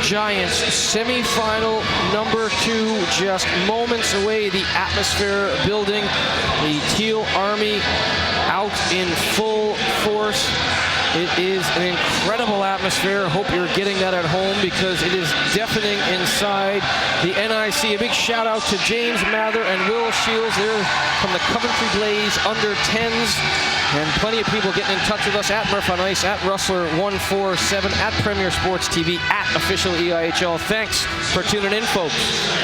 Giants, semi-final number 2, just moments away. The atmosphere building, the Teal Army out in full force. It is an incredible atmosphere. I hope you're getting that at home because it is deafening inside the NIC. A big shout out to James Mather and Will Shields. They're from the Coventry Blaze under 10s. And plenty of people getting in touch with us at Murph on Ice, at Rustler147, at Premier Sports TV, at official EIHL. Thanks for tuning in, folks.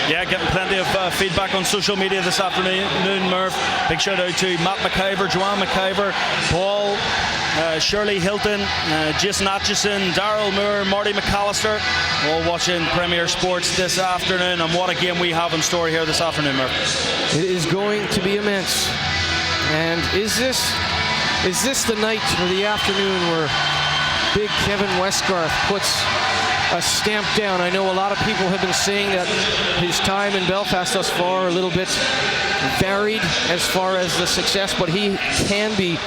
Yeah, getting plenty of feedback on social media this afternoon, Murph. Big shout out to Matt McIver, Joanne McIver, Paul, Shirley Hilton, Jason Atchison, Daryl Moore, Marty McAllister, all watching Premier Sports this afternoon. And what a game we have in store here this afternoon, Murph. It is going to be immense. And is this the night or the afternoon where big Kevin Westgarth puts a stamp down? I know a lot of people have been saying that his time in Belfast thus far a little bit varied as far as the success, but he can be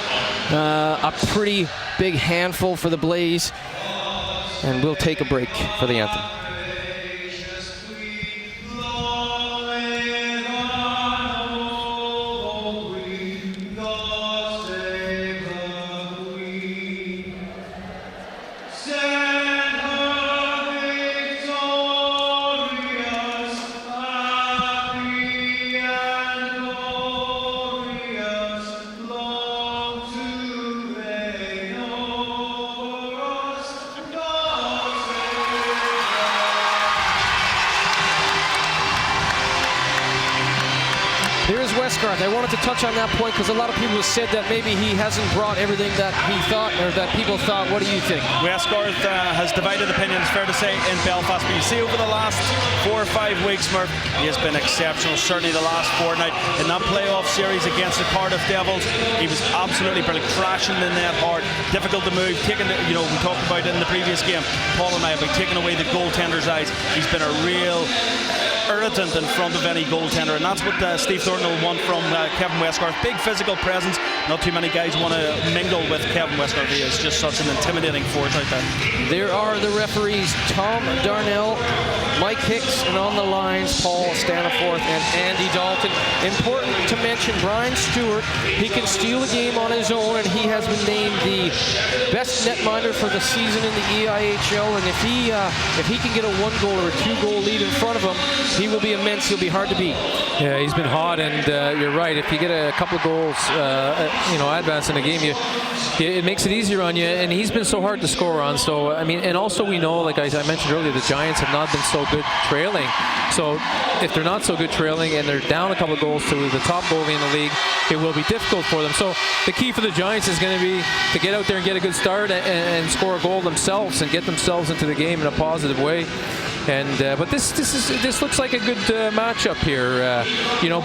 a pretty big handful for the Blaze. And we'll take a break for the anthem. I wanted to touch on that point because a lot of people have said that maybe he hasn't brought everything that he thought or that people thought. What do you think? Westgarth has divided opinions, fair to say, in Belfast. But you see over the last 4 or 5 weeks, Murph, he has been exceptional. Certainly the last fortnight in that playoff series against the Cardiff Devils, he was absolutely brilliant, crashing the net hard, difficult to move, taking, we talked about it in the previous game. Paul and I have been taking away the goaltender's eyes. He's been a real irritant in front of any goaltender, and that's what Steve Thornton will want from Kevin Westgarth. Big physical presence. Not too many guys want to mingle with Kevin Westgarth. He is just such an intimidating force out there. There are the referees, Tom Darnell, Mike Hicks, and on the lines, Paul Staniforth and Andy Dalton. Important to mention Brian Stewart. He can steal a game on his own, and he has been named the best netminder for the season in the EIHL. And if he can get a 1-goal or a 2-goal lead in front of him, he will be immense. He'll be hard to beat. Yeah, he's been hot, and you're right. If you get a couple of goals, advance in a game, it makes it easier on you. And he's been so hard to score on. So I mean, and also we know, like I mentioned earlier, the Giants have not been so good trailing. So if they're not so good trailing and they're down a couple of goals to the top goalie in the league, it will be difficult for them. So the key for the Giants is going to be to get out there and get a good start and score a goal themselves and get themselves into the game in a positive way. And but this looks like a good matchup here.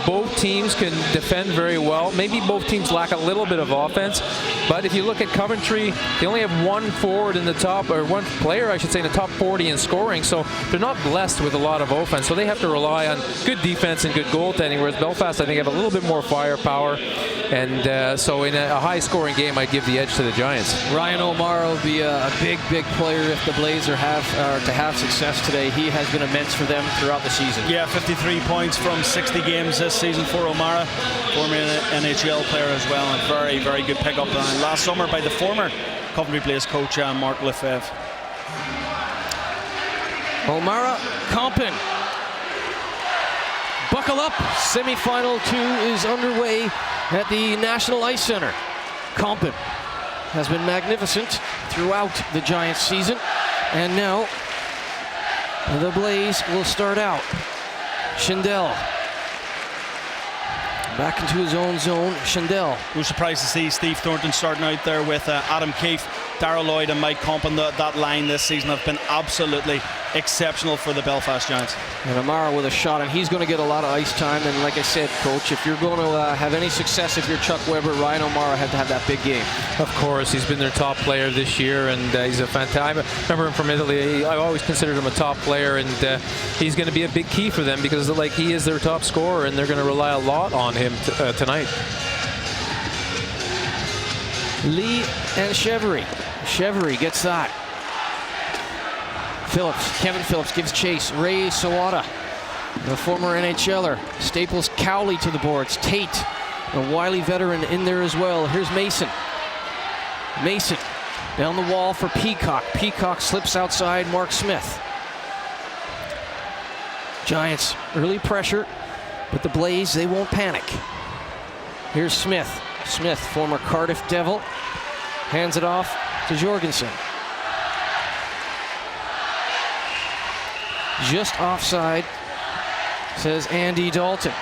Both teams can defend very well. Maybe both teams lack a little bit of offense, but if you look at Coventry, they only have one forward in the top, or one player, I should say, in the top 40 in scoring. So they're not blessed with a lot of offense. So they have to rely on good defense and good goaltending. Whereas Belfast, I think, have a little bit more firepower. And so in a high-scoring game, I'd give the edge to the Giants. Ryan O'Mara will be a big player if the Blaze to have success today. He has been immense for them throughout the season. Yeah, 53 points from 60 games this season for O'Mara, former NHL player as well, and very, very good pickup last summer by the former Coventry Blaze coach Mark Lefebvre. O'Mara, Compton. Buckle up. Semi-final 2 is underway at the National Ice Center. Compton has been magnificent throughout the Giants season, and now the Blaze will start out. Schindel back into his own zone. Schindel. We're surprised to see Steve Thornton starting out there with Adam Keefe, Darrell Lloyd and Mike Compton. That line this season have been absolutely exceptional for the Belfast Giants. And O'Mara with a shot, and he's going to get a lot of ice time. And like I said, Coach, if you're going to have any success, if you're Chuck Weber, Ryan O'Mara had to have that big game. Of course, he's been their top player this year, and he's a fantastic. I remember him from Italy. I always considered him a top player, and he's going to be a big key for them because he is their top scorer, and they're going to rely a lot on him tonight. Lee and Chevery. Chevery gets that. Kevin Phillips gives chase. Ray Sawada, the former NHLer, staples Cowley to the boards. Tate, a wily veteran, in there as well. Here's Mason. Mason down the wall for Peacock. Peacock slips outside Mark Smith. Giants, early pressure, but the Blaze, they won't panic. Here's Smith. Smith, former Cardiff Devil, hands it off to Jorgensen. Just offside, says Andy Dalton.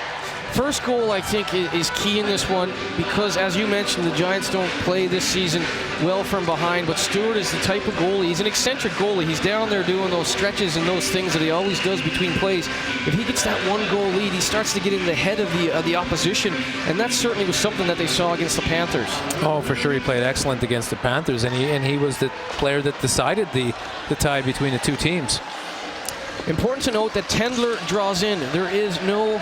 First goal, I think, is key in this one because, as you mentioned, the Giants don't play this season well from behind, but Stewart is the type of goalie. He's an eccentric goalie. He's down there doing those stretches and those things that he always does between plays. If he gets that one-goal lead, he starts to get in the head of the opposition, and that certainly was something that they saw against the Panthers. Oh, for sure, he played excellent against the Panthers, and he was the player that decided the tie between the two teams. Important to note that Tendler draws in. There is no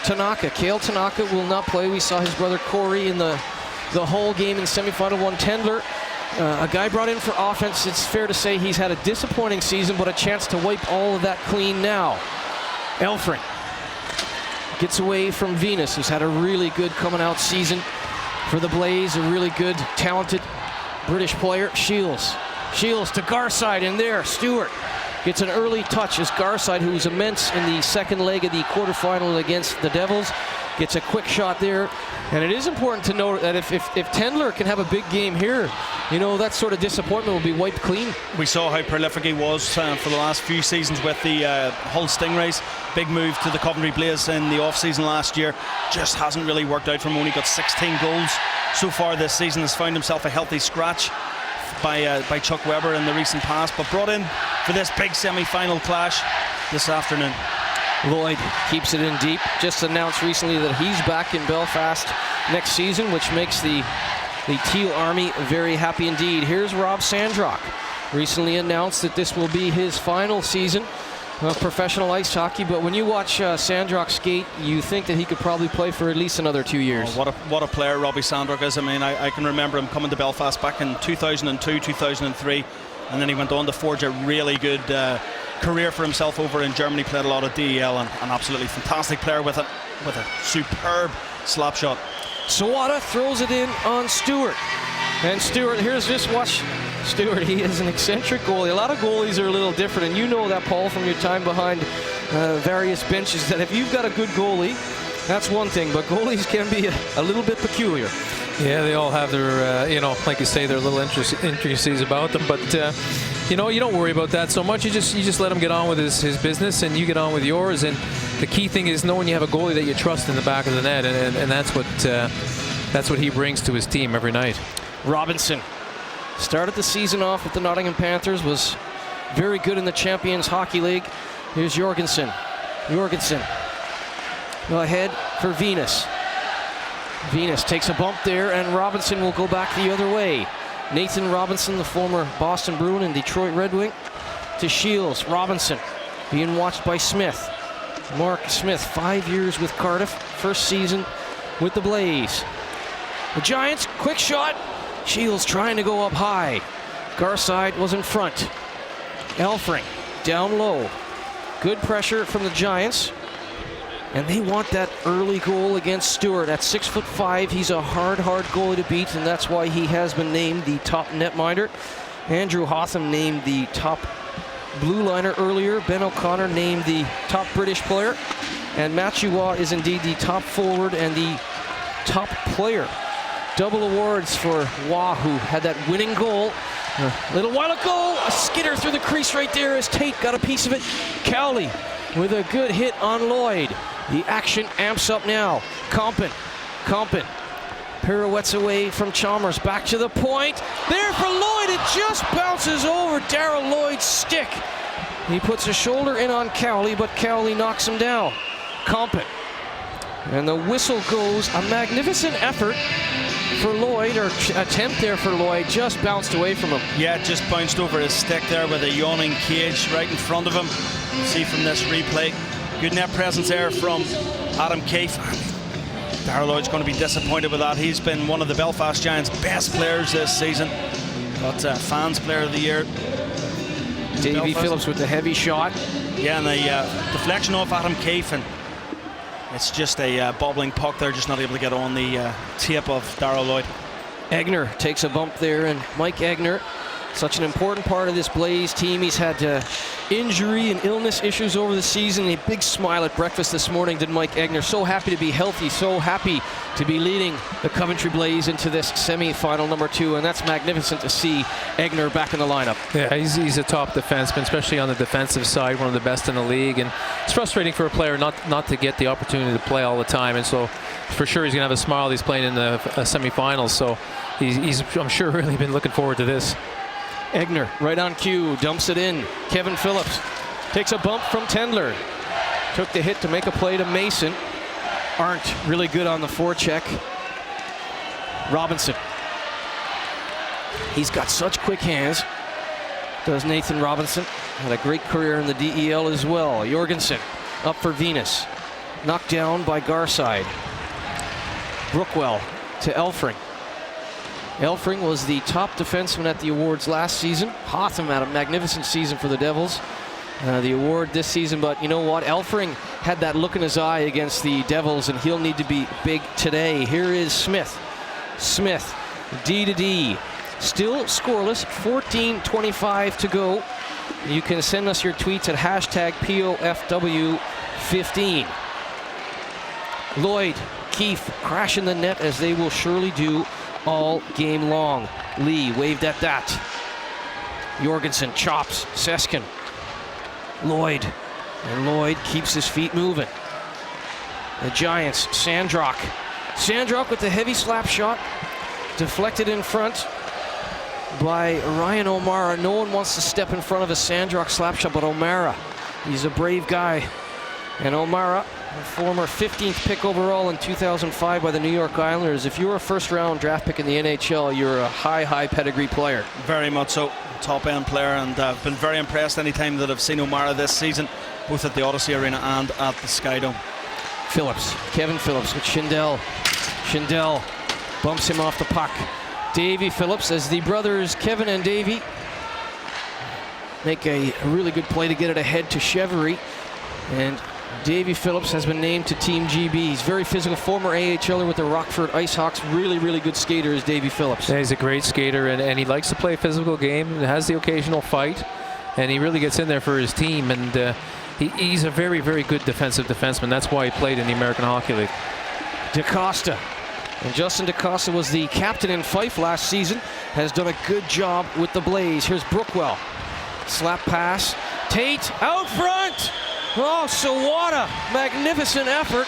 Tanaka. Kale Tanaka will not play. We saw his brother Corey in the whole game in semifinal one. Tendler, a guy brought in for offense. It's fair to say he's had a disappointing season, but a chance to wipe all of that clean now. Elfring gets away from Venus, who's had a really good coming out season for the Blaze. A really good, talented British player. Shields to Garside in there. Stewart gets an early touch as Garside, who was immense in the second leg of the quarterfinal against the Devils, gets a quick shot there. And it is important to note that if Tendler can have a big game here, you know, that sort of disappointment will be wiped clean. We saw how prolific he was for the last few seasons with the Hull Stingrays. Big move to the Coventry Blaze in the off-season last year. Just hasn't really worked out for him. Only got 16 goals so far this season. Has found himself a healthy scratch by Chuck Weber in the recent past, but brought in for this big semi-final clash this afternoon. Lloyd keeps it in deep. Just announced recently that he's back in Belfast next season, which makes the Teal Army very happy indeed. Here's Rob Sandrock. Recently announced that this will be his final season of professional ice hockey, but when you watch Sandrock skate, you think that he could probably play for at least another 2 years. Oh, what a player Robbie Sandrock is. I mean, I can remember him coming to Belfast back in 2002, 2003, and then he went on to forge a really good career for himself over in Germany. Played a lot of DEL, and an absolutely fantastic player with a superb slap shot. Sawada throws it in on Stewart. And Stewart, watch Stewart. He is an eccentric goalie. A lot of goalies are a little different, and you know that, Paul, from your time behind various benches, that if you've got a good goalie, that's one thing, but goalies can be a little bit peculiar. Yeah, they all have their, like you say, their little intricacies about them, but you don't worry about that so much. You just let him get on with his business, and you get on with yours. And the key thing is knowing you have a goalie that you trust in the back of the net, and that's what he brings to his team every night. Robinson started the season off with the Nottingham Panthers, was very good in the Champions Hockey League. Here's Jorgensen. Go ahead for Venus. Venus takes a bump there, and Robinson will go back the other way. Nathan Robinson, the former Boston Bruin and Detroit Red Wing, to Shields. Robinson being watched by Smith. Mark Smith, 5 years with Cardiff, first season with the Blaze. The Giants, quick shot. Shields trying to go up high. Garside was in front. Elfring down low. Good pressure from the Giants. And they want that early goal against Stewart. At 6'5", he's a hard goalie to beat, and that's why he has been named the top netminder. Andrew Hotham named the top blue liner earlier. Ben O'Connor named the top British player. And Matt Joie is indeed the top forward and the top player. Double awards for Waugh, who had that winning goal a little while ago. A skidder through the crease right there as Tate got a piece of it. Cowley with a good hit on Lloyd. The action amps up now. Compton pirouettes away from Chalmers. Back to the point. There for Lloyd. It just bounces over Darryl Lloyd's stick. He puts a shoulder in on Cowley, but Cowley knocks him down. Compton. And the whistle goes. A magnificent effort for Lloyd, or attempt there for Lloyd, just bounced away from him. Yeah, just bounced over his stick there with a yawning cage right in front of him. See from this replay. Good net presence there from Adam Keefe. Darryl Lloyd's going to be disappointed with that. He's been one of the Belfast Giants' best players this season. Got Fans Player of the Year Davy Belfast. Phillips with the heavy shot. Yeah, and the deflection off Adam Keefe, and it's just a bobbling puck there, just not able to get on the tape of Darrell Lloyd. Egner takes a bump there, and Mike Egner, such an important part of this Blaze team. He's had injury and illness issues over the season. A big smile at breakfast this morning did Mike Egner. So happy to be healthy, so happy to be leading the Coventry Blaze into this semi-final number 2, and that's magnificent to see Egner back in the lineup. Yeah, he's a top defenseman, especially on the defensive side, one of the best in the league, and it's frustrating for a player not to get the opportunity to play all the time, and so for sure he's going to have a smile. He's playing in the semifinals, so he's I'm sure really been looking forward to this. Egner, right on cue, dumps it in. Kevin Phillips takes a bump from Tendler. Took the hit to make a play to Mason. Aren't really good on the forecheck. Robinson. He's got such quick hands, does Nathan Robinson. Had a great career in the DEL as well. Jorgensen up for Venus. Knocked down by Garside. Brookwell to Elfring. Elfring was the top defenseman at the awards last season. Hotham had a magnificent season for the Devils. The award this season, but you know what? Elfring had that look in his eye against the Devils, and he'll need to be big today. Here is Smith. Smith, D to D. Still scoreless, 14:25 to go. You can send us your tweets at hashtag POFW15. Lloyd, Keefe crashing the net, as they will surely do all game long. Lee waved at that. Jorgensen chops Seskin. Lloyd, and Lloyd keeps his feet moving. The Giants, Sandrock. Sandrock with the heavy slap shot, deflected in front by Ryan O'Mara. No one wants to step in front of a Sandrock slap shot but O'Mara. He's a brave guy. And O'Mara, a former 15th pick overall in 2005 by the New York Islanders. If you're a first-round draft pick in the NHL, you're a high pedigree player. Very much so. Top-end player, and I've been very impressed any time that I've seen O'Mara this season, both at the Odyssey Arena and at the Skydome. Phillips, Kevin Phillips with Schindel. Schindel bumps him off the puck. Davy Phillips, as the brothers Kevin and Davy make a really good play to get it ahead to Chevery. And Davy Phillips has been named to Team GB. He's very physical, former AHLer with the Rockford IceHawks. Really good skater is Davy Phillips. Yeah, he's a great skater, and he likes to play a physical game, has the occasional fight, and he really gets in there for his team, and he's a very good defensive defenseman. That's why he played in the American Hockey League. DaCosta. And Justin DaCosta was the captain in Fife last season, has done a good job with the Blaze. Here's Brookwell. Slap pass. Tate out front. Oh, Sawada, magnificent effort,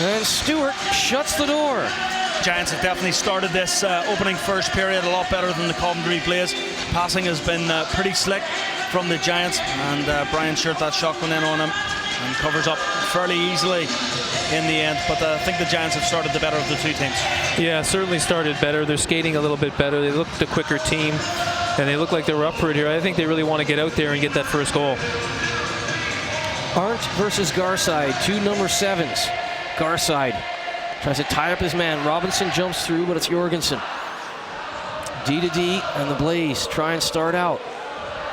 and Stewart shuts the door. Giants have definitely started this opening first period a lot better than the Coventry Blaze. Passing has been pretty slick from the Giants, and Brian Short, that shot went in on him and covers up fairly easily in the end, but I think the Giants have started the better of the two teams. Yeah, certainly started better. They're skating a little bit better. They look the quicker team, and they look like they're up for it here. I think they really want to get out there and get that first goal. Arndt versus Garside, two number 7s. Garside tries to tie up his man. Robinson jumps through, but it's Jorgensen. D to D, and the Blaze try and start out.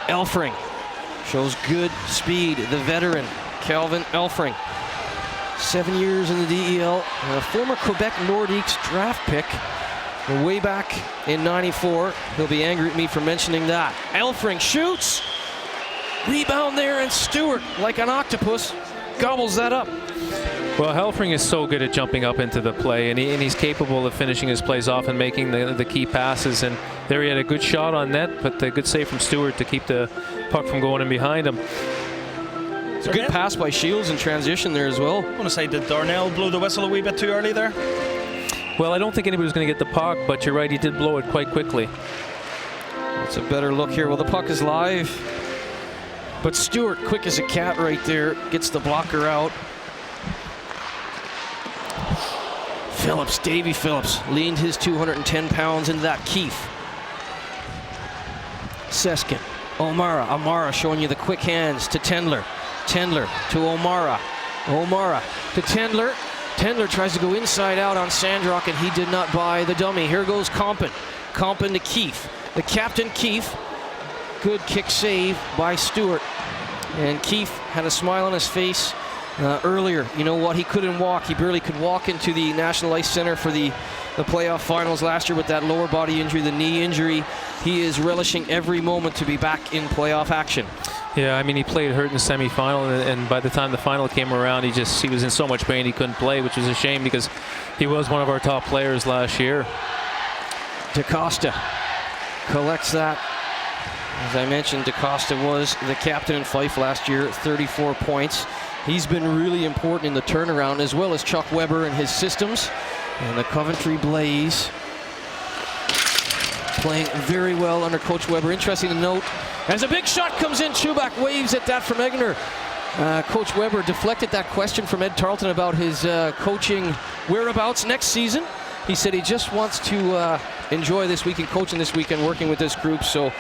Elfring shows good speed. The veteran, Calvin Elfring. 7 years in the DEL. A former Quebec Nordiques draft pick. Way back in '94. He'll be angry at me for mentioning that. Elfring shoots. Rebound there, and Stewart, like an octopus, gobbles that up. Well, Elfring is so good at jumping up into the play, and he's capable of finishing his plays off and making the key passes. And there he had a good shot on net, but a good save from Stewart to keep the puck from going in behind him. It's a good pass by Shields in transition there as well. I want to say, did Darnell blow the whistle a wee bit too early there? Well, I don't think anybody was going to get the puck, but you're right, he did blow it quite quickly. It's a better look here. Well, the puck is live, but Stewart, quick as a cat right there, gets the blocker out. Phillips, Davy Phillips, leaned his 210 pounds into that Keefe. Seskin, O'Mara showing you the quick hands to Tendler. Tendler to O'Mara. O'Mara to Tendler. Tendler tries to go inside out on Sandrock, and he did not buy the dummy. Here goes Compton. Compton to Keefe. The captain, Keefe, Good kick save by Stewart. And Keefe had a smile on his face earlier. You know what? He couldn't walk. He barely could walk into the National Ice Center for the playoff finals last year with that lower body injury, the knee injury. He is relishing every moment to be back in playoff action. Yeah, I mean, he played hurt in the semifinal, and by the time the final came around, he was in so much pain he couldn't play, which was a shame because he was one of our top players last year. DaCosta collects that. As I mentioned, DaCosta was the captain in Fife last year, 34 points. He's been really important in the turnaround, as well as Chuck Weber and his systems. And the Coventry Blaze playing very well under Coach Weber. Interesting to note, as a big shot comes in, Chubak waves at that from Egner. Coach Weber deflected that question from Ed Tarleton about his coaching whereabouts next season. He said he just wants to enjoy this weekend, coaching this weekend, working with this group. So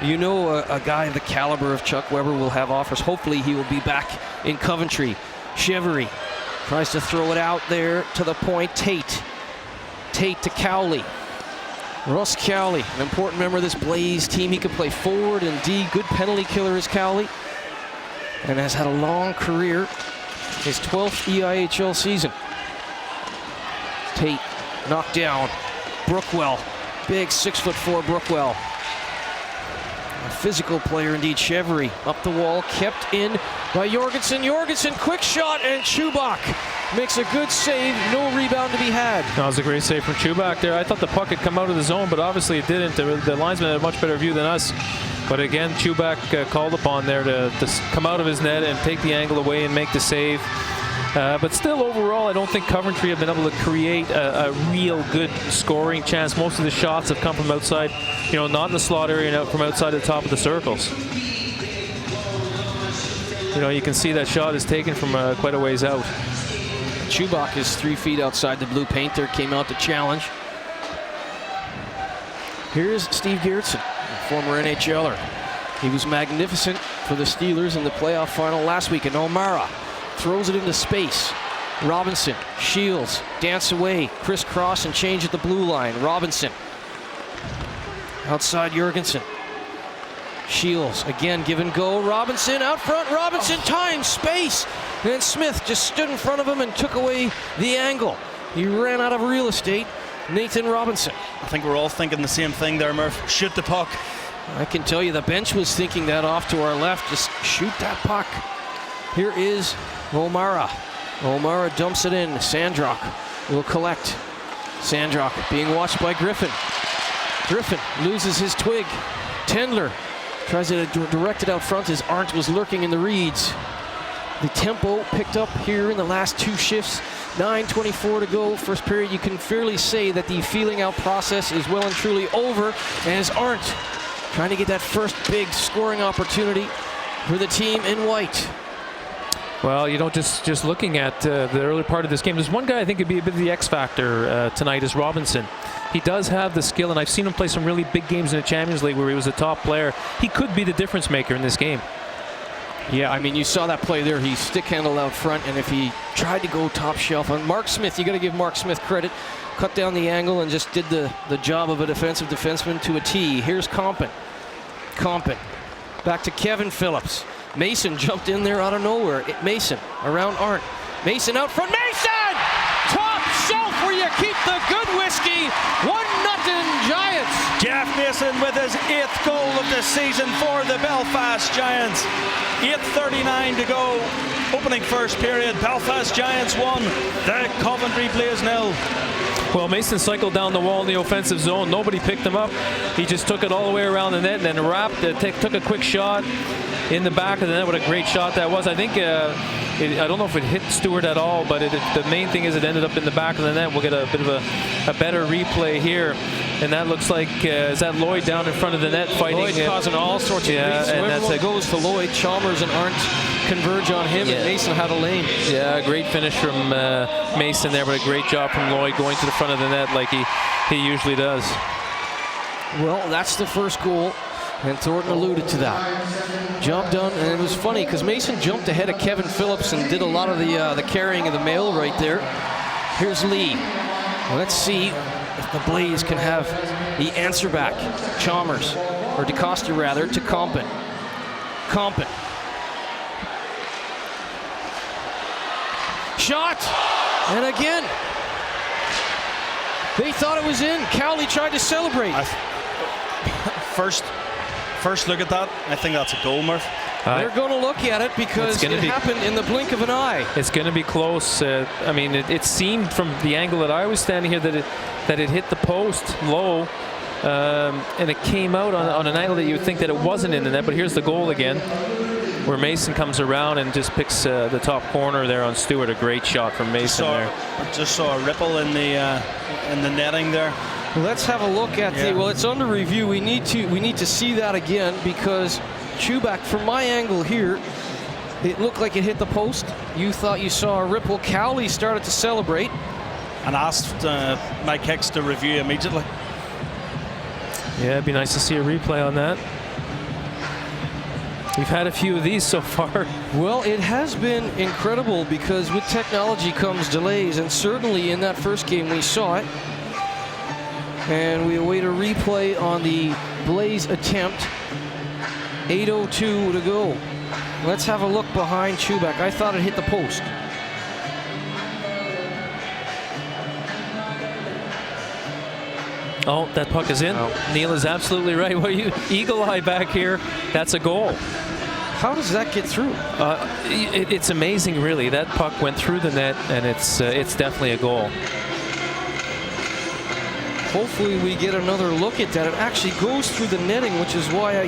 you know a guy of the caliber of Chuck Weber will have offers. Hopefully he will be back in Coventry. Chevery tries to throw it out there to the point. Tate to Cowley. Russ Cowley, an important member of this Blaze team. He can play forward and D. Good penalty killer is Cowley. And has had a long career. His 12th EIHL season. Tate knocked down. Brookwell. Big 6'4" Brookwell. A physical player indeed. Chevery up the wall, kept in by Jorgensen. Jorgensen, quick shot, and Chubak makes a good save. No rebound to be had. That was a great save from Chubak there. I thought the puck had come out of the zone, but obviously it didn't. The linesman had a much better view than us. But again, Chubak called upon there to come out of his net and take the angle away and make the save. But still, overall, I don't think Coventry have been able to create a real good scoring chance. Most of the shots have come from outside, not in the slot area, and from outside the top of the circles. You can see that shot is taken from quite a ways out. Chubak is 3 feet outside the blue paint there, came out to challenge. Here's Steve Geertsen, former NHLer. He was magnificent for the Steelers in the playoff final last week, and O'Mara throws it into space. Robinson, Shields, dance away, crisscross and change at the blue line. Robinson, outside Jorgensen. Shields, again, give and go. Robinson out front, Robinson, time, space. And Smith just stood in front of him and took away the angle. He ran out of real estate. Nathan Robinson. I think we're all thinking the same thing there, Murph. Shoot the puck. I can tell you the bench was thinking that off to our left. Just shoot that puck. Here is O'Mara. O'Mara dumps it in. Sandrock will collect. Sandrock being watched by Griffin. Griffin loses his twig. Tendler tries to direct it out front as Arndt was lurking in the reeds. The tempo picked up here in the last 2 shifts. 9:24 to go, first period. You can fairly say that the feeling out process is well and truly over, as Arndt trying to get that first big scoring opportunity for the team in white. Well, just looking at the early part of this game, there's one guy I think could be a bit of the X factor tonight is Robinson. He does have the skill, and I've seen him play some really big games in the Champions League where he was a top player. He could be the difference maker in this game. Yeah, I mean, you saw that play there. He stick handled out front, and if he tried to go top shelf on Mark Smith, you got to give Mark Smith credit. Cut down the angle and just did the job of a defensive defenseman to a T. Here's Compton. Compton back to Kevin Phillips. Mason jumped in there out of nowhere. Mason around Arndt. Mason out front. Mason! Top shelf where you keep the good whiskey. 1-0 Giants. Jeff Mason with his 8th goal of the season for the Belfast Giants. 8:39 to go. Opening first period. Belfast Giants 1. The Coventry Blaze 0. Well, Mason cycled down the wall in the offensive zone. Nobody picked him up. He just took it all the way around the net and then wrapped it, took a quick shot in the back of the net. What a great shot that was. I think, I don't know if it hit Stewart at all, but the main thing is it ended up in the back of the net. We'll get a bit of a better replay here. And that looks like, is that Lloyd down in front of the net fighting? Lloyd causing all sorts of grief. So everyone goes to Lloyd. Chalmers and Arndt converge on him, and Mason had a lane. Yeah, great finish from Mason there, but a great job from Lloyd going to the front of the net like he usually does. Well, that's the first goal, and Thornton alluded to that. Job done, and it was funny because Mason jumped ahead of Kevin Phillips and did a lot of the carrying of the mail right there. Here's Lee. Let's see if the Blaze can have the answer back. Chalmers or DeCosta rather, to Compton. Compton. Shot! And again, they thought it was in. Cowley tried to celebrate. First look at that, I think that's a goal, Murph. They're going to look at it because it happened in the blink of an eye. It's going to be close. I mean, it seemed from the angle that I was standing here that it hit the post low, and it came out on an angle that you would think that it wasn't in the net. But here's the goal again, where Mason comes around and just picks the top corner there on Stewart. A great shot from Mason there. Just saw a ripple in the netting there. Let's have a look at the. Well, it's under review. We need to see that again because Chubak, from my angle here, it looked like it hit the post. You thought you saw a ripple. Cowley started to celebrate and asked Mike Hicks to review immediately. Yeah, it'd be nice to see a replay on that. We've had a few of these so far. Well, it has been incredible because with technology comes delays, and certainly in that first game we saw it. And we await a replay on the Blaze attempt. 8:02 to go. Let's have a look behind Chubak. I thought it hit the post. Oh, that puck is in. Oh. Neil is absolutely right. What you eagle eye back here? That's a goal. How does that get through? It's amazing, really. That puck went through the net, and it's definitely a goal. Hopefully we get another look at that. It actually goes through the netting, which is why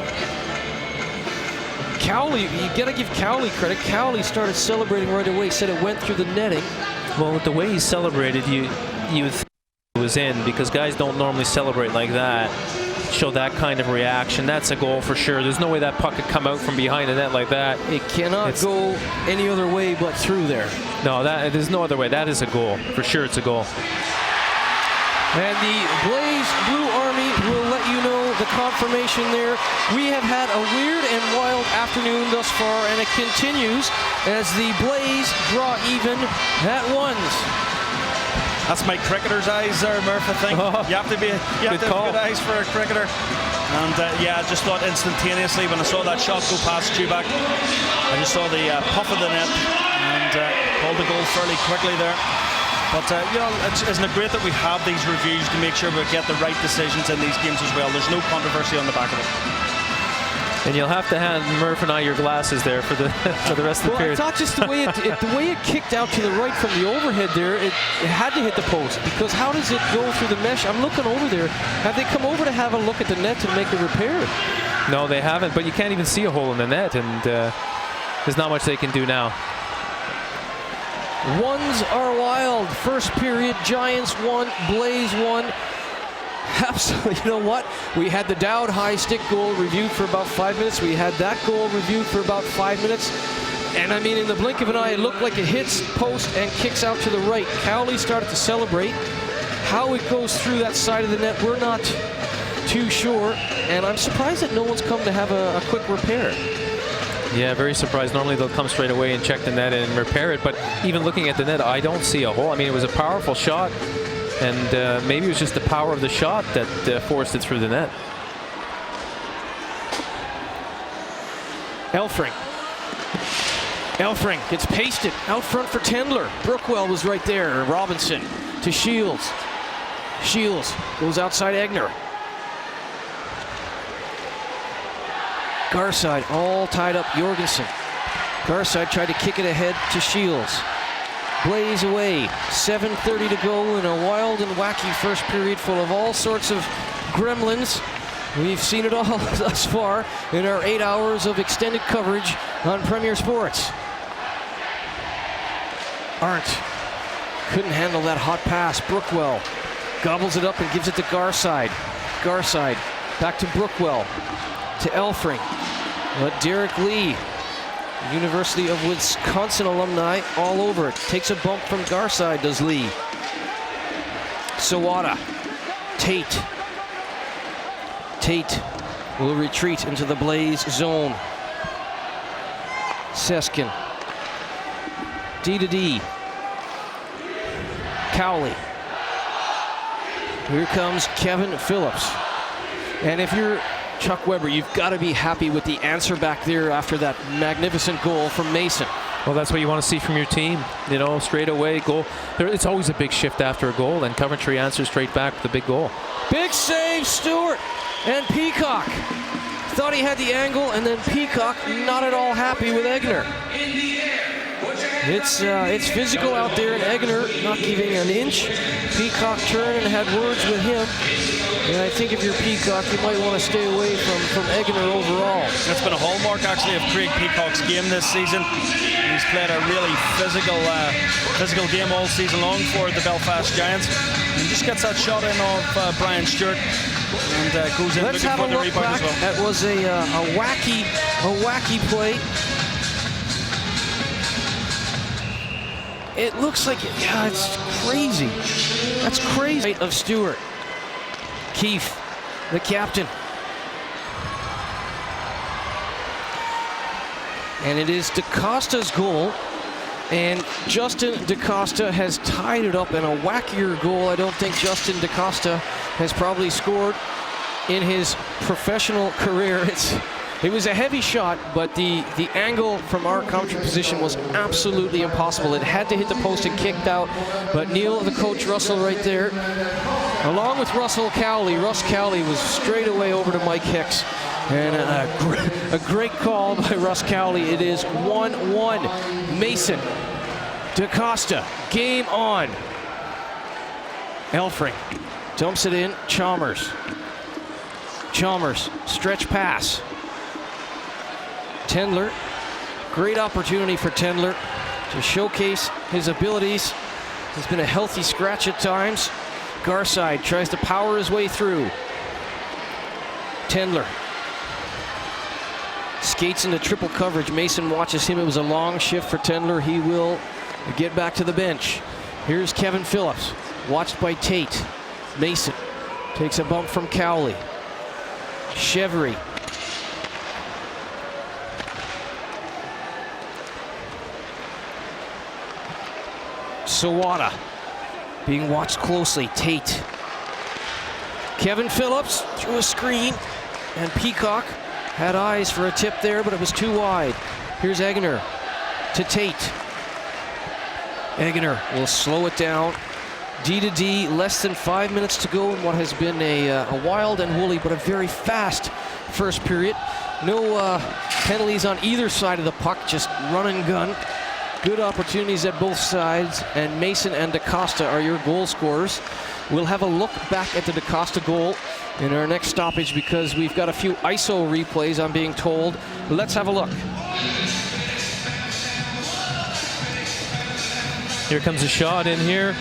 Cowley, you got to give Cowley credit. Cowley started celebrating right away, said it went through the netting. Well, with the way he celebrated, you would think it was in, because guys don't normally celebrate like that, show that kind of reaction. That's a goal for sure. There's no way that puck could come out from behind the net like that. It cannot go any other way but through there. No, there's no other way. That is a goal. For sure it's a goal. And the Blaze Blue Army will let you know the confirmation there. We have had a weird and wild afternoon thus far, and it continues as the Blaze draw even at ones. That's my cricketer's eyes there, Murph, I think. You have to have good eyes for a cricketer. And yeah, I just thought instantaneously when I saw that shot go past Chubak, I just saw the puff of the net and called the goal fairly quickly there. But, you know, isn't it great that we have these reviews to make sure we get the right decisions in these games as well? There's no controversy on the back of it. And you'll have to hand Murph and I your glasses there for the rest of the period. Well, it's not just the way it kicked out to the right from the overhead there. It had to hit the post, because how does it go through the mesh? I'm looking over there. Have they come over to have a look at the net to make a repair? No, they haven't, but you can't even see a hole in the net, and there's not much they can do now. Ones are wild. First period, Giants 1, Blaze 1. Absolutely, you know what? We had the Dowd high stick goal reviewed for about 5 minutes. We had that goal reviewed for about 5 minutes. And I mean, in the blink of an eye, it looked like it hits post and kicks out to the right. Cowley started to celebrate. How it goes through that side of the net, we're not too sure. And I'm surprised that no one's come to have a quick repair. Yeah, very surprised. Normally they'll come straight away and check the net and repair it. But even looking at the net, I don't see a hole. I mean, it was a powerful shot. And maybe it was just the power of the shot that forced it through the net. Elfring gets pasted out front for Tendler. Brookwell was right there. Robinson to Shields. Shields goes outside Egner. Garside all tied up. Jorgensen. Garside tried to kick it ahead to Shields. Blaze away. 7:30 to go in a wild and wacky first period full of all sorts of gremlins. We've seen it all thus far in our 8 hours of extended coverage on Premier Sports. Arndt couldn't handle that hot pass. Brookwell gobbles it up and gives it to Garside. Garside back to Brookwell. To Elfring. But Derek Lee, University of Wisconsin alumni, all over it. Takes a bump from Garside, does Lee. Sawada. Tate. Tate will retreat into the Blaze zone. Seskin. D to D. Cowley. Here comes Kevin Phillips. And if you're Chuck Weber, you've got to be happy with the answer back there after that magnificent goal from Mason. Well, that's what you want to see from your team. You know, straight away goal. It's always a big shift after a goal, and Coventry answers straight back with a big goal. Big save, Stewart, and Peacock. Thought he had the angle, and then Peacock not at all happy with Egner. It's physical out there, and Egner not giving an inch. Peacock turned and had words with him. And I think if you're Peacock, you might want to stay away from Egner overall. That's been a hallmark, actually, of Craig Peacock's game this season. He's played a really physical game all season long for the Belfast Giants. And just gets that shot in of Brian Stewart and goes in. Let's have a look back. Well. That was a wacky play. It looks like, yeah, it's crazy. That's crazy. Of Stewart. Keefe, the captain. And it is DaCosta's goal. And Justin DaCosta has tied it up in a wackier goal. I don't think Justin DaCosta has probably scored in his professional career. It was a heavy shot, but the angle from our Coventry position was absolutely impossible. It had to hit the post and kicked out. But Neil, the coach, Russell right there, along with Russell Cowley. Russ Cowley was straight away over to Mike Hicks. And a great call by Russ Cowley. It is 1-1. Mason, DaCosta, game on. Elfring dumps it in. Chalmers, stretch pass. Tendler, great opportunity for Tendler to showcase his abilities. He's been a healthy scratch at times. Garside tries to power his way through. Tendler skates into triple coverage. Mason watches him. It was a long shift for Tendler. He will get back to the bench. Here's Kevin Phillips, watched by Tate. Mason takes a bump from Cowley. Chevry. Sawada being watched closely. Tate. Kevin Phillips through a screen, and Peacock had eyes for a tip there, but it was too wide. Here's Egner to Tate. Egner will slow it down. D to D, less than 5 minutes to go in what has been a wild and woolly, but a very fast first period. No penalties on either side of the puck, just run and gun. Good opportunities at both sides, and Mason and DaCosta are your goal scorers. We'll have a look back at the DaCosta goal in our next stoppage because we've got a few ISO replays, I'm being told. Let's have a look. Here comes a shot in here.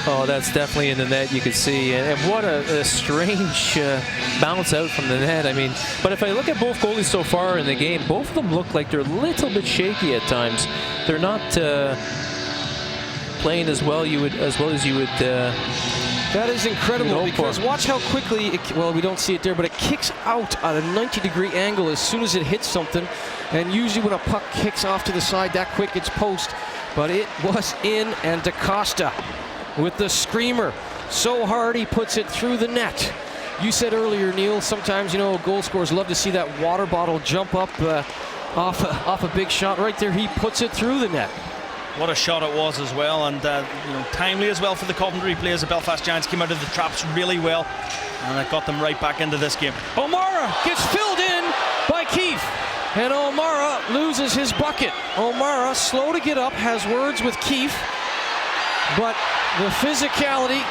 Oh, that's definitely in the net, you could see. And what a strange bounce out from the net. I mean, but if I look at both goalies so far in the game, both of them look like they're a little bit shaky at times. They're not playing as well as you would. That is incredible because watch how quickly, well, we don't see it there, but it kicks out at a 90-degree angle as soon as it hits something. And usually when a puck kicks off to the side that quick, it's post. But it was in, and DaCosta with the screamer. So hard he puts it through the net. You said earlier, Neil, sometimes, you know, goal scorers love to see that water bottle jump up off a big shot. Right there, he puts it through the net. What a shot it was as well, and timely as well for the Coventry players. The Belfast Giants came out of the traps really well, and it got them right back into this game. O'Mara gets filled in by Keefe, and O'Mara loses his bucket. O'Mara, slow to get up, has words with Keefe, but the physicality,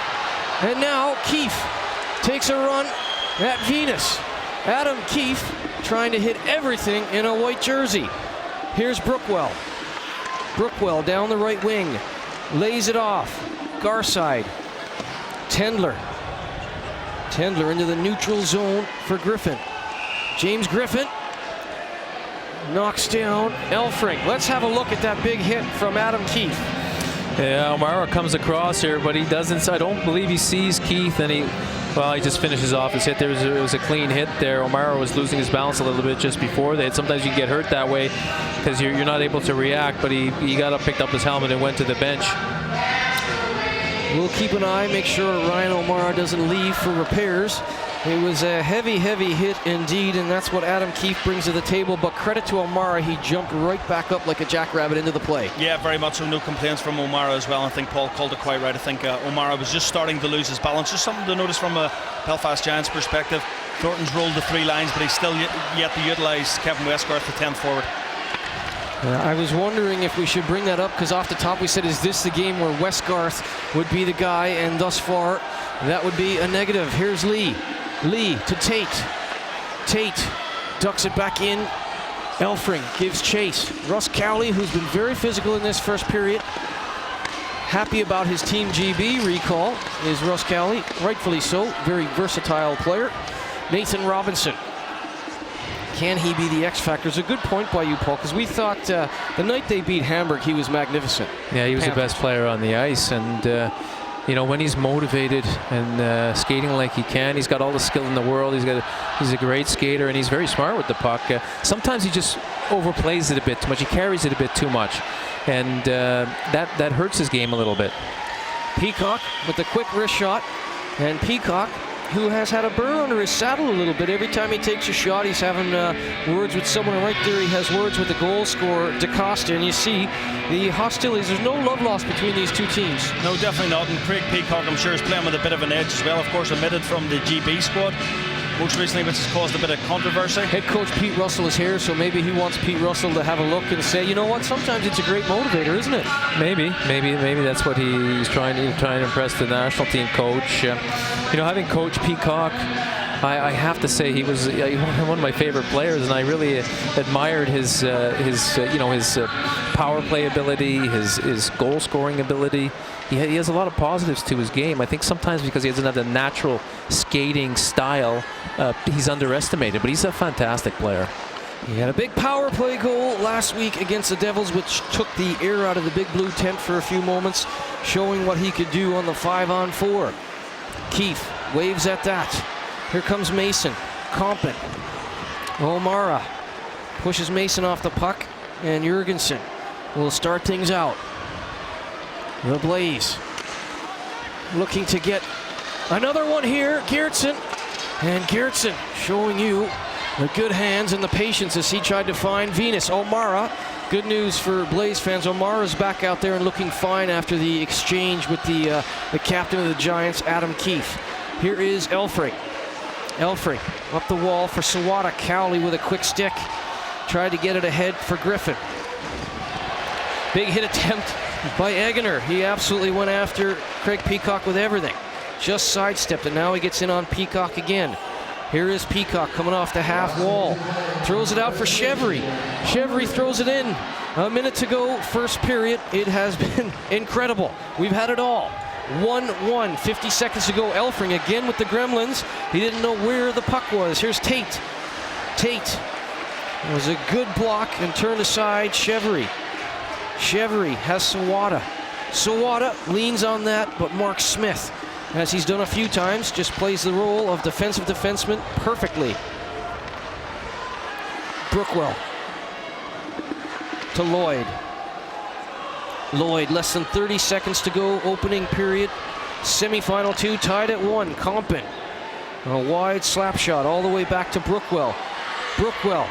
and now Keefe takes a run at Venus. Adam Keefe trying to hit everything in a white jersey. Here's Brookwell. Brookwell down the right wing, lays it off. Garside. Tendler into the neutral zone for Griffin. James Griffin knocks down Elfring. Let's have a look at that big hit from Adam Keefe. Yeah, O'Mara comes across here, but he doesn't. I don't believe he sees Keith, and he just finishes off his hit. It was a clean hit there. O'Mara was losing his balance a little bit just before that. Sometimes you get hurt that way because you're not able to react, but he got up, picked up his helmet, and went to the bench. We'll keep an eye, make sure Ryan O'Mara doesn't leave for repairs. It was a heavy, heavy hit indeed, and that's what Adam Keefe brings to the table. But credit to O'Mara, he jumped right back up like a jackrabbit into the play. Yeah, very much so. No complaints from O'Mara as well. I think Paul called it quite right. I think O'Mara was just starting to lose his balance. Just something to notice from a Belfast Giants perspective. Thornton's rolled the 3 lines, but he's still yet to utilise Kevin Westgarth, the 10th forward. I was wondering if we should bring that up, because off the top we said, is this the game where Westgarth would be the guy? And thus far, that would be a negative. Here's Lee. Lee to Tate. Tate ducks it back in. Elfring gives chase. Russ Cowley, who's been very physical in this first period. Happy about his Team GB recall is Russ Cowley. Rightfully so. Very versatile player. Nathan Robinson. Can he be the X factor? It's a good point by you, Paul, because we thought the night they beat Hamburg, he was magnificent. Yeah, he was the best player on the ice, and you know, when he's motivated and skating like he can, he's got all the skill in the world. He's a great skater, and he's very smart with the puck. Sometimes he just overplays it a bit too much. He carries it a bit too much, and that hurts his game a little bit. Peacock with the quick wrist shot, and Peacock, who has had a burr under his saddle a little bit. Every time he takes a shot, he's having words with someone. Right there, he has words with the goal scorer, DaCosta, and you see the hostilities. There's no love lost between these two teams. No, definitely not. And Craig Peacock, I'm sure, is playing with a bit of an edge as well. Of course, omitted from the GB squad most recently, which has caused a bit of controversy. Head coach Pete Russell is here, so maybe he wants Pete Russell to have a look and say, you know what, sometimes it's a great motivator, isn't it? Maybe that's what he's trying to impress the national team coach. You know, having coached Peacock, I have to say he was one of my favorite players, and I really admired his power play ability, his goal scoring ability. He has a lot of positives to his game. I think sometimes because he doesn't have the natural skating style, he's underestimated, but he's a fantastic player. He had a big power play goal last week against the Devils, which took the air out of the big blue tent for a few moments, showing what he could do on the 5-on-4. Keefe waves at that. Here comes Mason. Compton. O'Mara pushes Mason off the puck, and Jurgensen will start things out. The Blaze looking to get another one here. Geertsen. And Geertsen showing you the good hands and the patience as he tried to find Venus. O'Mara, good news for Blaze fans. O'Mara's back out there and looking fine after the exchange with the captain of the Giants, Adam Keefe. Here is Elfring. Elfring up the wall for Sawada. Cowley with a quick stick. Tried to get it ahead for Griffin. Big hit attempt by Egener. He absolutely went after Craig Peacock with everything. Just sidestepped, and now he gets in on Peacock again. Here is Peacock coming off the half wall. Throws it out for Chevry. Chevry throws it in. A minute to go, first period. It has been incredible. We've had it all. 1-1, 50 seconds to go. Elfring again with the Gremlins. He didn't know where the puck was. Here's Tate. Tate was a good block and turned aside. Chevry has Sawada. Sawada leans on that, but Mark Smith, as he's done a few times, just plays the role of defensive defenseman perfectly. Brookwell to Lloyd. Lloyd, less than 30 seconds to go, opening period. Semifinal 2, tied at 1. Compton, a wide slap shot all the way back to Brookwell. Brookwell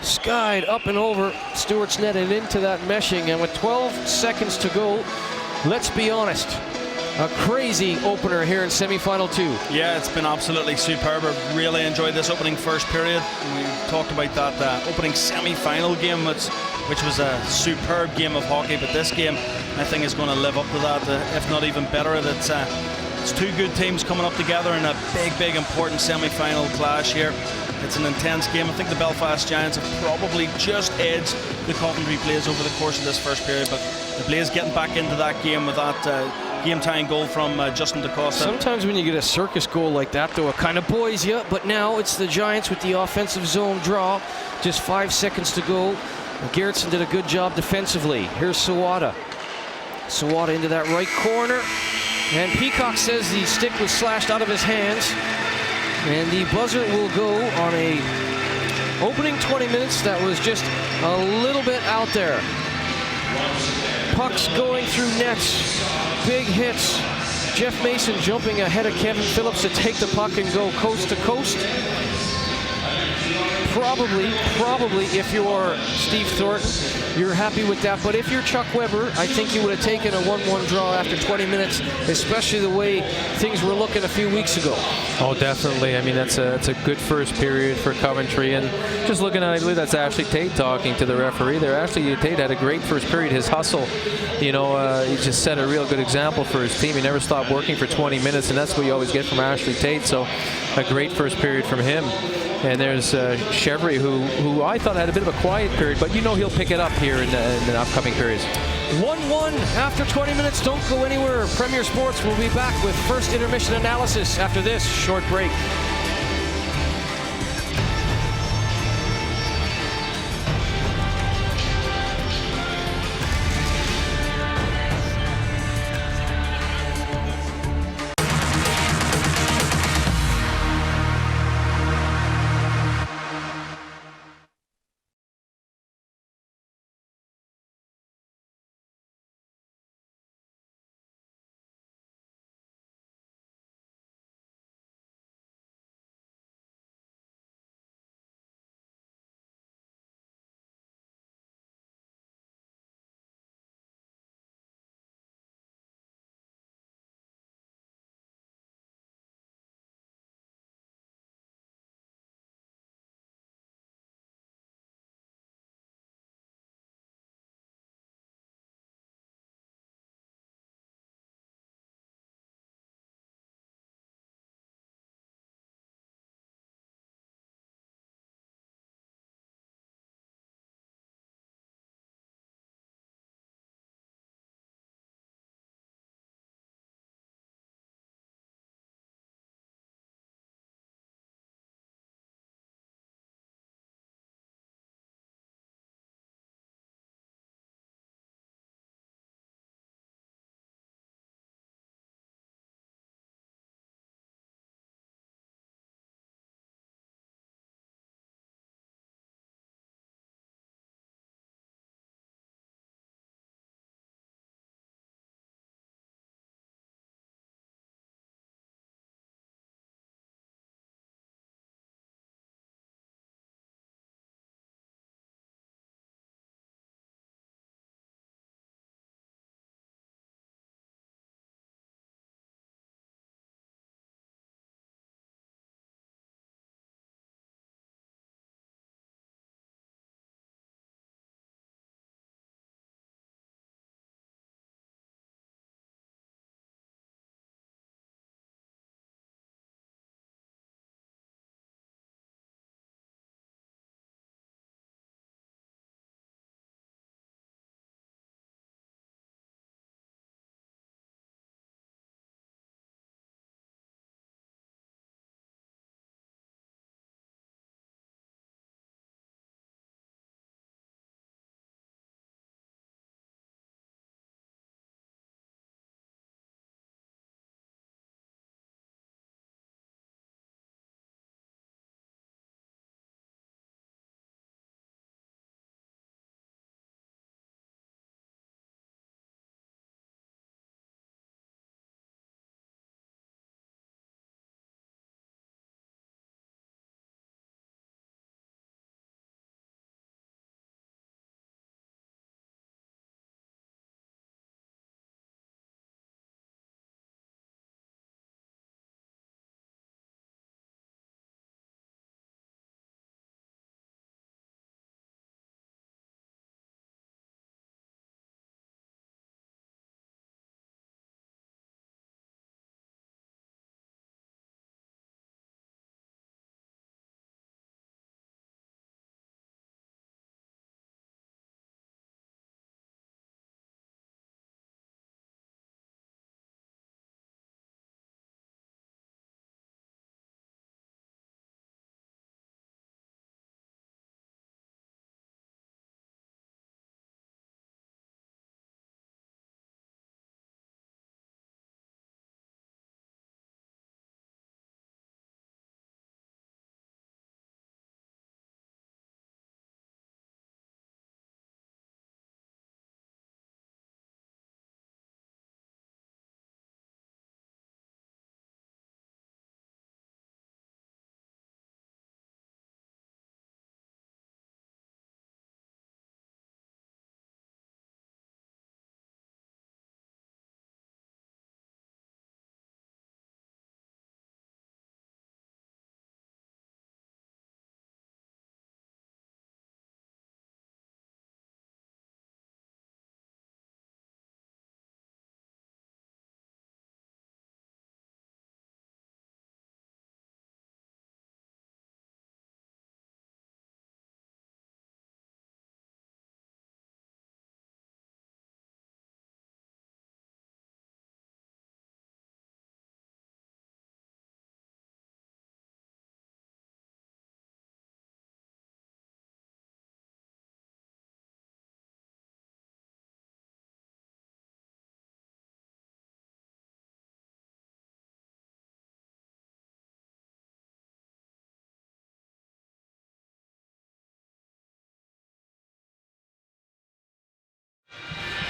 skied up and over Stewart's net and into that meshing, and with 12 seconds to go, let's be honest, a crazy opener here in semifinal 2. Yeah, it's been absolutely superb. I really enjoyed this opening first period. We talked about that opening semi-final game, which was a superb game of hockey, but this game I think is going to live up to that, if not even better. It's two good teams coming up together in a big important semi-final clash here. It's an intense game. I think the Belfast Giants have probably just edged the Coventry Blaze over the course of this first period, but the Blaze getting back into that game with that game-tying goal from Justin DaCosta. Sometimes when you get a circus goal like that, though, it kind of buoys you, but now it's the Giants with the offensive zone draw. Just 5 seconds to go. Geertsen did a good job defensively. Here's Sawada. Sawada into that right corner, and Peacock says the stick was slashed out of his hands. And the buzzer will go on a opening 20 minutes that was just a little bit out there. Pucks going through nets, big hits, Jeff Mason jumping ahead of Kevin Phillips to take the puck and go coast to coast. Probably, if you're Steve Thornton, you're happy with that. But if you're Chuck Weber, I think you would have taken a 1-1 draw after 20 minutes, especially the way things were looking a few weeks ago. Oh, definitely. I mean, it's a good first period for Coventry. And just looking at it, I believe that's Ashley Tate talking to the referee there. Ashley Tate had a great first period. His hustle, he just set a real good example for his team. He never stopped working for 20 minutes, and that's what you always get from Ashley Tate. So a great first period from him. And there's Chevry, who I thought had a bit of a quiet period, but he'll pick it up here in the upcoming periods. 1-1 after 20 minutes. Don't go anywhere. Premier Sports will be back with first intermission analysis after this short break.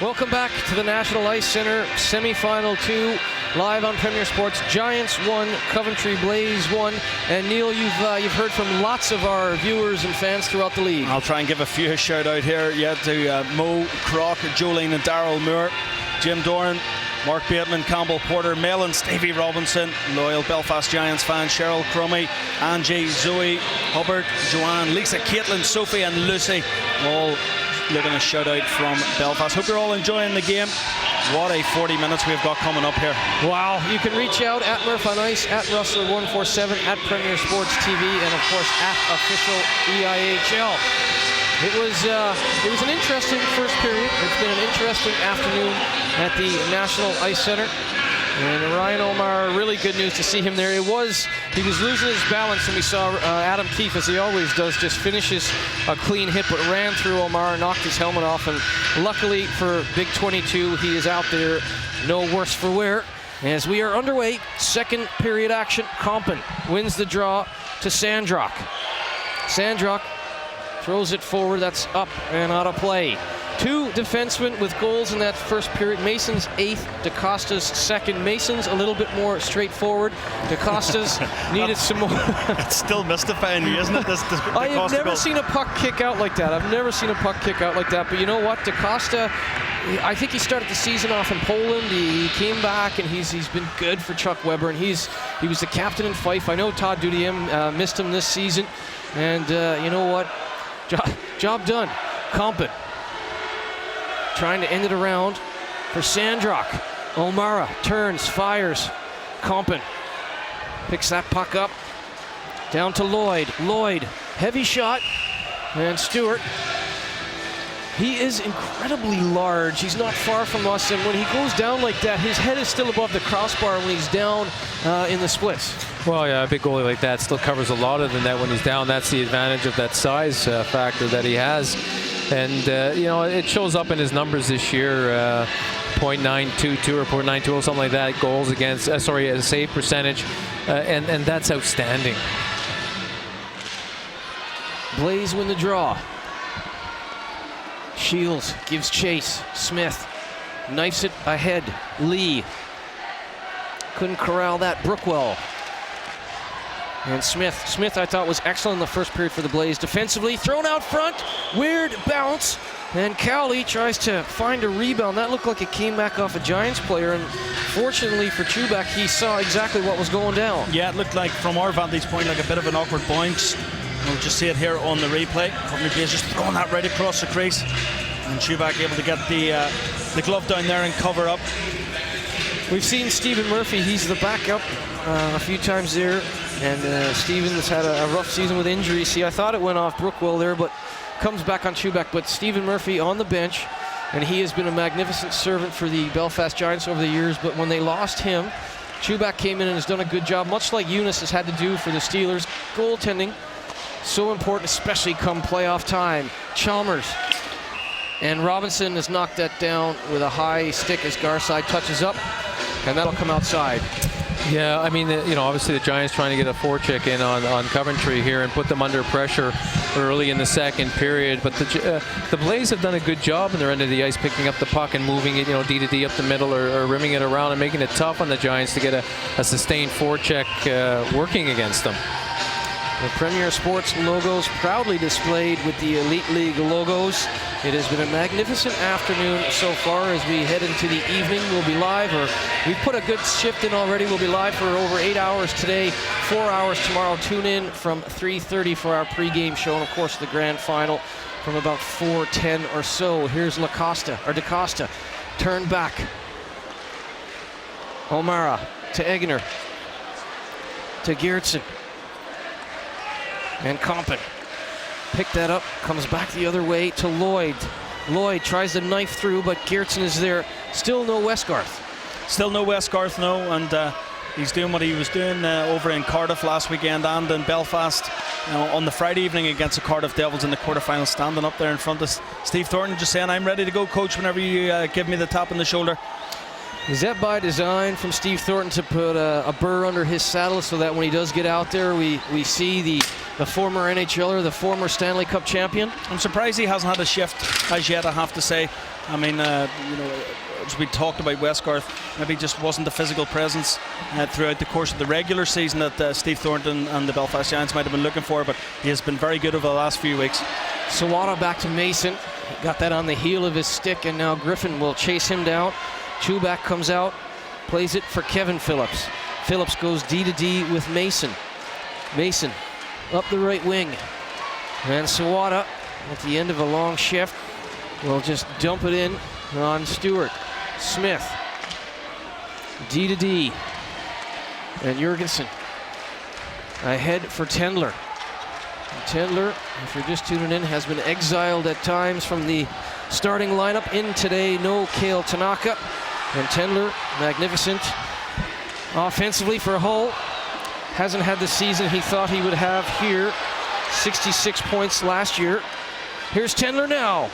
Welcome back to the National Ice Centre, semi-final 2, live on Premier Sports. Giants 1, Coventry Blaze 1. And Neil, you've heard from lots of our viewers and fans throughout the league. I'll try and give a few shout out here to Mo, Croc, Jolene and Daryl Moore, Jim Doran, Mark Bateman, Campbell Porter, Mel and Stevie Robinson, loyal Belfast Giants fan Cheryl Crummy, Angie, Zoe, Hubbard, Joanne, Lisa, Caitlin, Sophie and Lucy, all looking a shout out from Belfast. Hope you're all enjoying the game. What a 40 minutes we've got coming up here. Wow. You can reach out at Murph on Ice, at Russell147, at Premier Sports TV, and of course at official EIHL. It was an interesting first period. It's been an interesting afternoon at the National Ice Centre. And Ryan Omar, really good news to see him there. He was losing his balance, and we saw Adam Keefe, as he always does, just finishes a clean hit, but ran through Omar, knocked his helmet off, and luckily for Big 22, he is out there no worse for wear. As we are underway, second period action, Compton wins the draw to Sandrock. Sandrock throws it forward, that's up and out of play. 2 defensemen with goals in that first period. Mason's 8th, DaCosta's 2nd. Mason's a little bit more straightforward. DaCosta's needed some more. It's still mystifying me, isn't it? I have never seen a puck kick out like that. I've never seen a puck kick out like that. But you know what? DaCosta, I think he started the season off in Poland. He came back, and he's been good for Chuck Weber, and he was the captain in Fife. I know Todd Dudiem missed him this season. And you know what? Job done. Compton trying to end it around for Sandrock. O'Mara turns, fires. Compton picks that puck up. Down to Lloyd. Lloyd, heavy shot. And Stewart. He is incredibly large. He's not far from us. And when he goes down like that, his head is still above the crossbar when he's down in the splits. Well, yeah, a big goalie like that still covers a lot of the net when he's down. That's the advantage of that size factor that he has. And, you know, it shows up in his numbers this year, .922 or .920, something like that, goals against, a save percentage, and that's outstanding. Blaze win the draw. Shields gives chase. Smith knifes it ahead. Lee couldn't corral that. Brookwell. And Smith, I thought, was excellent in the first period for the Blaze. Defensively, thrown out front, weird bounce, and Cowley tries to find a rebound. That looked like it came back off a Giants player, and fortunately for Chubak, he saw exactly what was going down. Yeah, it looked like, from our vantage point, like a bit of an awkward bounce. We'll just see it here on the replay. Coventry Blaze just throwing that right across the crease, and Chubak able to get the glove down there and cover up. We've seen Stephen Murphy, he's the backup a few times there. And Stephen has had a rough season with injuries. See, I thought it went off Brookwell there, but comes back on Chubak. But Stephen Murphy on the bench, and he has been a magnificent servant for the Belfast Giants over the years. But when they lost him, Chubak came in and has done a good job, much like Eunice has had to do for the Steelers. Goaltending, so important, especially come playoff time. Chalmers. And Robinson has knocked that down with a high stick as Garside touches up, and that'll come outside. Yeah, I mean, you know, obviously the Giants trying to get a forecheck in on Coventry here and put them under pressure early in the second period. But the Blaze have done a good job in their end of the ice, picking up the puck and moving it, you know, D to D up the middle or rimming it around and making it tough on the Giants to get a sustained forecheck working against them. The Premier Sports logos proudly displayed with the Elite League logos. It has been a magnificent afternoon so far as we head into the evening. We'll be live, or we've put a good shift in already. We'll be live for over 8 hours today, 4 hours tomorrow. Tune in from 3:30 for our pregame show, and of course the grand final from about 4:10 or so. Here's DaCosta, turned back. O'Mara to Eggener, to Geertsen. And Compton picked that up, comes back the other way to Lloyd. Lloyd tries to knife through, but Geertsen is there. Still no Westgarth. Still no Westgarth, no, and he's doing what he was doing over in Cardiff last weekend and in Belfast on the Friday evening against the Cardiff Devils in the quarterfinals, standing up there in front of Steve Thornton, just saying, "I'm ready to go, coach, whenever you give me the tap on the shoulder." Is that by design from Steve Thornton to put a burr under his saddle so that when he does get out there, we see the the former NHLer, the former Stanley Cup champion. I'm surprised he hasn't had a shift as yet, I have to say. I mean, as we talked about Westgarth, maybe just wasn't the physical presence throughout the course of the regular season that Steve Thornton and the Belfast Giants might have been looking for, but he has been very good over the last few weeks. Sawada back to Mason. Got that on the heel of his stick, and now Griffin will chase him down. Chubak comes out, plays it for Kevin Phillips. Phillips goes D to D with Mason. Mason up the right wing. And Sawada, at the end of a long shift, will just dump it in on Stewart. Smith. D to D. And Jurgensen ahead for Tendler. Tendler, if you're just tuning in, has been exiled at times from the starting lineup. In today, no Kale Tanaka. And Tendler, magnificent offensively for Hull. Hasn't had the season he thought he would have here. 66 points last year. Here's Tendler now.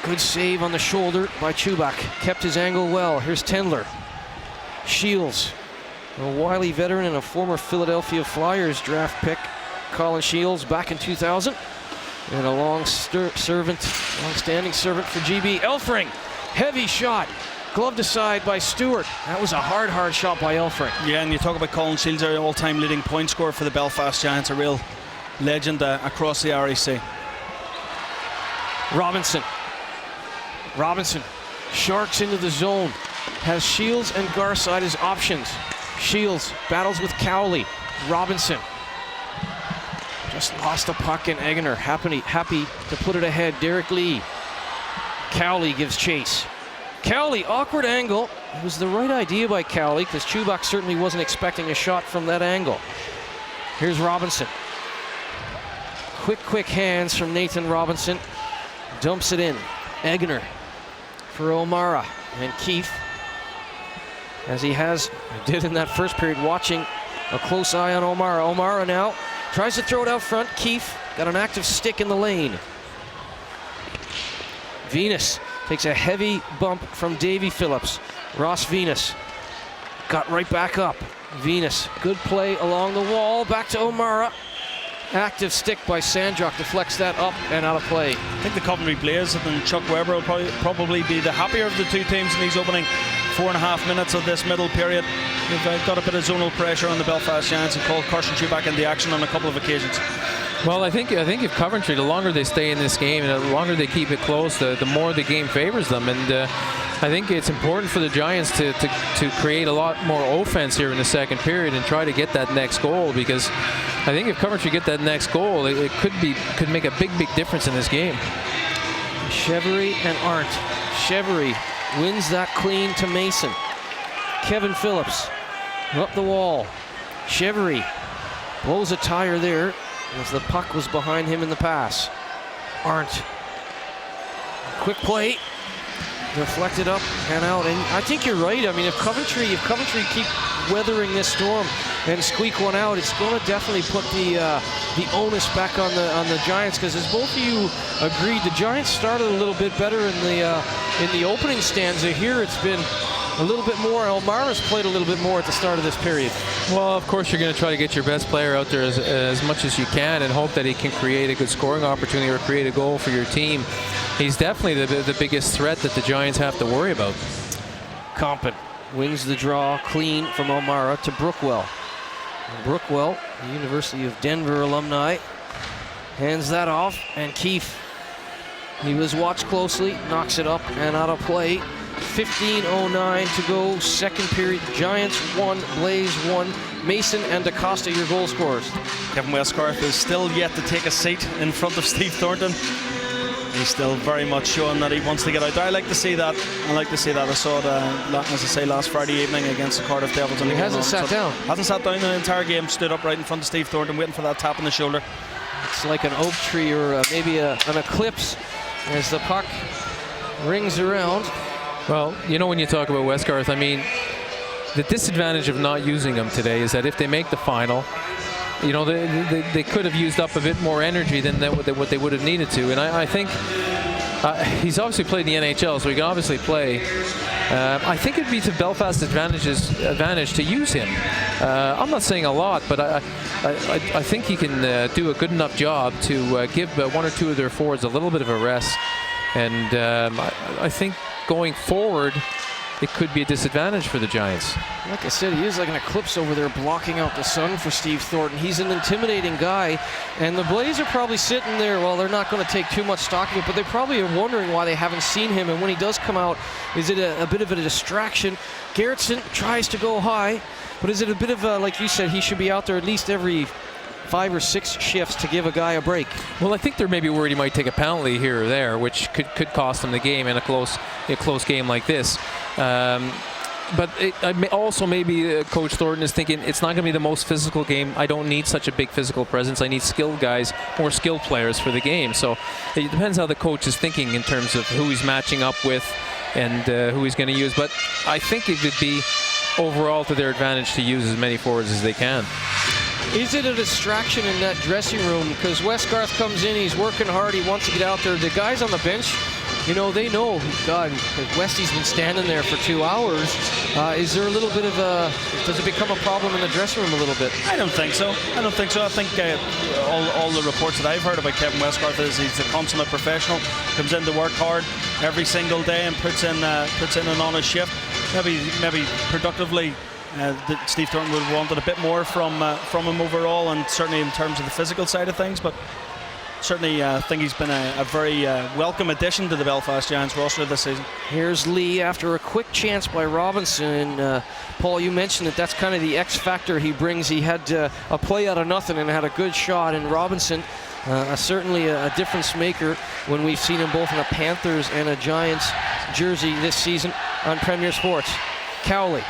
Good save on the shoulder by Chubak. Kept his angle well. Here's Tendler. Shields, a wily veteran and a former Philadelphia Flyers draft pick. Colin Shields back in 2000. And a long-standing servant for GB. Elfring, heavy shot. Gloved aside by Stewart. That was a hard shot by Elfring. Yeah, and you talk about Colin Shields, our all-time leading point scorer for the Belfast Giants, a real legend across the REC. Robinson. Sharks into the zone. Has Shields and Garside as options. Shields battles with Cowley. Robinson just lost the puck, and Eggener happy to put it ahead. Derek Lee. Cowley gives chase. Cowley, awkward angle. It was the right idea by Cowley because Chubak certainly wasn't expecting a shot from that angle. Here's Robinson. Quick hands from Nathan Robinson. Dumps it in. Eggener for O'Mara and Keefe, as he did in that first period, watching a close eye on O'Mara. O'Mara now tries to throw it out front. Keefe got an active stick in the lane. Venus takes a heavy bump from Davy Phillips. Ross Venus got right back up. Venus, good play along the wall. Back to O'Mara. Active stick by Sandrock deflects that up and out of play. I think the Coventry Blaze and Chuck Weber will probably be the happier of the two teams in these opening 4.5 minutes of this middle period. They've got a bit of zonal pressure on the Belfast Giants and called Carson Chubak into action on a couple of occasions. Well, I think if Coventry, the longer they stay in this game and the longer they keep it close, the more the game favors them. And I think it's important for the Giants to create a lot more offense here in the second period and try to get that next goal, because I think if Coventry get that next goal, it could make a big difference in this game. Chevery and Arndt. Chevery wins that clean to Mason. Kevin Phillips up the wall. Chevery blows a tire there as the puck was behind him in the pass. Arndt. Quick play. Deflected up and out. And I think you're right. I mean, if Coventry keep weathering this storm and squeak one out, it's going to definitely put the onus back on the Giants, because as both of you agreed, the Giants started a little bit better in the opening stanza. Here it's been a little bit more. O'Mara's played a little bit more at the start of this period. Well, of course, you're going to try to get your best player out there as much as you can and hope that he can create a good scoring opportunity or create a goal for your team. He's definitely the biggest threat that the Giants have to worry about. Compton wins the draw clean from O'Mara to Brookwell. And Brookwell, the University of Denver alumni, hands that off, and Keefe, he was watched closely, knocks it up and out of play. 15:09 to go, second period. Giants 1, Blaze 1. Mason and DaCosta, your goal scorers. Kevin Westgarth is still yet to take a seat in front of Steve Thornton. He's still very much showing that he wants to get out there. I like to see that. I saw it, as I say, last Friday evening against the Cardiff Devils. And he hasn't sat down. Hasn't sat down the entire game. Stood up right in front of Steve Thornton, waiting for that tap on the shoulder. It's like an oak tree or maybe an eclipse as the puck rings around. Well, you know, when you talk about Westgarth, I mean, the disadvantage of not using them today is that if they make the final, you know, they could have used up a bit more energy than what they would have needed to. And I think He's obviously played in the NHL, so he can obviously play. I think it'd be to Belfast's advantage to use him. I'm not saying a lot, but I think he can do a good enough job to give one or two of their forwards a little bit of a rest. And I think going forward, it could be a disadvantage for the Giants. Like I said, he is like an eclipse over there blocking out the sun for Steve Thornton. He's an intimidating guy, and the Blaze are probably sitting there, well, they're not going to take too much stock of it, but they probably are wondering why they haven't seen him, and when he does come out, is it a bit of a distraction? Gerritsen tries to go high, but is it a bit of a, like you said, he should be out there at least every 5 or 6 shifts to give a guy a break? Well, I think they're maybe worried he might take a penalty here or there, which could cost him the game in a close game like this. But also maybe Coach Thornton is thinking it's not going to be the most physical game. I don't need such a big physical presence. I need skilled guys, more skilled players for the game. So it depends how the coach is thinking in terms of who he's matching up with and who he's going to use. But I think it would be overall to their advantage to use as many forwards as they can. Is it a distraction in that dressing room? Because Westgarth comes in, he's working hard, he wants to get out there. The guys on the bench, you know, they know, God, Westy's been standing there for 2 hours. Is there a little bit of a, does it become a problem in the dressing room a little bit? I don't think so. I think all the reports that I've heard about Kevin Westgarth is he's a consummate professional, comes in to work hard every single day and puts in an honest shift. Maybe productively, Steve Thornton would have wanted a bit more from him overall, and certainly in terms of the physical side of things, but certainly think he's been a very welcome addition to the Belfast Giants roster this season. Here's Lee after a quick chance by Robinson. Paul, you mentioned that's kind of the X factor he brings. He had a play out of nothing and had a good shot, and Robinson certainly a difference maker when we've seen him both in a Panthers and a Giants jersey this season on Premier Sports. Cowley.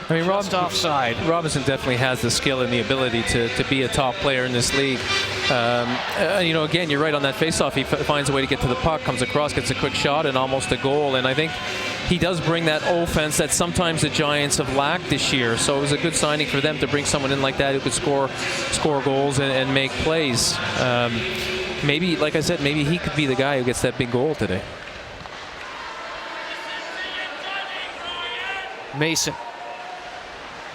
I mean, Robinson definitely has the skill and the ability to be a top player in this league. You know, again, you're right on that faceoff. He finds a way to get to the puck, comes across, gets a quick shot, and almost a goal. And I think he does bring that offense that sometimes the Giants have lacked this year. So it was a good signing for them to bring someone in like that who could score goals and make plays. Maybe, like I said, maybe he could be the guy who gets that big goal today. Mason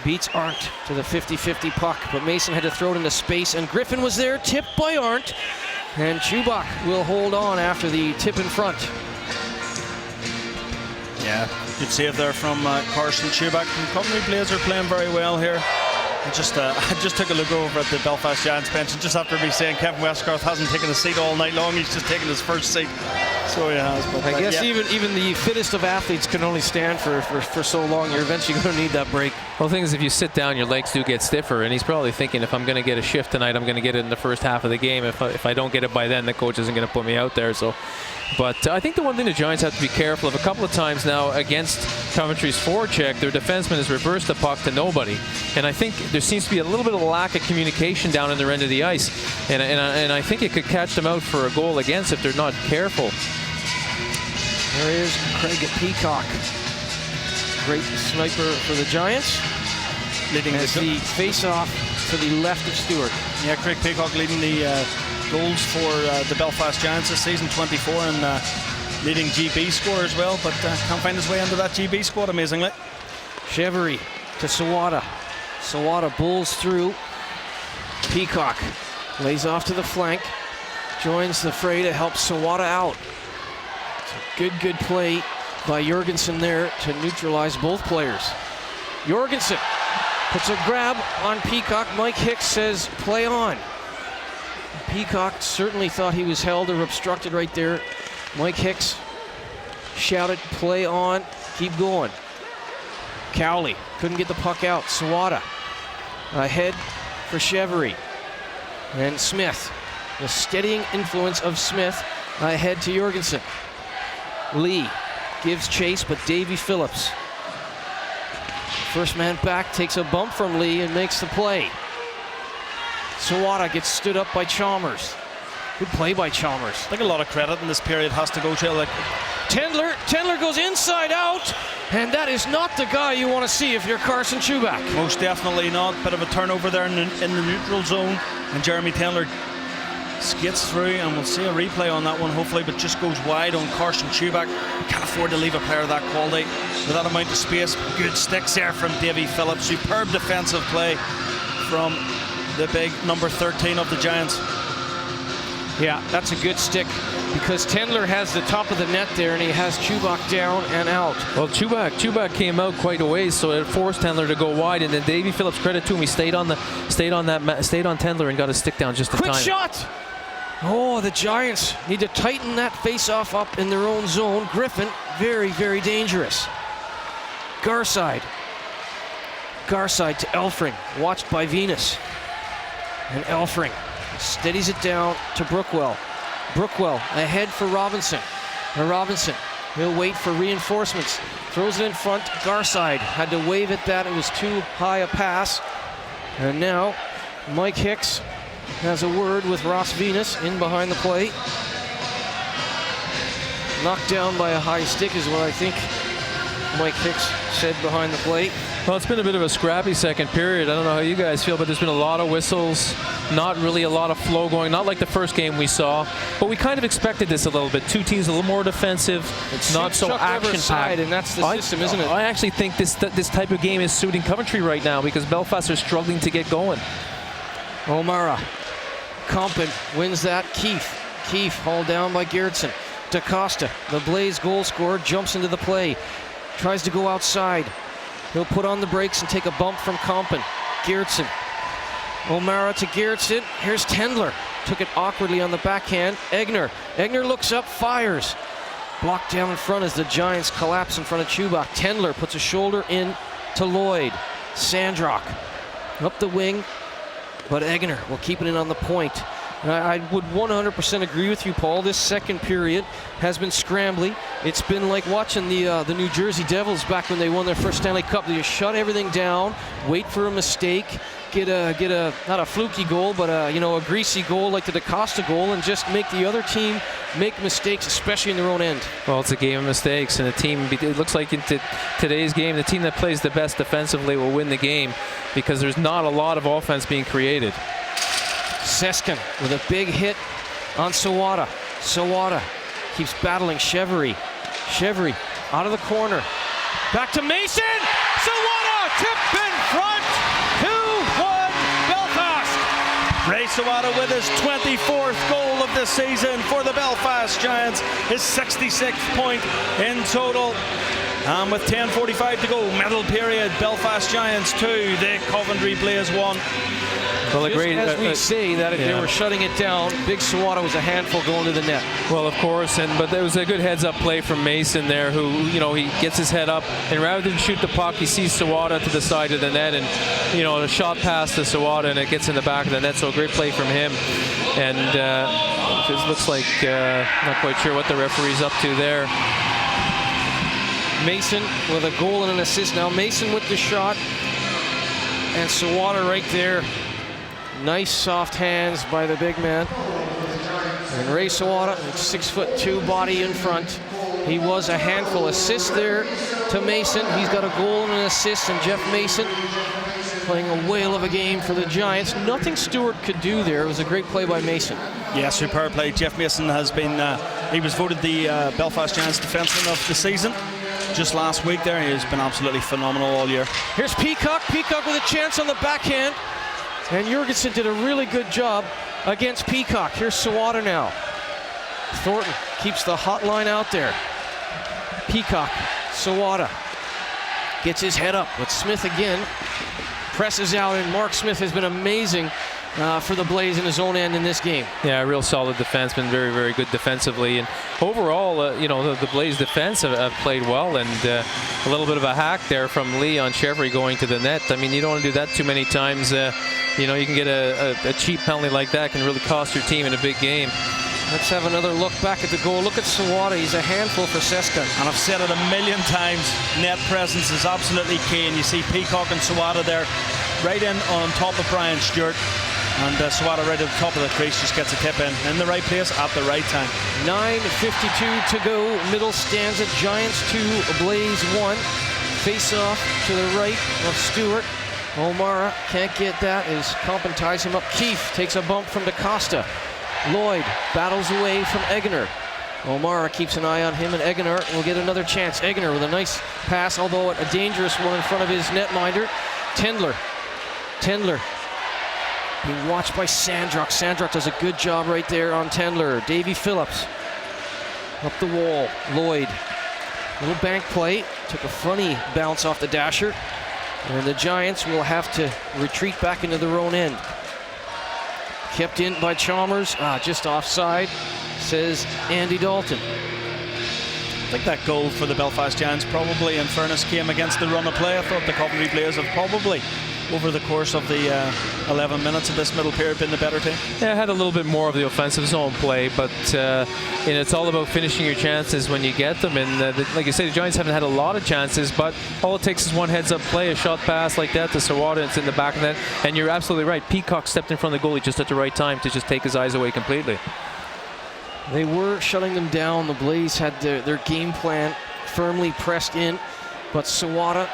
beats Arndt to the 50-50 puck, but Mason had to throw it into space, and Griffin was there, tipped by Arndt, and Chubak will hold on after the tip in front. Yeah, good save there from Carson Chubak. The Coventry Blaze are playing very well here. I just took a look over at the Belfast Giants bench, and just after me saying Kevin Westgarth hasn't taken a seat all night long, he's just taken his first seat. So he has. But I guess even the fittest of athletes can only stand for so long. You're eventually going to need that break. Well, the thing is, if you sit down, your legs do get stiffer, and he's probably thinking, if I'm going to get a shift tonight, I'm going to get it in the first half of the game. If I don't get it by then, the coach isn't going to put me out there. So, but I think the one thing the Giants have to be careful of, a couple of times now against Coventry's forecheck, their defenseman has reversed the puck to nobody, and I think there seems to be a little bit of a lack of communication down in their end of the ice, and I think it could catch them out for a goal against if they're not careful. There is Craig Peacock. Great sniper for the Giants. Leading the face-off to the left of Stewart. Yeah, Craig Peacock leading the goals for the Belfast Giants this season, 24, and leading GB score as well, but can't find his way into that GB squad, amazingly. Chevry to Sawada. Sawada bulls through. Peacock lays off to the flank. Joins the fray to help Sawada out. Good play by Jorgensen there to neutralize both players. Jorgensen puts a grab on Peacock. Mike Hicks says, play on. Peacock certainly thought he was held or obstructed right there. Mike Hicks shouted, play on, keep going. Cowley couldn't get the puck out. Sawada ahead for Chevry. And Smith, the steadying influence of Smith ahead to Jorgensen. Lee gives chase, but Davy Phillips, first man back, takes a bump from Lee and makes the play. Sawada gets stood up by Chalmers. Good play by Chalmers. I think a lot of credit in this period has to go to Tendler goes inside out, and that is not the guy you want to see if you're Carson Chubak. Most definitely not. Bit of a turnover there in the neutral zone, and Jeremy Tendler Skates through, and we'll see a replay on that one hopefully, but just goes wide on Carson Chubak. Can't afford to leave a player of that quality with that amount of space. Good sticks there from Davy Phillips. Superb defensive play from the big number 13 of the Giants. Yeah, that's a good stick, because Tendler has the top of the net there, and he has Chubak down and out. Well, Chubak came out quite a ways, so it forced Tendler to go wide. And then Davy Phillips, credit to him, he stayed on Tendler and got his stick down just in time. Quick shot! Oh, the Giants need to tighten that face-off up in their own zone. Griffin, very, very dangerous. Garside to Elfring, watched by Venus. And Elfring steadies it down to Brookwell. Brookwell ahead for Robinson. Robinson, he'll wait for reinforcements. Throws it in front. Garside had to wave at that. It was too high a pass. And now Mike Hicks has a word with Ross Venus in behind the plate. Knocked down by a high stick is what I think Mike Hicks said behind the plate. Well, it's been a bit of a scrappy second period. I don't know how you guys feel, but there's been a lot of whistles, not really a lot of flow going, not like the first game we saw, but we kind of expected this a little bit. Two teams a little more defensive, not so action-packed. And that's the system, isn't it? I actually think this type of game is suiting Coventry right now, because Belfast are struggling to get going. O'Mara. Compton wins that. Keefe hauled down by Gerritsen. DaCosta, the Blaze goal scorer, jumps into the play. Tries to go outside. He'll put on the brakes and take a bump from Compton. Gerritsen. O'Mara to Gerritsen. Here's Tendler. Took it awkwardly on the backhand. Egner looks up, fires. Blocked down in front as the Giants collapse in front of Chubak. Tendler puts a shoulder in to Lloyd. Sandrock up the wing, but Egner will keep it in on the point. I would 100% agree with you, Paul. This second period has been scrambly. It's been like watching the New Jersey Devils back when they won their first Stanley Cup. They just shut everything down, wait for a mistake, get a not a fluky goal, but a greasy goal like the DaCosta goal, and just make the other team make mistakes, especially in their own end. Well, it's a game of mistakes, and it looks like in today's game, the team that plays the best defensively will win the game, because there's not a lot of offense being created. Seskin with a big hit on Sawada. Sawada keeps battling Chevry. Chevry out of the corner. Back to Mason. Sawada tip in front. 2-1 Belfast. Ray Sawada with his 24th goal of the season for the Belfast Giants. His 66th point in total. And with 10:45 to go, middle period, Belfast Giants 2, the Coventry Blaze 1. Well, as we say that if they were shutting it down, Big Sawada was a handful going to the net. Well, of course, but there was a good heads-up play from Mason there, who, he gets his head up, and rather than shoot the puck, he sees Sawada to the side of the net, and, a shot pass to Sawada, and it gets in the back of the net, so a great play from him. And it looks like, not quite sure what the referee's up to there. Mason with a goal and an assist. Now Mason with the shot, and Sawada right there. Nice soft hands by the big man. And Ray Sawada, 6'2", body in front. He was a handful. Assist there to Mason. He's got a goal and an assist, and Jeff Mason playing a whale of a game for the Giants. Nothing Stewart could do there. It was a great play by Mason. Yeah, superb play. Jeff Mason has been, he was voted the Belfast Giants defenseman of the season just last week there. He has been absolutely phenomenal all year. Here's Peacock. Peacock with a chance on the backhand. And Jurgensen did a really good job against Peacock. Here's Sawada now. Thornton keeps the hot line out there. Peacock, Sawada gets his head up with Smith again. Presses out, and Mark Smith has been amazing for the Blaze in his own end in this game. Yeah, real solid defenseman, very, very good defensively. And overall, the Blaze defense have played well, and a little bit of a hack there from Lee on Chevry going to the net. I mean, you don't want to do that too many times. You can get a cheap penalty like that, can really cost your team in a big game. Let's have another look back at the goal. Look at Sawada. He's a handful for Seskin. And I've said it a million times, net presence is absolutely key. And you see Peacock and Sawada there right in on top of Brian Stewart. And Sawada right at the top of the crease just gets a tip in the right place at the right time. 9:52 to go. Middle stanza. Giants 2, Blaze 1. Face off to the right of Stewart. O'Mara can't get that as Compton ties him up. Keefe takes a bump from DaCosta. Lloyd battles away from Eggener. O'Mara keeps an eye on him, and Eggener will get another chance. Eggener with a nice pass, although a dangerous one in front of his netminder. Tendler being watched by Sandrock. Sandrock does a good job right there on Tendler. Davy Phillips up the wall. Lloyd, little bank play, took a funny bounce off the dasher, and the Giants will have to retreat back into their own end. Kept in by Chalmers, just offside, says Andy Dalton. I think that goal for the Belfast Giants probably, in fairness, came against the run of play. I thought the Coventry players have probably, over the course of the 11 minutes of this middle period, been the better team. Yeah, I had a little bit more of the offensive zone play, but it's all about finishing your chances when you get them. And like you say, the Giants haven't had a lot of chances, but all it takes is one heads-up play, a shot pass like that to Sawada, it's in the back of the net. And you're absolutely right. Peacock stepped in front of the goalie just at the right time to just take his eyes away completely. They were shutting them down. The Blaze had their game plan firmly pressed in, but Sawada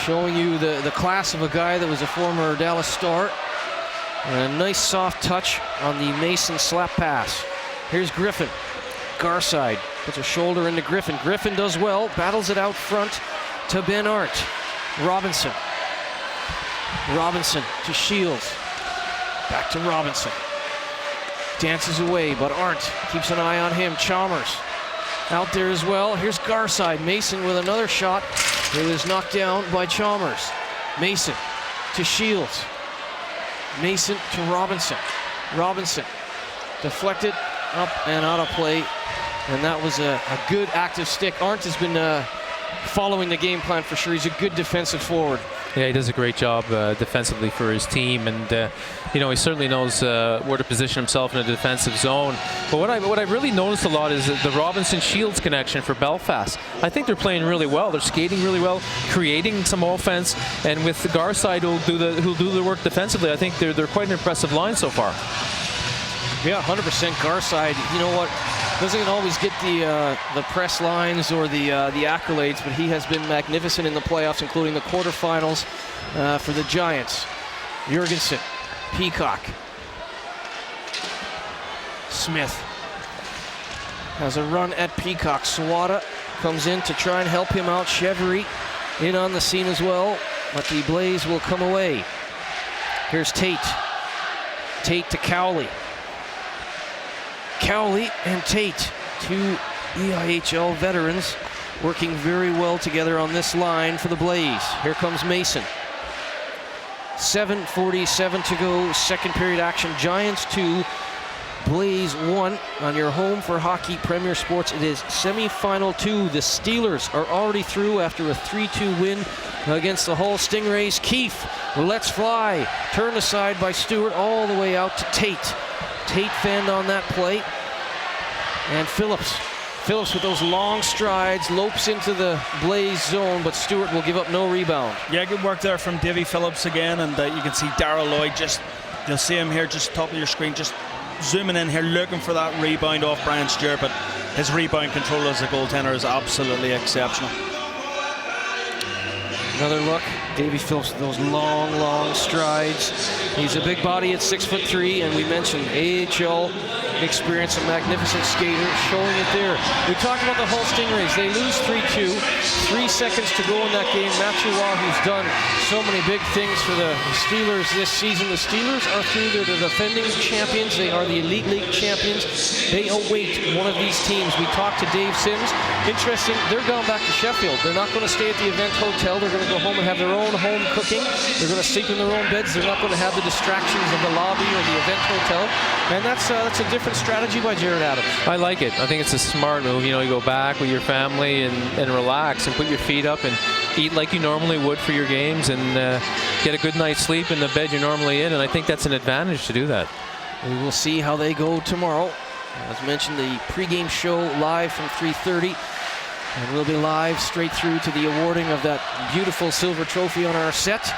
showing you the class of a guy that was a former Dallas Star. And a nice soft touch on the Mason slap pass. Here's Griffin. Garside puts a shoulder into Griffin. Griffin does well, battles it out front to Ben Arndt. Robinson to Shields. Back to Robinson. Dances away, but Arndt keeps an eye on him. Chalmers out there as well. Here's Garside. Mason with another shot. It was knocked down by Chalmers. Mason to Shields. Mason to Robinson. Robinson deflected up and out of play, and that was a good active stick. Arndt has been following the game plan for sure. He's a good defensive forward. Yeah, he does a great job defensively for his team, and he certainly knows where to position himself in a defensive zone. But what I really noticed a lot is the Robinson-Shields connection for Belfast. I think they're playing really well. They're skating really well, creating some offense, and with the Garside who'll do the work defensively, I think they're quite an impressive line so far. Yeah, 100% Garside. You know what? Doesn't always get the press lines or the accolades, but he has been magnificent in the playoffs, including the quarterfinals for the Giants. Jurgensen, Peacock, Smith has a run at Peacock. Sawada comes in to try and help him out. Chevery in on the scene as well, but the Blaze will come away. Here's Tate. Tate to Cowley. Cowley and Tate, two EIHL veterans, working very well together on this line for the Blaze. Here comes Mason. 7:47 to go, second period action. Giants 2, Blaze 1 on your home for hockey Premier Sports. It is semi-final 2. The Steelers are already through after a 3-2 win against the Hull Stingrays. Keefe lets fly, turned aside by Stewart all the way out to Tate. Tate fanned on that play, and Phillips with those long strides lopes into the Blaze zone, but Stewart will give up no rebound. Yeah, good work there from Davy Phillips again, and you can see Darryl Lloyd, you'll see him here just top of your screen, just zooming in here looking for that rebound off Brian Stewart, but his rebound control as a goaltender is absolutely exceptional. Another look, Davy Phillips with those long strides. He's a big body at 6'3", and we mentioned AHL experience, a magnificent skater, showing it there. We talked about the Hull Stingrays. They lose 3-2, 3 seconds to go in that game. Matthew Waugh, who's done so many big things for the Steelers this season. The Steelers are through. They're the defending champions. They are the Elite League champions. They await one of these teams. We talked to Dave Sims. Interesting, they're going back to Sheffield. They're not going to stay at the event hotel. They're going to go home and have their own home cooking. They're going to sleep in their own beds. They're not going to have the distractions of the lobby or the event hotel. And that's a different strategy by Jared Adams. I like it. I think it's a smart move. You go back with your family and relax and put your feet up and eat like you normally would for your games and get a good night's sleep in the bed you're normally in. And I think that's an advantage to do that. We will see how they go tomorrow. As mentioned, the pregame show live from 3:30. And we'll be live straight through to the awarding of that beautiful silver trophy on our set.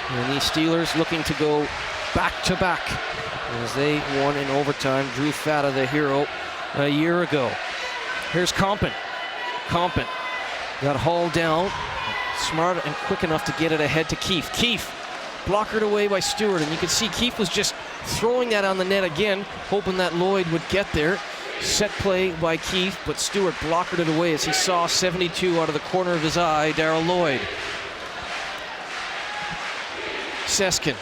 And the Steelers looking to go back-to-back as they won in overtime. Drew Fata, the hero, a year ago. Here's Compton. Compton got hauled down. Smart and quick enough to get it ahead to Keefe. Keefe blockered away by Stewart, and you can see Keefe was just throwing that on the net again, hoping that Lloyd would get there. Set play by Keefe, but Stewart blockered it away as he saw 72 out of the corner of his eye, Darryl Lloyd. Seskin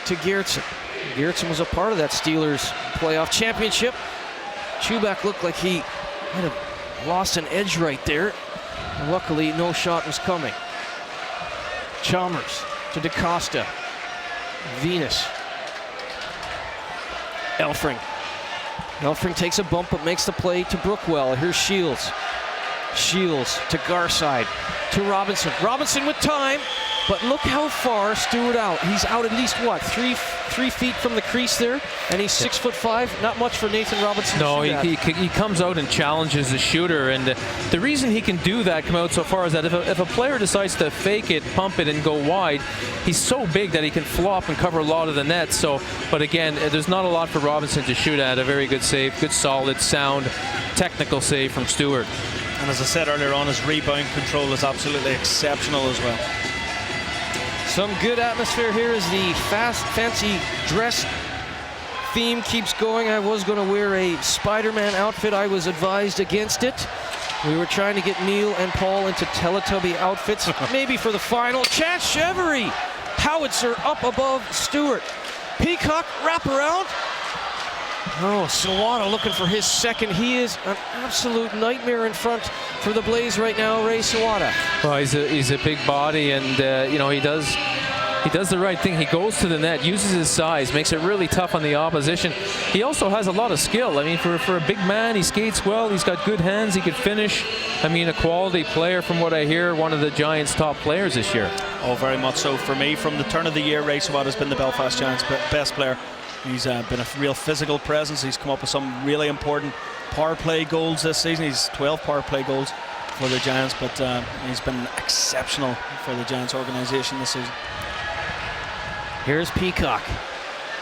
to Geertsen. Geertsen was a part of that Steelers playoff championship. Chubak looked like he might have lost an edge right there. Luckily, no shot was coming. Chalmers to DaCosta. Venus. Elfring. Elfring takes a bump but makes the play to Brookwell. Here's Shields. Shields to Garside. To Robinson. Robinson with time, but look how far Stewart out. He's out at least, what, three feet from the crease there, and he's 6'5". Not much for Nathan Robinson. No, he comes out and challenges the shooter, and the reason he can do that, come out so far, is that if a player decides to fake it, pump it, and go wide, he's so big that he can flop and cover a lot of the net. So, but again, there's not a lot for Robinson to shoot at. A very good save, good, solid, sound, technical save from Stewart. And as I said earlier on, his rebound control is absolutely exceptional as well. Some good atmosphere here as the fancy dress theme keeps going. I was going to wear a Spider-Man outfit. I was advised against it. We were trying to get Neil and Paul into Teletubby outfits, maybe for the final. Chance Chevery, howitzer up above Stewart. Peacock wraparound. Oh, Sawada looking for his second. He is an absolute nightmare in front for the Blaze right now, Ray Sawada. Well, he's a big body, and you know, he does the right thing. He goes to the net, uses his size, makes it really tough on the opposition. He also has a lot of skill. I mean, for a big man, he skates well. He's got good hands. He could finish. I mean, a quality player from what I hear. One of the Giants' top players this year. Oh, very much so. For me, from the turn of the year, Ray Sawada has been the Belfast Giants' best player. He's been a real physical presence. He's come up with some really important power play goals this season. He's 12 power play goals for the Giants, but he's been exceptional for the Giants organization this season. Here's Peacock.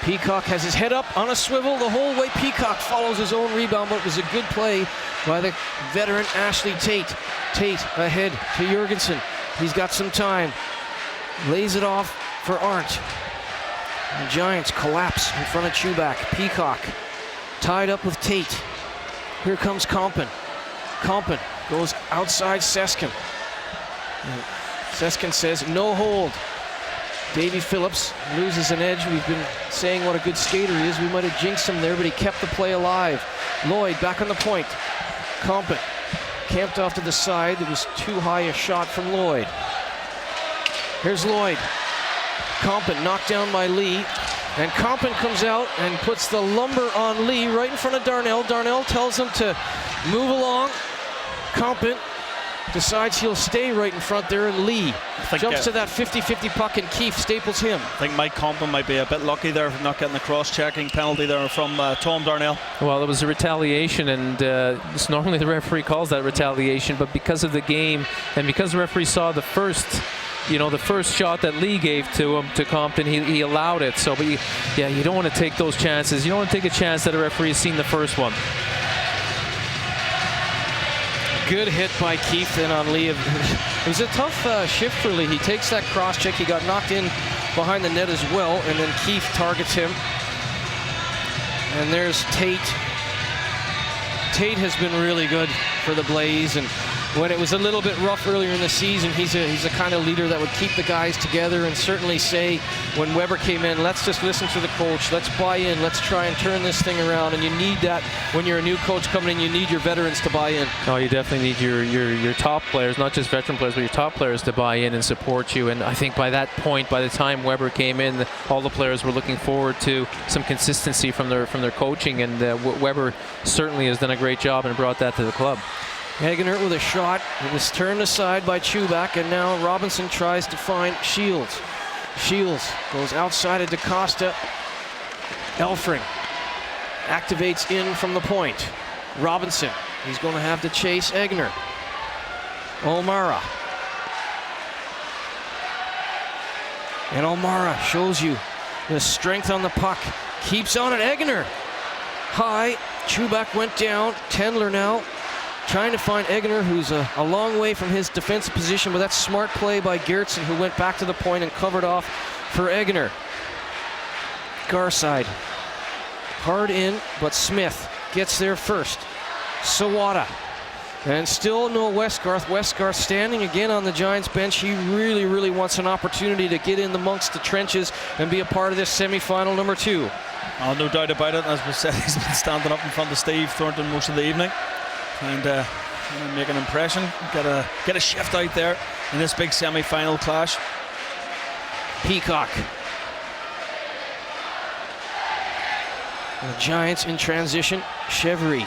Peacock has his head up on a swivel the whole way. Peacock follows his own rebound, but it was a good play by the veteran Ashley Tate. Tate ahead to Jurgensen. He's got some time. Lays it off for Arndt. The Giants collapse in front of Chubak. Peacock tied up with Tate. Here comes Compton. Compton goes outside Seskin. Seskin says no hold. Davy Phillips loses an edge. We've been saying what a good skater he is. We might have jinxed him there, but he kept the play alive. Lloyd back on the point. Compton camped off to the side. It was too high a shot from Lloyd. Here's Lloyd. Compton knocked down by Lee, and Compton comes out and puts the lumber on Lee right in front of Darnell. Darnell tells him to move along. Compton decides he'll stay right in front there, and Lee jumps to that 50-50 puck, and Keefe staples him. I think Mike Compton might be a bit lucky there for not getting the cross-checking penalty there from Tom Darnell. Well, it was a retaliation, and normally the referee calls that retaliation, but because of the game and because the referee saw the first shot that Lee gave to him, to Compton, he allowed it. So, but you don't want to take those chances. You don't want to take a chance that a referee has seen the first one. Good hit by Keefe then on Lee. It was a tough shift for Lee. He takes that cross check. He got knocked in behind the net as well, and then Keefe targets him. And there's Tate. Tate has been really good for the Blaze, and when it was a little bit rough earlier in the season, he's a kind of leader that would keep the guys together and certainly say when Weber came in, let's just listen to the coach, let's buy in, let's try and turn this thing around. And you need that when you're a new coach coming in. You need your veterans to buy in. Oh, you definitely need your top players, not just veteran players, but your top players to buy in and support you. And I think by that point, by the time Weber came in, all the players were looking forward to some consistency from their coaching, and Weber certainly has done a great job and brought that to the club. Hagenert with a shot. It was turned aside by Chubak, and now Robinson tries to find Shields. Shields goes outside of DaCosta. Elfring activates in from the point. Robinson, he's going to have to chase Egner. O'Mara. And O'Mara shows you the strength on the puck. Keeps on it. Egner high. Chubak went down. Tendler now trying to find Egner, who's a long way from his defensive position, but that's smart play by Geertsen, who went back to the point and covered off for Eggener. Garside. Hard in, but Smith gets there first. Sawada. And still no Westgarth. Westgarth standing again on the Giants bench. He really, really wants an opportunity to get in amongst the trenches and be a part of this semi-final number 2. Oh, no doubt about it. As we said, he's been standing up in front of Steve Thornton most of the evening. And make an impression. Get a shift out there in this big semi-final clash. Peacock. The Giants in transition. Chevry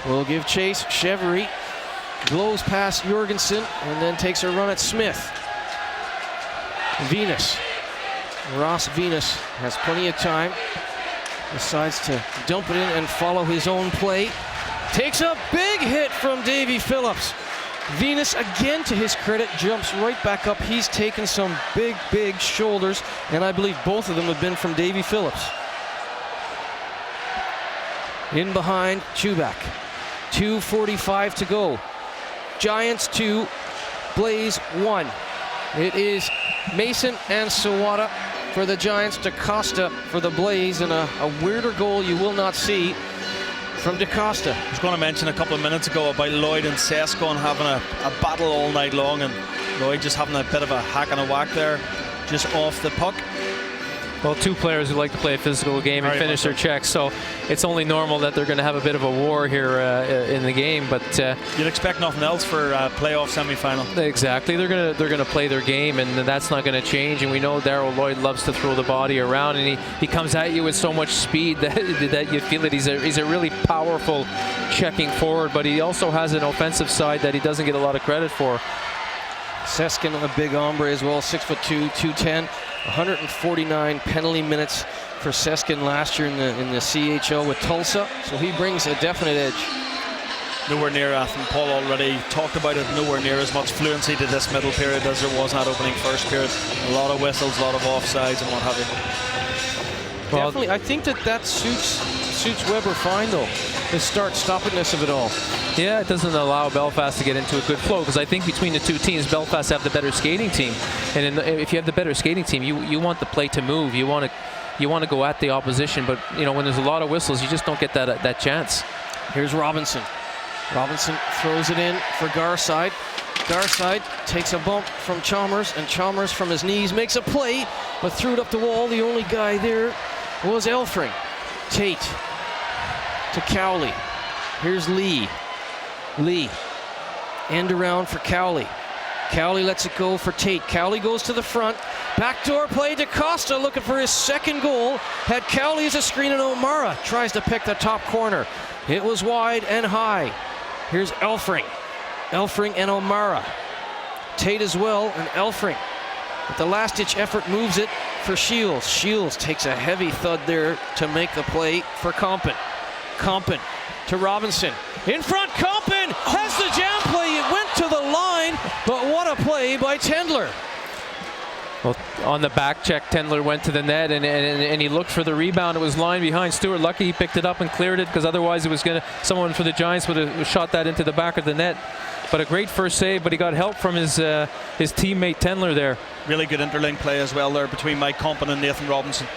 will give chase. Chevry blows past Jorgensen and then takes a run at Smith. Venus. Ross Venus has plenty of time. Decides to dump it in and follow his own play. Takes a big hit from Davy Phillips. Venus, again, to his credit, jumps right back up. He's taken some big, big shoulders, and I believe both of them have been from Davy Phillips. In behind, Chubak. 2:45 to go. Giants 2, Blaze 1. It is Mason and Sawada for the Giants, DaCosta for the Blaze, and a weirder goal you will not see from DaCosta. I was going to mention a couple of minutes ago about Lloyd and Seskon having a battle all night long, and Lloyd just having a bit of a hack and a whack there, just off the puck. Well, 2 players who like to play a physical game and Very finish much their checks, so it's only normal that they're going to have a bit of a war here in the game. But you'd expect nothing else for a playoff semi-final. Exactly, they're gonna play their game, and that's not going to change. And we know Darryl Lloyd loves to throw the body around, and he comes at you with so much speed that you feel that he's a really powerful checking forward. But he also has an offensive side that he doesn't get a lot of credit for. Seskin, a big hombre as well, 6'2", 210. 149 penalty minutes for Seskin last year in the CHL with Tulsa, so he brings a definite edge. Nowhere near, I think Paul already talked about it, nowhere near as much fluency to this middle period as there was in that opening first period. A lot of whistles, a lot of offsides and what have you. Well, definitely, I think that suits Weber fine though, the start-stoppingness of it all. Yeah, it doesn't allow Belfast to get into a good flow, because I think between the 2 teams, Belfast have the better skating team, and if you have the better skating team, you want the play to move. You want to go at the opposition, but when there's a lot of whistles, you just don't get that chance. Here's Robinson. Robinson throws it in for Garside. Garside takes a bump from Chalmers, and Chalmers from his knees makes a play, but threw it up the wall. The only guy there was Elfring. Tate to Cowley. Here's Lee. Lee, end around for Cowley. Cowley lets it go for Tate. Cowley goes to the front. Backdoor play to Costa, looking for his second goal. Had Cowley as a screen, and O'Mara tries to pick the top corner. It was wide and high. Here's Elfring. Elfring and O'Mara. Tate as well, and Elfring. With the last-ditch effort, moves it for Shields. Shields takes a heavy thud there to make the play for Compton. Compton to Robinson. In front, Compton has the jam play. It went to the line, but what a play by Tendler. Well, on the back check, Tendler went to the net, and he looked for the rebound. It was lying behind Stewart. Lucky he picked it up and cleared it, because otherwise it was someone for the Giants would have shot that into the back of the net. But a great first save, but he got help from his teammate Tendler there. Really good interlink play as well there between Mike Compton and Nathan Robinson.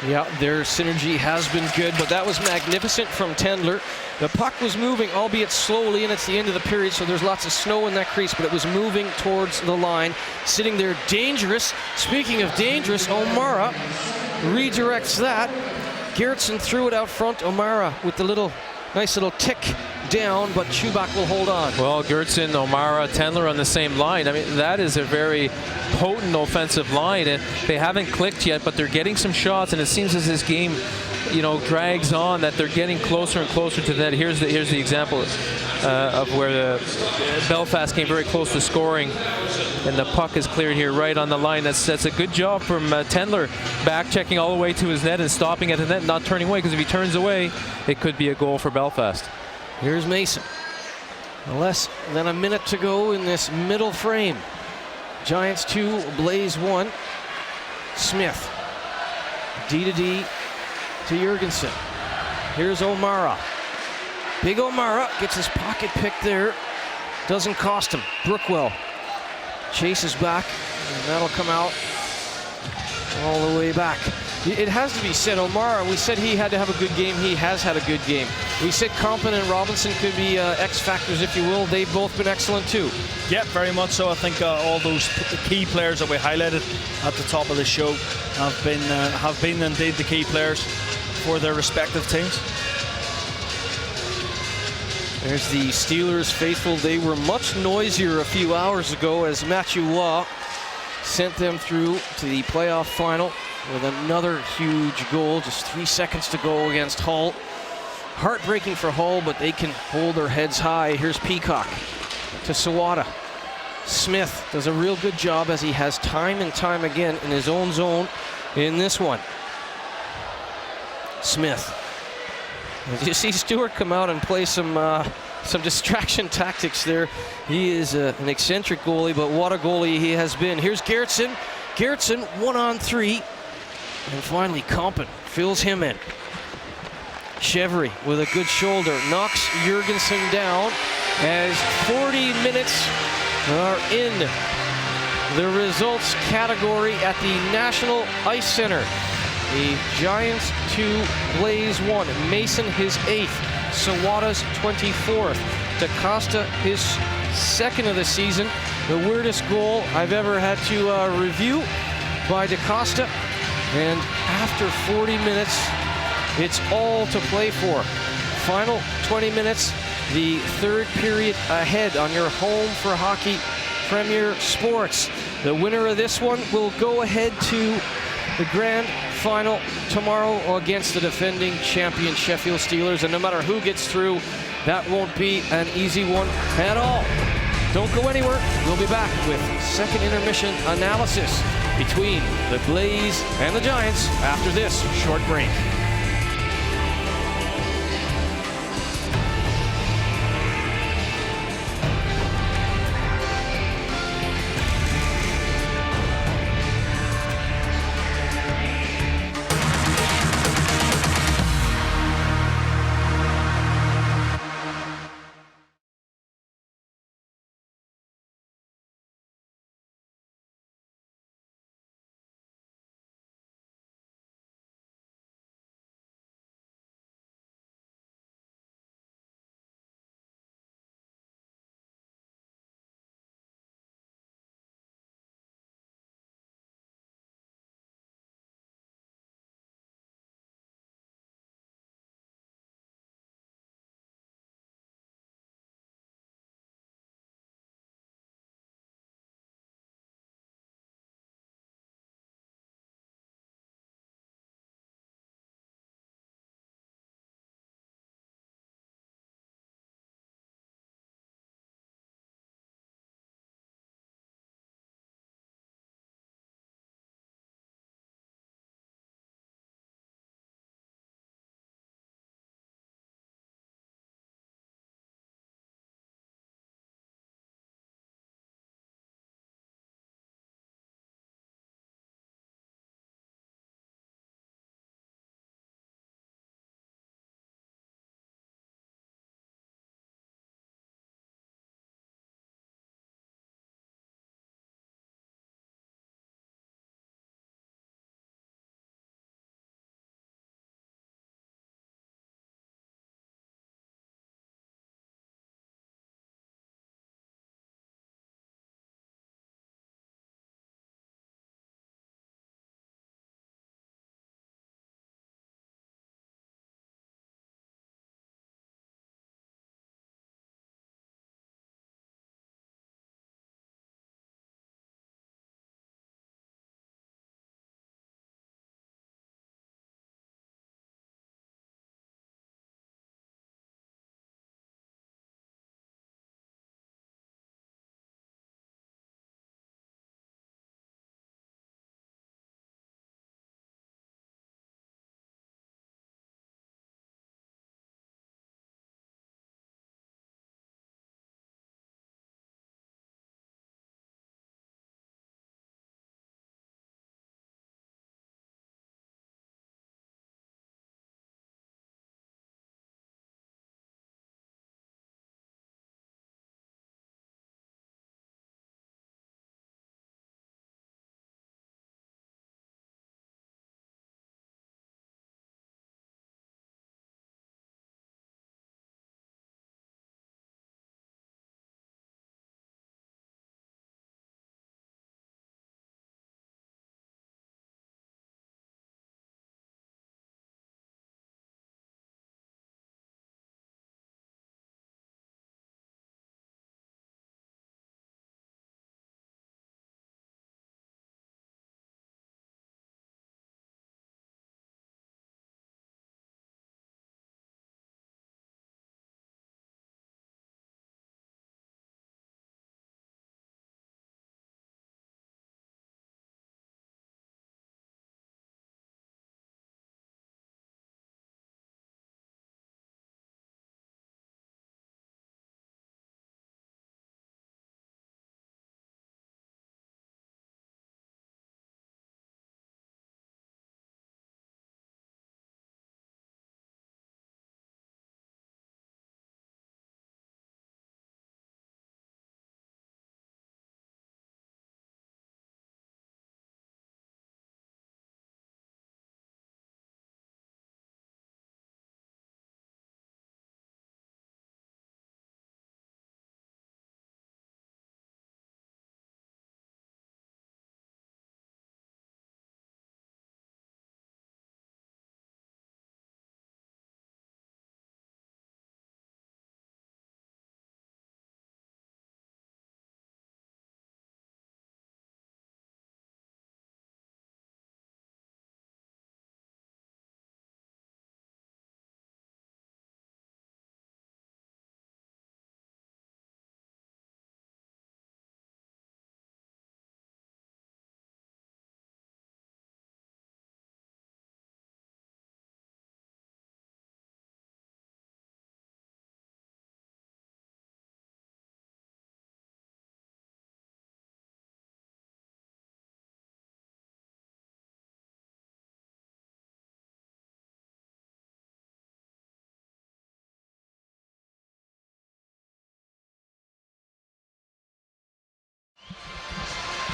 Yeah, their synergy has been good, but that was magnificent from Tendler. The puck was moving, albeit slowly, and it's the end of the period, so there's lots of snow in that crease, but it was moving towards the line. Sitting there dangerous. Speaking of dangerous, O'Mara redirects that. Gerritsen threw it out front. O'Mara with the nice little tick down, but Chubak will hold on. Well, Gerritsen, O'Mara, Tendler on the same line. I mean, that is a very potent offensive line, and they haven't clicked yet, but they're getting some shots, and it seems as this game, drags on, that they're getting closer and closer to that. Here's the example of where the Belfast came very close to scoring, and the puck is cleared here right on the line. That's a good job from Tendler, back checking all the way to his net and stopping at the net, not turning away, because if he turns away, it could be a goal for Belfast. Here's Mason. Less than a minute to go in this middle frame. Giants 2, Blaze 1. Smith. D to D to Jorgensen. Here's O'Mara. Big O'Mara gets his pocket pick there. Doesn't cost him. Brookwell chases back, and that'll come out all the way back. It has to be said, Omar, we said he had to have a good game. He has had a good game. We said Compton and Robinson could be X factors, if you will. They've both been excellent too. Yeah, very much so. I think all those key players that we highlighted at the top of the show have been indeed the key players for their respective teams. There's the Steelers faithful. They were much noisier a few hours ago as Matthew Waugh sent them through to the playoff final with another huge goal. Just 3 seconds to go against Hull. Heartbreaking for Hull, but they can hold their heads high. Here's Peacock to Sawada. Smith does a real good job, as he has time and time again in his own zone in this one. Smith. Did you see Stewart come out and play some distraction tactics there? He is an eccentric goalie, but what a goalie he has been. Here's Gertson. Gertson 1-on-3. And finally, Compton fills him in. Chevry with a good shoulder knocks Jurgensen down as 40 minutes are in the results category at the National Ice Center. The Giants 2, Blaze 1. Mason his 8th. Sawada's 24th. DaCosta his 2nd of the season. The weirdest goal I've ever had to review by DaCosta. And after 40 minutes, it's all to play for. Final 20 minutes, the third period ahead on your home for hockey, Premier Sports. The winner of this one will go ahead to the grand final tomorrow against the defending champion Sheffield Steelers. And no matter who gets through, that won't be an easy one at all. Don't go anywhere. We'll be back with second intermission analysis between the Blaze and the Giants after this short break.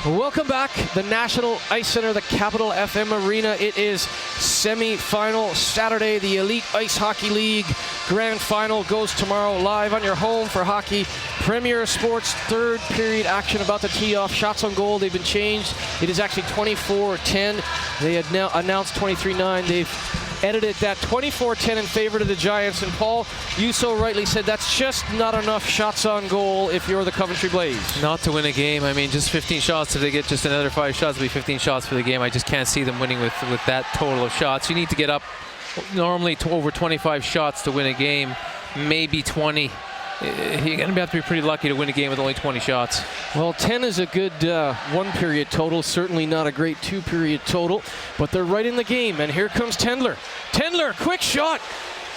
Welcome back. The National Ice Center, the Capital FM Arena. It is semi-final Saturday. The Elite Ice Hockey League Grand Final goes tomorrow live on your home for hockey. Premier Sports third period action about to tee off. Shots on goal, they've been changed. It is actually 24-10. They had now announced 23-9. They've edited that 24-10 in favor to the Giants. And Paul, you so rightly said that's just not enough shots on goal if you're the Coventry Blaze. Not to win a game. I mean, just 15 shots. If they get just another 5 shots, it'll be 15 shots for the game. I just can't see them winning with that total of shots. You need to get up normally to over 25 shots to win a game, maybe 20. You're going to have to be pretty lucky to win a game with only 20 shots. Well, 10 is a good one-period total. Certainly not a great two-period total, but they're right in the game. And here comes Tendler. Tendler, quick shot.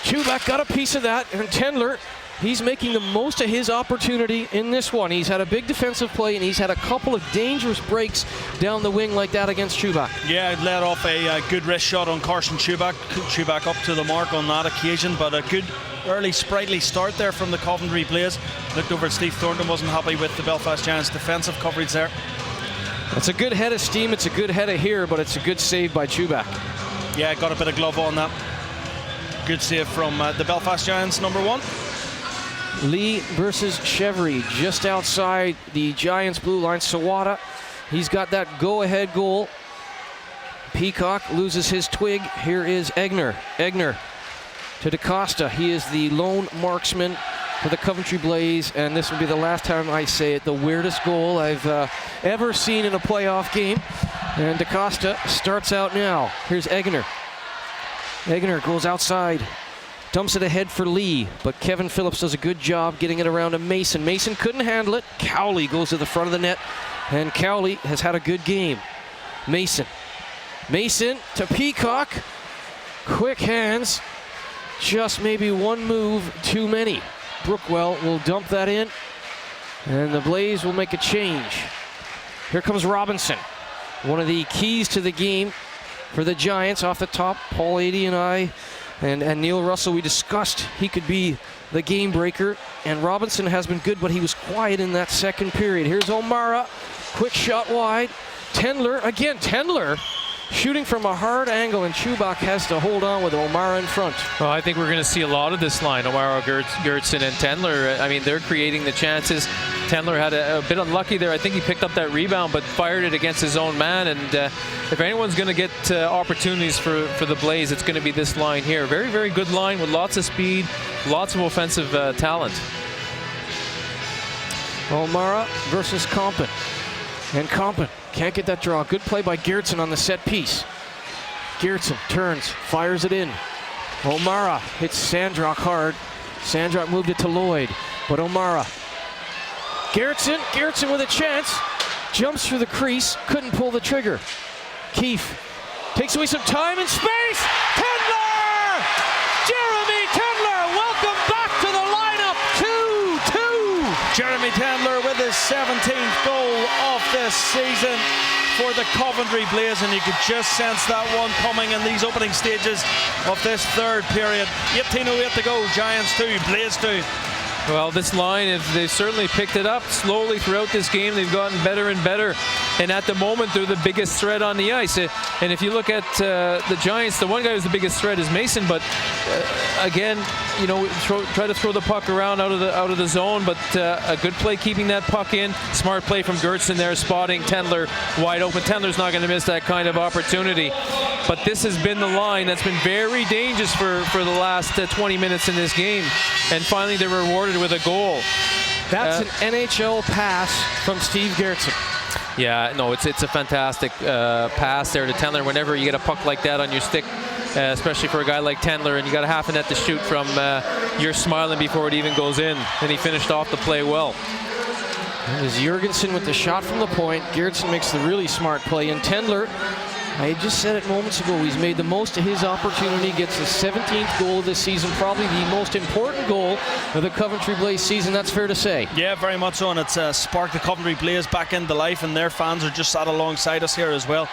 Chubak got a piece of that, and Tendler, he's making the most of his opportunity in this one. He's had a big defensive play, and he's had a couple of dangerous breaks down the wing like that against Chubak. Yeah, let off a good wrist shot on Carson Chubak. Chubak up to the mark on that occasion, but a good early sprightly start there from the Coventry Blaze. Looked over at Steve Thornton, wasn't happy with the Belfast Giants defensive coverage there. It's a good head of steam, it's a good head of here, but it's a good save by Chubak. Yeah, got a bit of glove on that. Good save from the Belfast Giants, number 1. Lee versus Chevry, just outside the Giants' blue line. Sawada, he's got that go-ahead goal. Peacock loses his twig. Here is Egner. Egner to DaCosta. He is the lone marksman for the Coventry Blaze, and this will be the last time I say it, the weirdest goal I've ever seen in a playoff game. And DaCosta starts out now. Here's Egner. Egner goes outside. Dumps it ahead for Lee, but Kevin Phillips does a good job getting it around to Mason. Mason couldn't handle it. Cowley goes to the front of the net, and Cowley has had a good game. Mason. Mason to Peacock. Quick hands. Just maybe one move too many. Brookwell will dump that in, and the Blaze will make a change. Here comes Robinson. One of the keys to the game for the Giants off the top. Paul Adey and I and Neil Russell, we discussed he could be the game breaker, and Robinson has been good, but he was quiet in that second period. Here's O'Mara, quick shot wide. Tendler, again, Tendler shooting from a hard angle, and Chubak has to hold on with O'Mara in front. Well, I think we're going to see a lot of this line, O'Mara, Gertson, and Tendler. I mean, they're creating the chances. Tendler had a bit unlucky there. I think he picked up that rebound, but fired it against his own man. And if anyone's going to get opportunities for the Blaze, it's going to be this line here. Very, very good line with lots of speed, lots of offensive talent. O'Mara versus Compton. And Compton can't get that draw. Good play by Gertson on the set piece. Gertson turns, fires it in. O'Mara hits Sandrock hard. Sandrock moved it to Lloyd, but O'Mara. Gertson with a chance. Jumps through the crease, couldn't pull the trigger. Keefe takes away some time and space. Tendler! Jeremy Tendler, welcome back to the lineup. 2-2. Jeremy Tendler with his 17th goal of this season for the Coventry Blaze, and you could just sense that one coming in these opening stages of this third period. 18:08 to go. Giants 2, Blaze 2. Well, this line, they've certainly picked it up slowly throughout this game. They've gotten better and better, and at the moment they're the biggest threat on the ice. And if you look at the Giants, the one guy who's the biggest threat is Mason, but again, you know, try to throw the puck around out of the zone, but a good play keeping that puck in. Smart play from Gertson there, spotting Tendler wide open. Tendler's not going to miss that kind of opportunity, but this has been the line that's been very dangerous for the last 20 minutes in this game, and finally they're rewarded with a goal. That's an NHL pass from Steve Gertson. Yeah, no, it's a fantastic pass there to Tendler. Whenever you get a puck like that on your stick, especially for a guy like Tendler, and you got a half a net to shoot from, you're smiling before it even goes in. And he finished off the play well. It was Jurgensen with the shot from the point. Gertson makes the really smart play, and Tendler, I just said it moments ago, he's made the most of his opportunity, gets his 17th goal of this season, probably the most important goal of the Coventry Blaze season, that's fair to say. Yeah, very much so, and it's sparked the Coventry Blaze back into life, and their fans are just sat alongside us here as well,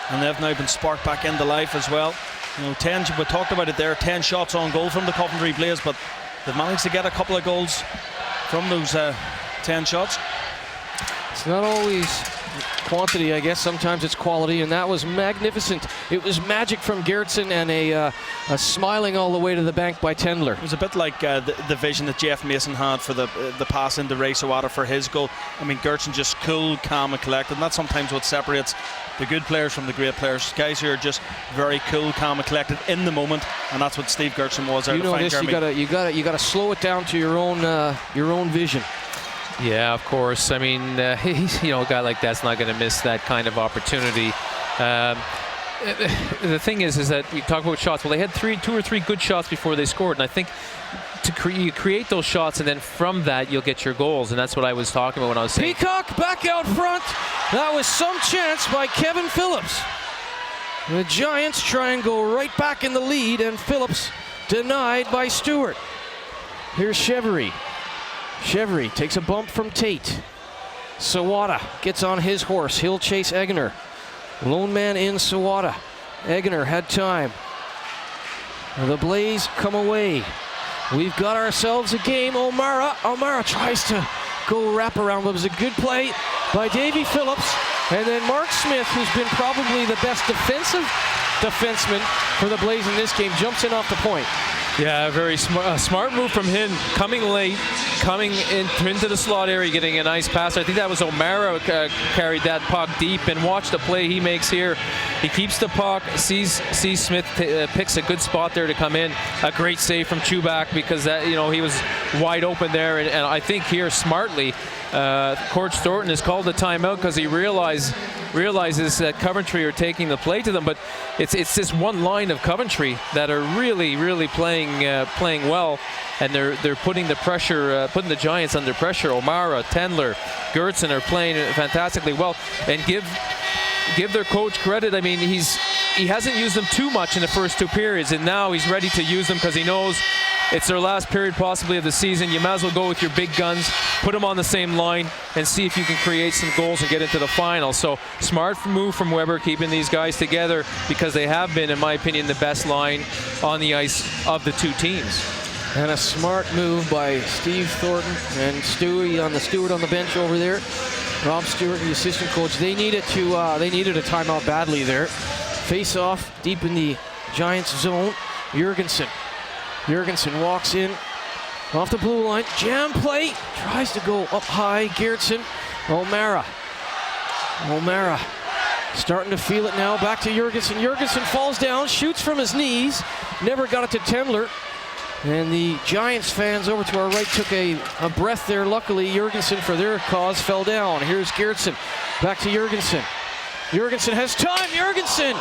and they've now been sparked back into life as well. You know, 10, we talked about it there, 10 shots on goal from the Coventry Blaze, but they've managed to get a couple of goals from those 10 shots. It's not always quantity, I guess. Sometimes it's quality, and that was magnificent. It was magic from Gertsen, and a smiling all the way to the bank by Tendler. It was a bit like the vision that Jeff Mason had for the pass into Ray Sawada for his goal. I mean, Gertsen just cool, calm and collected, and that's sometimes what separates the good players from the great players. Guys who are just very cool, calm and collected in the moment, and that's what Steve Gertsen was there. You know this, you gotta slow it down to your own vision. Yeah, of course. I mean, he's, a guy like that's not going to miss that kind of opportunity. The thing is that you talk about shots. Well, they had 2 or 3 good shots before they scored, and I think you create those shots, and then from that you'll get your goals, and that's what I was talking about when I was saying. Peacock back out front. That was some chance by Kevin Phillips. The Giants try and go right back in the lead, and Phillips denied by Stewart. Here's Chevery. Chevery takes a bump from Tate. Sawada gets on his horse. He'll chase Eggener. Lone man in Sawada. Eggener had time. The Blaze come away. We've got ourselves a game. O'Mara tries to go wrap around, but it was a good play by Davy Phillips. And then Mark Smith, who's been probably the best defensive defenseman for the Blaze in this game, jumps in off the point. Yeah, very smart move from him, coming late, coming into the slot area, getting a nice pass. I think that was O'Mara carried that puck deep, and watch the play he makes here. He keeps the puck, sees Smith picks a good spot there to come in. A great save from Chubak, because that he was wide open there, and I think here smartly, Coach Thornton has called a timeout because he realizes that Coventry are taking the play to them, but it's this one line of Coventry that are really playing well, and they're putting the pressure, putting the Giants under pressure. O'Mara, Tendler, Gertsen are playing fantastically well, and give their coach credit. I mean, he hasn't used them too much in the first 2 periods, and now he's ready to use them because he knows it's their last period possibly of the season. You might as well go with your big guns, put them on the same line, and see if you can create some goals and get into the final. So smart move from Weber, keeping these guys together, because they have been, in my opinion, the best line on the ice of the 2 teams. And a smart move by Steve Thornton and Stewie on the Stewart on the bench over there. Rob Stewart, the assistant coach, they needed a timeout badly there. Face off deep in the Giants zone. Jurgensen walks in off the blue line. Jam play. Tries to go up high. Gertsen. O'Mara starting to feel it now. Back to Jurgensen. Jurgensen falls down. Shoots from his knees. Never got it to Tendler. And the Giants fans over to our right took a breath there. Luckily, Jurgensen, for their cause, fell down. Here's Gertsen. Back to Jurgensen. Jurgensen has time. Jurgensen!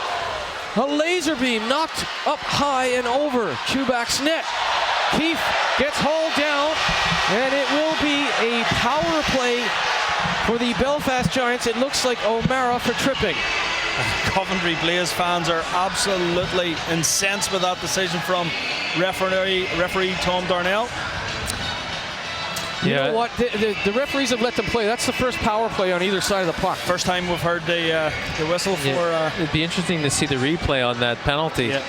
A laser beam knocked up high and over Chubak's net. Keefe gets hauled down, and it will be a power play for the Belfast Giants. It looks like O'Mara for tripping. Coventry Blaze fans are absolutely incensed with that decision from referee Tom Darnell. You know what? The referees have let them play. That's the first power play on either side of the puck. First time we've heard the whistle for... It'd be interesting to see the replay on that penalty. Yeah.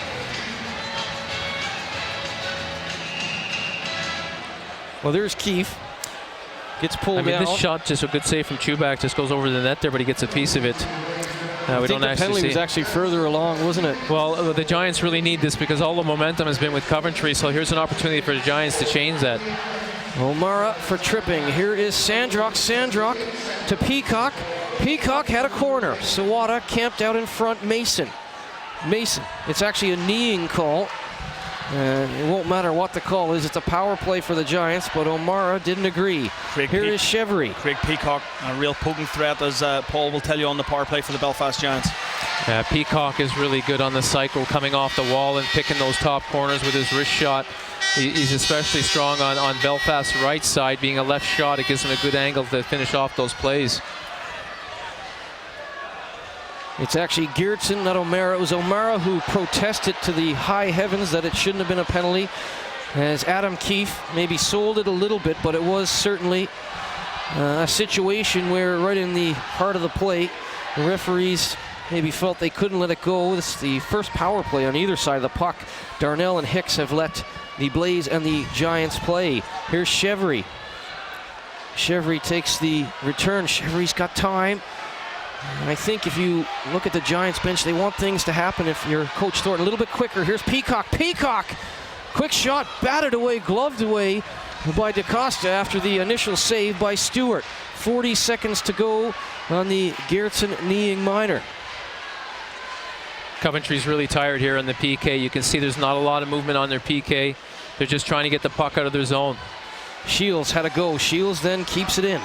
Well, there's Keefe. Gets pulled down. This shot, just a good save from Chubak, just goes over the net there, but he gets a piece of it. We don't actually see. The penalty was actually further along, wasn't it? Well, the Giants really need this because all the momentum has been with Coventry, so here's an opportunity for the Giants to change that. O'Mara for tripping. Here is Sandrock. Sandrock to Peacock. Peacock had a corner. Sawada camped out in front. Mason. It's actually a kneeing call. It won't matter what the call is. It's a power play for the Giants, but O'Mara didn't agree. Here is Chevery. Craig Peacock, a real poking threat, as Paul will tell you, on the power play for the Belfast Giants. Peacock is really good on the cycle, coming off the wall and picking those top corners with his wrist shot. He's especially strong on Belfast's right side. Being a left shot, it gives him a good angle to finish off those plays. It's actually Gertsen, not O'Mara. It was O'Mara who protested to the high heavens that it shouldn't have been a penalty, as Adam Keefe maybe sold it a little bit, but it was certainly a situation where right in the heart of the play, the referees maybe felt they couldn't let it go. This is the first power play on either side of the puck. Darnell and Hicks have let the Blaze and the Giants play. Here's Chevery. Chevery takes the return. Chevery's got time. And I think if you look at the Giants bench, they want things to happen if you're Coach Thornton. A little bit quicker. Here's Peacock. Peacock! Quick shot, batted away, gloved away by DaCosta after the initial save by Stewart. 40 seconds to go on the Gerritsen kneeing minor. Coventry's really tired here on the PK. You can see there's not a lot of movement on their PK. They're just trying to get the puck out of their zone. Shields had a go. Shields then keeps it in.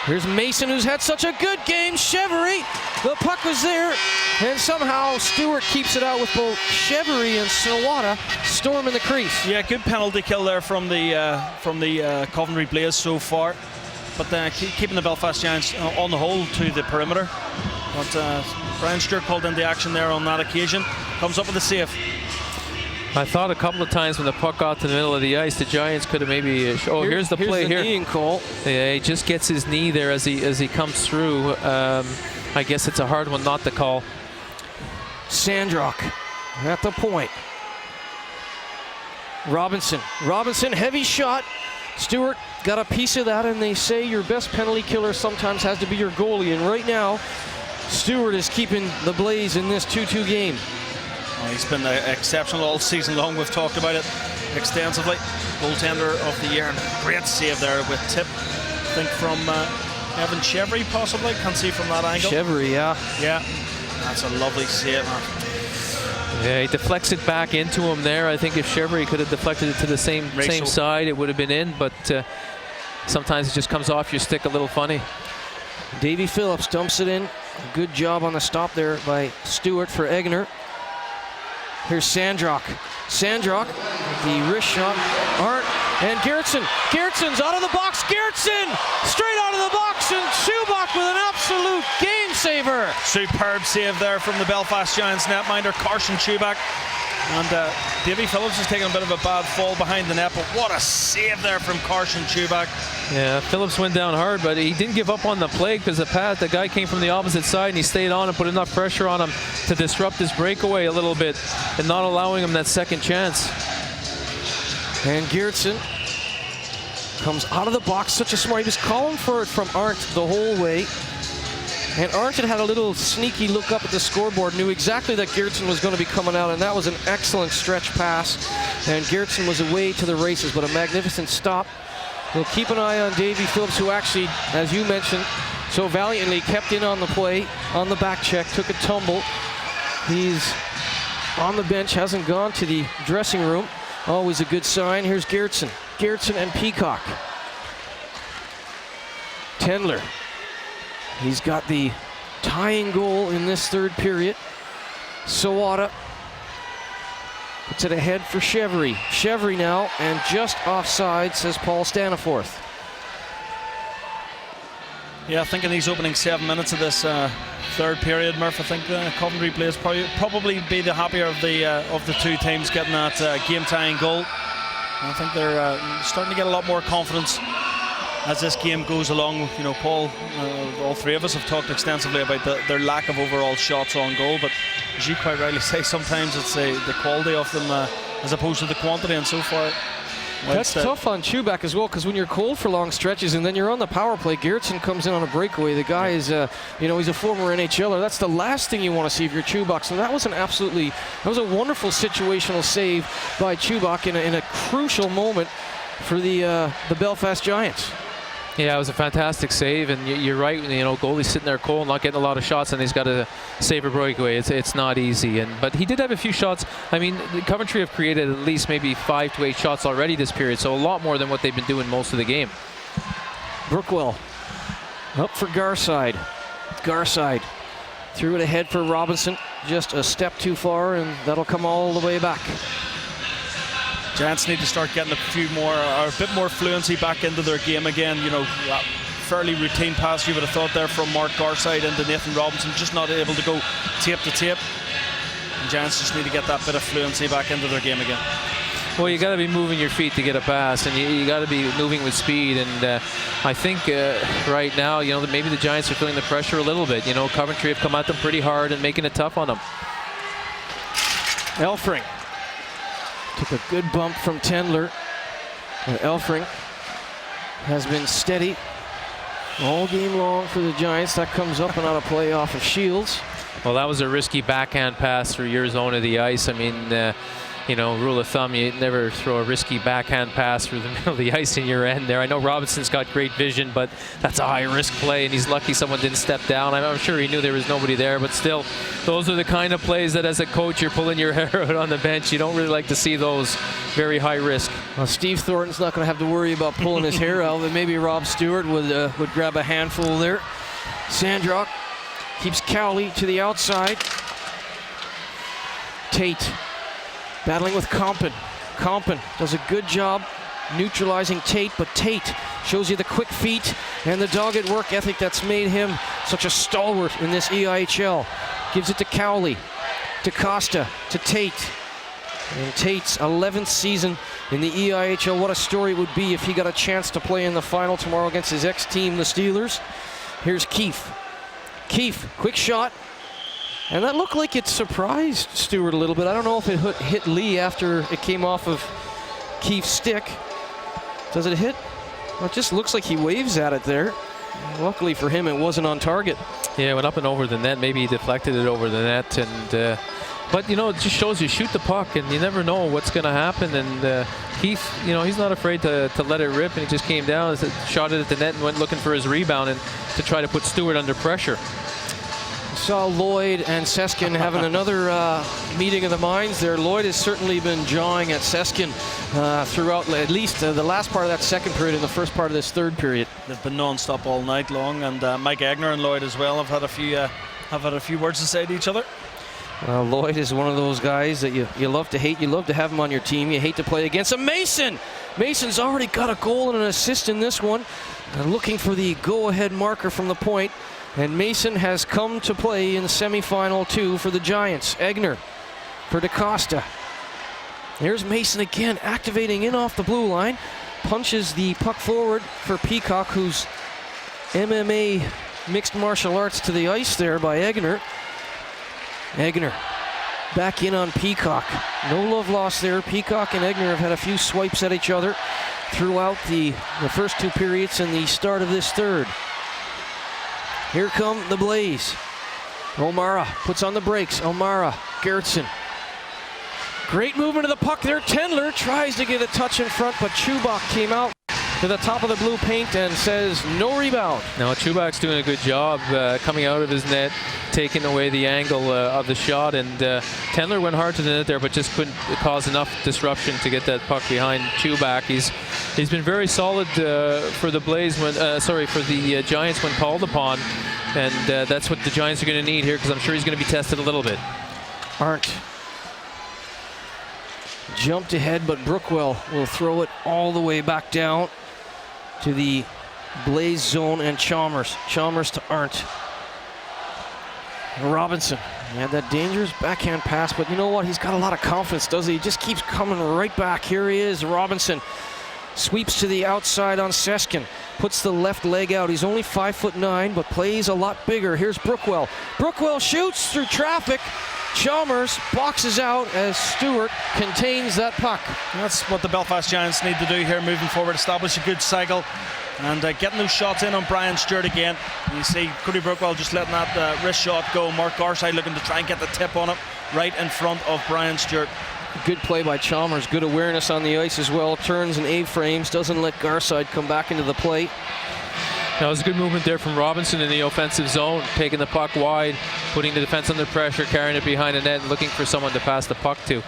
Here's Mason, who's had such a good game. Chevery, the puck was there, and somehow Stewart keeps it out with both Chevery and Sawada storming the crease. Yeah, good penalty kill there from the Coventry Blaze so far, but keeping the Belfast Giants on the whole to the perimeter. But Brian Stewart called into action there on that occasion. Comes up with a save. I thought a couple of times when the puck got to the middle of the ice, the Giants could have maybe. Here's the play here. Kneeing call. Yeah, he just gets his knee there as he comes through. I guess it's a hard one not to call. Sandrock at the point. Robinson, heavy shot. Stewart got a piece of that, and they say your best penalty killer sometimes has to be your goalie. And right now, Stewart is keeping the Blaze in this 2-2 game. He's been exceptional all season long. We've talked about it extensively. Goaltender of the year, and great save there with tip. I think from Evan Chevery, possibly. Can't see from that angle. Chevery, yeah. Yeah, that's a lovely save. Yeah, he deflects it back into him there. I think if Chevery could have deflected it to the same side, it would have been in. But sometimes it just comes off your stick a little funny. Davy Phillips dumps it in. Good job on the stop there by Stewart for Egner. Here's Sandrock. Sandrock, the wrist shot. Arndt and Gerritsen. Gerritsen's out of the box. Gerritsen straight out of the box, and Chubak with an absolute game saver. Superb save there from the Belfast Giants netminder, Carson Chubak. And Davy Phillips has taken a bit of a bad fall behind the net, but what a save there from Carson Chubak. Yeah, Phillips went down hard, but he didn't give up on the play because the guy came from the opposite side and he stayed on and put enough pressure on him to disrupt his breakaway a little bit and not allowing him that second chance. And Gerritsen comes out of the box, such a smart. He was calling for it from Arndt the whole way. And Arndt had a little sneaky look up at the scoreboard, knew exactly that Gerritsen was going to be coming out, and that was an excellent stretch pass. And Gerritsen was away to the races, but a magnificent stop. We'll keep an eye on Davy Phillips, who actually, as you mentioned, so valiantly kept in on the play, on the back check, took a tumble. He's on the bench, hasn't gone to the dressing room. Always a good sign. Here's Gerritsen. Gerritsen and Peacock. Tendler. He's got the tying goal in this third period. Sawada puts it ahead for Chevery. Chevery now, and just offside, says Paul Staniforth. Yeah, I think in these opening 7 minutes of this third period, Murph, I think Coventry Blaze probably be the happier of the two teams getting that game-tying goal. I think they're starting to get a lot more confidence as this game goes along. You know, Paul, all three of us have talked extensively about their lack of overall shots on goal, but as you quite rightly say, sometimes it's the quality of them as opposed to the quantity, and so far. That's tough on Chubak as well, because when you're cold for long stretches and then you're on the power play, Gerritsen comes in on a breakaway. The guy is, he's a former NHLer. That's the last thing you want to see if you're Chubak. So that was a wonderful situational save by Chubak in a crucial moment for the Belfast Giants. Yeah, it was a fantastic save, and you're right. Goalie's sitting there cold, not getting a lot of shots, and he's got to save a breakaway. It's not easy, but he did have a few shots. I mean, Coventry have created at least maybe 5 to 8 shots already this period, so a lot more than what they've been doing most of the game. Brookwell up for Garside. Garside threw it ahead for Robinson, just a step too far, and that'll come all the way back. Giants need to start getting a bit more fluency back into their game again. Fairly routine pass you would have thought there from Mark Garside into Nathan Robinson, just not able to go tape to tape. And Giants just need to get that bit of fluency back into their game again. Well, you got to be moving your feet to get a pass, and you got to be moving with speed. And I think right now, maybe the Giants are feeling the pressure a little bit. Coventry have come at them pretty hard and making it tough on them. Elfring took a good bump from Tendler. Elfring has been steady All game long for the Giants. That comes up and out of play off of Shields. Well, that was a risky backhand pass through your zone of the ice. I mean, you know, rule of thumb, you never throw a risky backhand pass through the middle of the ice in your end there. I know Robinson's got great vision, but that's a high-risk play, and he's lucky someone didn't step down. I'm sure he knew there was nobody there, but still, those are the kind of plays that as a coach you're pulling your hair out on the bench. You don't really like to see those. Very high risk. Well, Steve Thornton's not going to have to worry about pulling his hair out, but maybe Rob Stewart would grab a handful there. Sandrock keeps Cowley to the outside. Tate battling with Compton. Compton does a good job neutralizing Tate, but Tate shows you the quick feet and the dogged work ethic that's made him such a stalwart in this EIHL. Gives it to Cowley, to Costa, to Tate. And Tate's 11th season in the EIHL. What a story it would be if he got a chance to play in the final tomorrow against his ex-team, the Steelers. Here's Keefe. Keefe, quick shot. And that looked like it surprised Stewart a little bit. I don't know if it hit Lee after it came off of Keefe's stick. Does it hit? Well, it just looks like he waves at it there. Luckily for him, it wasn't on target. Yeah, it went up and over the net. Maybe he deflected it over the net. And but, you know, it just shows you shoot the puck, and you never know what's going to happen. And Keefe, you know, he's not afraid to let it rip, and he just came down, shot it at the net, and went looking for his rebound and to try to put Stewart under pressure. Saw Lloyd and Seskin having another meeting of the minds there. Lloyd has certainly been jawing at Seskin throughout at least the last part of that second period and the first part of this third period. They've been non-stop all night long, and Mike Egner and Lloyd as well have had a few words to say to each other. Lloyd is one of those guys that you love to hate. You love to have him on your team. You hate to play against him. Mason! Mason's already got a goal and an assist in this one. Looking for the go-ahead marker from the point. And Mason has come to play in semifinal 2 for the Giants. Egner for DaCosta. There's Mason again, activating in off the blue line. Punches the puck forward for Peacock, who's MMA mixed martial arts to the ice there by Egner. Egner back in on Peacock. No love lost there. Peacock and Egner have had a few swipes at each other throughout the first 2 periods and the start of this third. Here come the Blaze. O'Mara puts on the brakes. O'Mara, Gertson. Great movement of the puck there. Tendler tries to get a touch in front, but Chubak came out to the top of the blue paint and says no rebound. Now Chubak's doing a good job coming out of his net, taking away the angle of the shot, and Tendler went hard to the net there, but just couldn't cause enough disruption to get that puck behind Chubak. He's been very solid for the Blaze when for the Giants when called upon, and that's what the Giants are going to need here, because I'm sure he's going to be tested a little bit. Arndt jumped ahead, but Brookwell will throw it all the way back down to the Blaze zone, and Chalmers to Arndt. Robinson had that dangerous backhand pass, but you know what? He's got a lot of confidence, doesn't he? He just keeps coming right back. Here he is, Robinson. Sweeps to the outside on Seskin. Puts the left leg out. He's only 5'9", but plays a lot bigger. Here's Brookwell. Brookwell shoots through traffic. Chalmers boxes out as Stewart contains that puck. That's what the Belfast Giants need to do here moving forward. Establish a good cycle and getting those shots in on Brian Stewart again. And you see Cody Brookwell just letting that wrist shot go. Mark Garside looking to try and get the tip on it right in front of Brian Stewart. Good play by Chalmers. Good awareness on the ice as well. Turns and A-frames. Doesn't let Garside come back into the play. That was a good movement there from Robinson in the offensive zone, taking the puck wide, putting the defense under pressure, carrying it behind the net, and looking for someone to pass the puck to.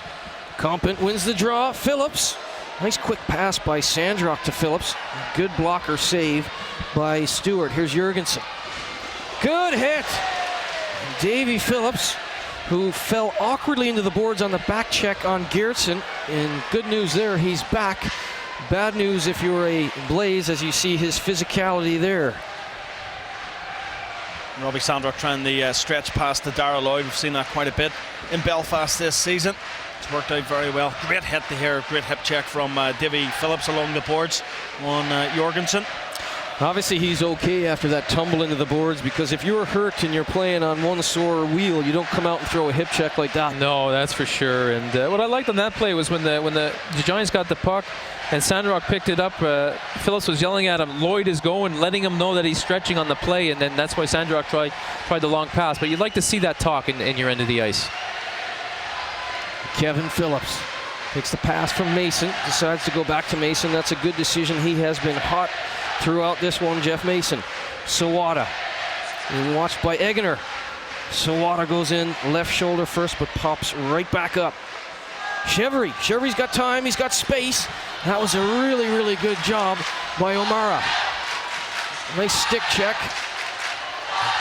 Compant wins the draw. Phillips. Nice quick pass by Sandrock to Phillips. Good blocker save by Stewart. Here's Jurgensen. Good hit. Davy Phillips, who fell awkwardly into the boards on the back check on Gertson. And good news there, he's back. Bad news if you're a Blaze, as you see his physicality there. Robbie Sandrock trying the stretch pass to Darrell Lloyd. We've seen that quite a bit in Belfast this season. It's worked out very well. Great hit here, great hip check from Davy Phillips along the boards on Jorgensen. Obviously, he's okay after that tumble into the boards, because if you're hurt and you're playing on one sore wheel, you don't come out and throw a hip check like that. No, that's for sure. And what I liked on that play was when the Giants got the puck and Sandrock picked it up, Phillips was yelling at him, Lloyd is going, letting him know that he's stretching on the play, and then that's why Sandrock tried the long pass. But you'd like to see that talk in your end of the ice. Kevin Phillips takes the pass from Mason, decides to go back to Mason. That's a good decision. He has been hot throughout this one, Jeff Mason. Sawada, being watched by Eggener. Sawada goes in, left shoulder first, but pops right back up. Chevery's got time, he's got space. That was a really, really good job by O'Mara. Nice stick check.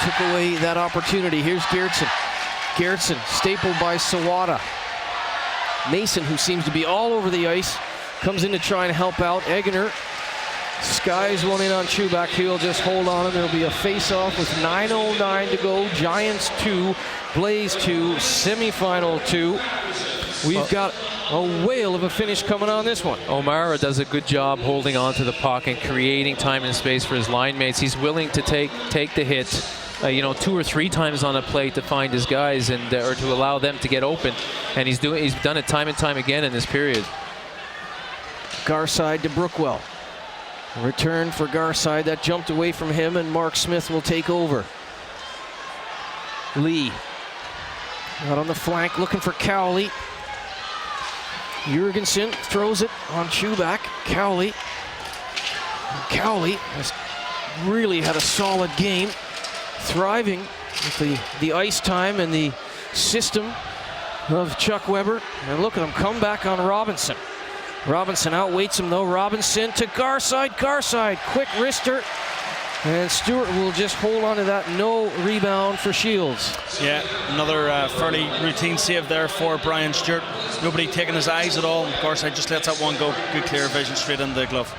Took away that opportunity. Here's Geertsen. Geertsen, stapled by Sawada. Mason, who seems to be all over the ice, comes in to try and help out. Eggener skies one in on Chubak. He'll just hold on, and there'll be a face-off with 9:09 to go. Giants 2, Blaze 2, semifinal 2. We've got a whale of a finish coming on this one. O'Mara does a good job holding on to the puck and creating time and space for his line mates. He's willing to take the hit, 2 or 3 times on a play to find his guys and or to allow them to get open. And he's done it time and time again in this period. Garside to Brookwell. Return for Garside. That jumped away from him, and Mark Smith will take over. Lee out on the flank looking for Cowley. Jurgensen throws it on Chubak. Cowley has really had a solid game, thriving with the ice time and the system of Chuck Weber. And look at him come back on Robinson. Robinson outweights him though. Robinson to Garside. Garside, quick wrister. And Stewart will just hold on to that. No rebound for Shields. Yeah, another fairly routine save there for Brian Stewart. Nobody taking his eyes at all. Garside just lets that one go. Good clear vision straight in the glove.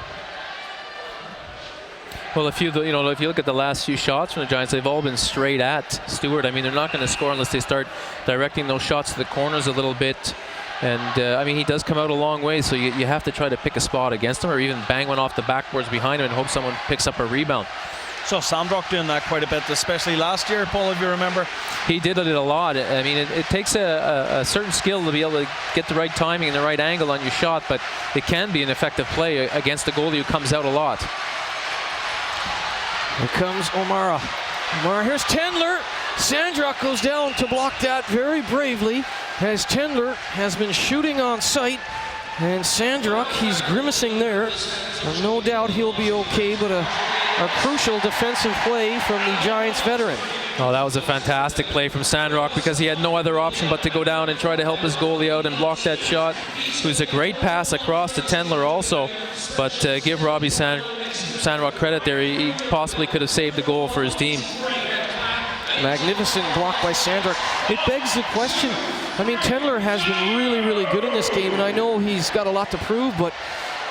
Well, if you look at the last few shots from the Giants, they've all been straight at Stewart. I mean, they're not going to score unless they start directing those shots to the corners a little bit. And he does come out a long way, so you have to try to pick a spot against him, or even bang one off the backboards behind him and hope someone picks up a rebound. So Sandrock doing that quite a bit, especially last year, Paul, if you remember. He did it a lot. I mean, it takes a certain skill to be able to get the right timing and the right angle on your shot, but it can be an effective play against a goalie who comes out a lot. Here comes O'Mara. Here's Tendler. Sandrock goes down to block that very bravely, as Tendler has been shooting on sight. And Sandrock, he's grimacing there. No doubt he'll be okay, but a crucial defensive play from the Giants veteran. Oh, that was a fantastic play from Sandrock, because he had no other option but to go down and try to help his goalie out and block that shot. It was a great pass across to Tendler also, but give Robbie Sandrock credit there. He possibly could have saved the goal for his team. Magnificent block by Sandrock. It begs the question. I mean, Tendler has been really, really good in this game, and I know he's got a lot to prove, but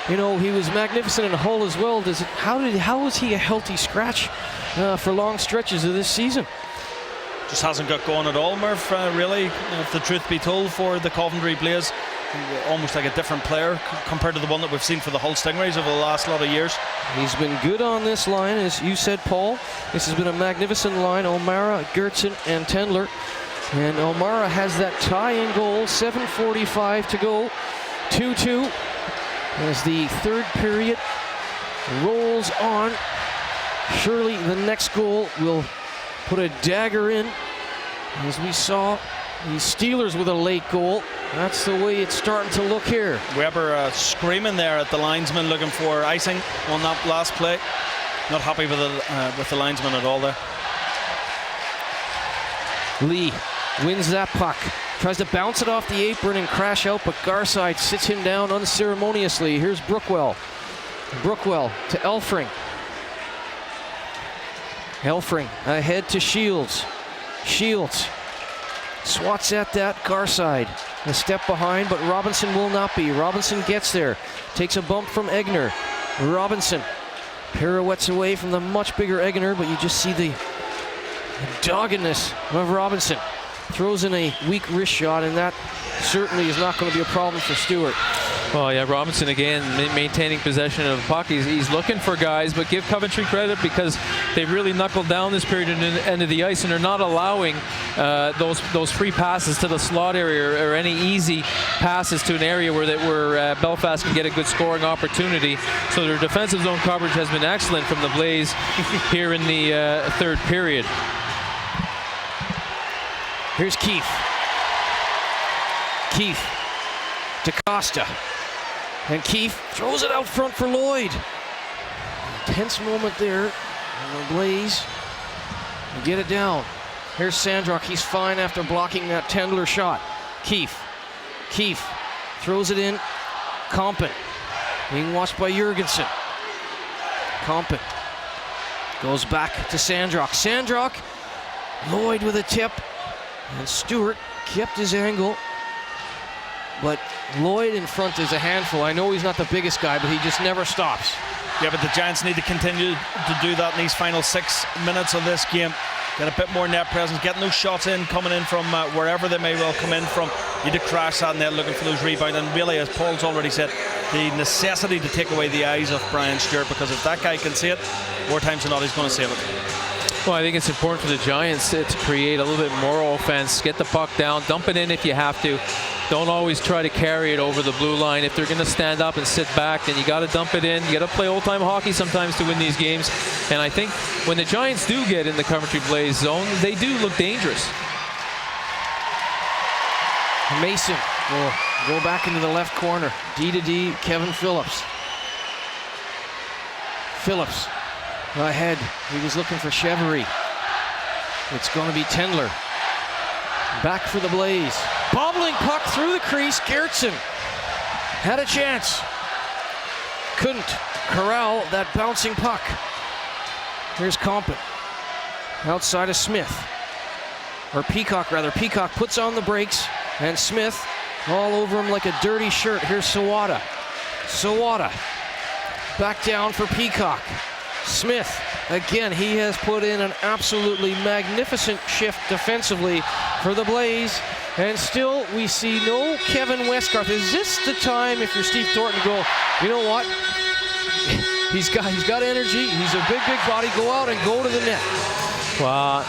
he was magnificent in Hull as well. How was he a healthy scratch for long stretches of this season? Just hasn't got going at all, Murph, really, if the truth be told, for the Coventry Blaze. Almost like a different player compared to the one that we've seen for the Hull Stingrays over the last lot of years. He's been good on this line, as you said, Paul. This has been a magnificent line. O'Mara, Geertsen, and Tendler. And O'Mara has that tie-in goal. 7:45 to go. 2-2 as the third period rolls on. Surely the next goal will put a dagger in, as we saw the Steelers with a late goal. That's the way it's starting to look here. Weber screaming there at the linesman, looking for icing on that last play. Not happy with the linesman at all there. Lee wins that puck. Tries to bounce it off the apron and crash out, but Garside sits him down unceremoniously. Here's Brookwell. Brookwell to Elfring. Elfring ahead to Shields. Shields swats at that. Garside a step behind, but Robinson will not be. Robinson gets there. Takes a bump from Eggener. Robinson pirouettes away from the much bigger Eggener, but you just see the doggedness of Robinson. Throws in a weak wrist shot, and that certainly is not going to be a problem for Stewart. Well, yeah, Robinson again maintaining possession of the puck. He's looking for guys, but give Coventry credit because they've really knuckled down this period at the end of the ice, and they're not allowing those free passes to the slot area or any easy passes to an area where Belfast can get a good scoring opportunity. So their defensive zone coverage has been excellent from the Blaze here in the third period. Here's Keefe. Keefe. DaCosta. And Keefe throws it out front for Lloyd. Tense moment there. And the Blaze get it down. Here's Sandrock. He's fine after blocking that Tendler shot. Keefe. Keefe throws it in. Compton. Being watched by Jurgensen. Compton goes back to Sandrock. Sandrock. Lloyd with a tip. And Stewart kept his angle. But Lloyd in front is a handful. I know he's not the biggest guy, but he just never stops. Yeah, but the Giants need to continue to do that in these final 6 minutes of this game. Get a bit more net presence, getting those shots in, coming in from wherever they may well come in from. Need to crash that net, looking for those rebounds. And really, as Paul's already said, the necessity to take away the eyes of Brian Stewart, because if that guy can see it, more times than not, he's going to save it. Well, I think it's important for the Giants to create a little bit more offense, get the puck down, dump it in if you have to. Don't always try to carry it over the blue line. If they're going to stand up and sit back, then you got to dump it in. You got to play old-time hockey sometimes to win these games. And I think when the Giants do get in the Coventry Blaze zone, they do look dangerous. Mason will go back into the left corner. D to D, Kevin Phillips. Phillips ahead. He was looking for Chevery. It's going to be Tendler. Back for the Blaze. Bobbling puck through the crease. Gertson had a chance. Couldn't corral that bouncing puck. Here's Compton. Outside of Smith. Or Peacock, rather. Peacock puts on the brakes. And Smith all over him like a dirty shirt. Here's Sawada. Sawada. Back down for Peacock. Smith, again, he has put in an absolutely magnificent shift defensively for the Blaze. And still, we see no Kevin Westgarth. Is this the time, if you're Steve Thornton, to go, you know what? He's got energy. He's a big body. Go out and go to the net. Well,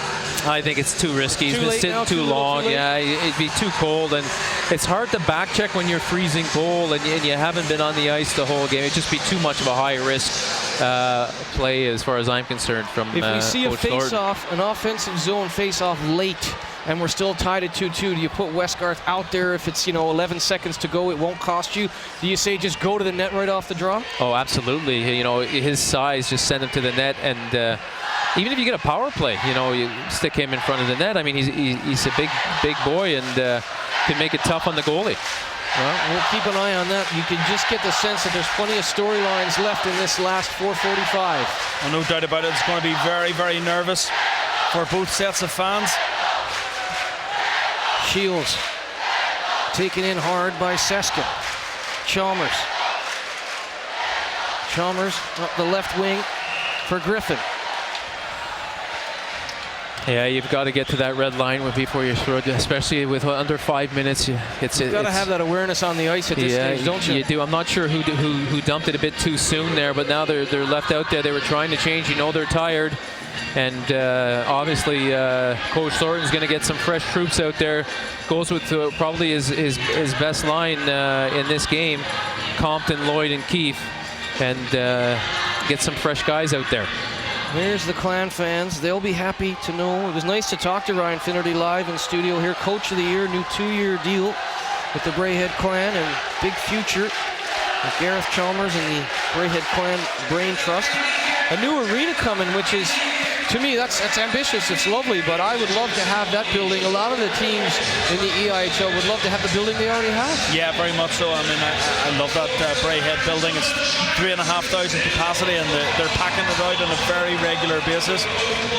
I think it's too risky. He's been sitting too long. Yeah, it'd be too cold, and it's hard to back check when you're freezing cold and you haven't been on the ice the whole game. It'd just be too much of a high risk play, as far as I'm concerned. From if we see Coach a face-off, an offensive zone face-off late, and we're still tied at 2-2, do you put Westgarth out there if it's 11 seconds to go? It won't cost you. Do you say just go to the net right off the draw? Oh, absolutely. His size, just send him to the net, and even if you get a power play, you stick him in front of the net. I mean, he's a big boy and can make it tough on the goalie. Well, we'll keep an eye on that. You can just get the sense that there's plenty of storylines left in this last 4:45. Well, no doubt about it. It's going to be very, very nervous for both sets of fans. Shields taken in hard by Seskin. Chalmers. Chalmers up the left wing for Griffin. Yeah, you've got to get to that red line before you throw it, especially with under 5 minutes. You've got to have that awareness on the ice at this stage, don't you? You do. I'm not sure who dumped it a bit too soon there, but now they're left out there. They were trying to change. They're tired. And obviously, Coach Thornton's going to get some fresh troops out there. Goes with probably his best line in this game, Compton, Lloyd, and Keefe, and get some fresh guys out there. There's the Clan fans. They'll be happy to know. It was nice to talk to Ryan Finnerty live in studio here. Coach of the Year, new 2-year deal with the Braehead Clan, and big future with Gareth Chalmers and the Braehead Clan Brain Trust. A new arena coming, which is, to me, that's ambitious. It's lovely, but I would love to have that building. A lot of the teams in the EIHL would love to have the building they already have. Yeah, very much so. I mean, I love that Braehead building. It's 3,500 capacity, and they're packing it out on a very regular basis.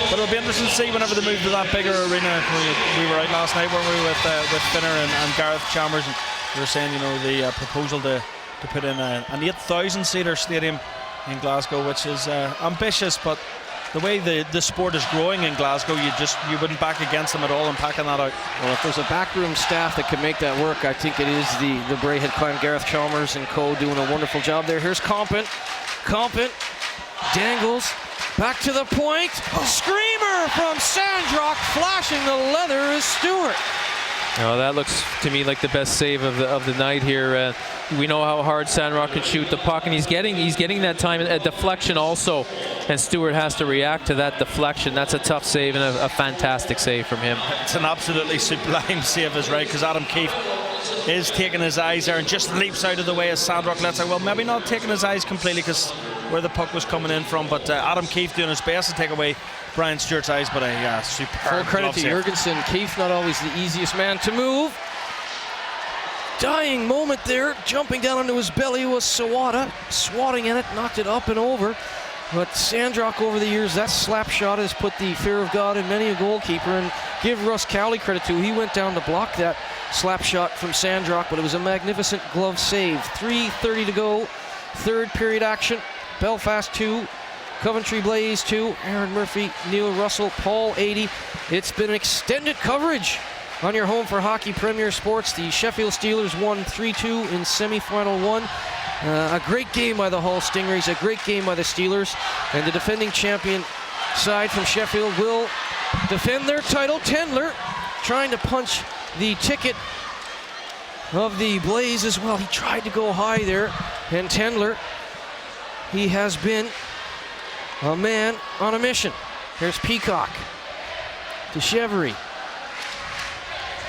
But it'll be interesting to see whenever they move to that bigger arena. We were out last night, weren't we, with Finner and Gareth Chalmers, and we were saying, the proposal to put in an 8,000-seater stadium in Glasgow, which is ambitious, but the way the sport is growing in Glasgow, you wouldn't back against them at all and packing that out. Well, if there's a backroom staff that can make that work, I think it is the Bray head clan, Gareth Chalmers and co, doing a wonderful job there. Here's Compton. Compton dangles back to the point. Screamer from Sandrock, flashing the leather is Stewart. Oh, that looks to me like the best save of the night here. We know how hard Sandrock can shoot the puck, and he's getting that time a deflection also, and Stewart has to react to that deflection. That's a tough save and a fantastic save from him. It's an absolutely sublime save, is right, because Adam Keefe is taking his eyes there and just leaps out of the way as Sandrock lets out. Well, maybe not taking his eyes completely because where the puck was coming in from, but Adam Keefe doing his best to take away Brian Stewart's eyes, but a superb full credit to Jurgensen. Keefe not always the easiest man to move. Dying moment there, jumping down onto his belly was Sawada, swatting at it, knocked it up and over. But Sandrock over the years, that slap shot has put the fear of God in many a goalkeeper, and give Russ Cowley credit too. He went down to block that slap shot from Sandrock, but it was a magnificent glove save. 3:30 to go, third period action. Belfast 2, Coventry Blaze 2, Aaron Murphy, Neil Russell, Paul 80. It's been extended coverage on your home for hockey Premier Sports. The Sheffield Steelers won 3-2 in semi-final 1. A great game by the Hull Stingrays, a great game by the Steelers, and the defending champion side from Sheffield will defend their title. Tendler trying to punch the ticket of the Blaze as well. He tried to go high there, and Tendler, he has been a man on a mission. Here's Peacock to Chevry.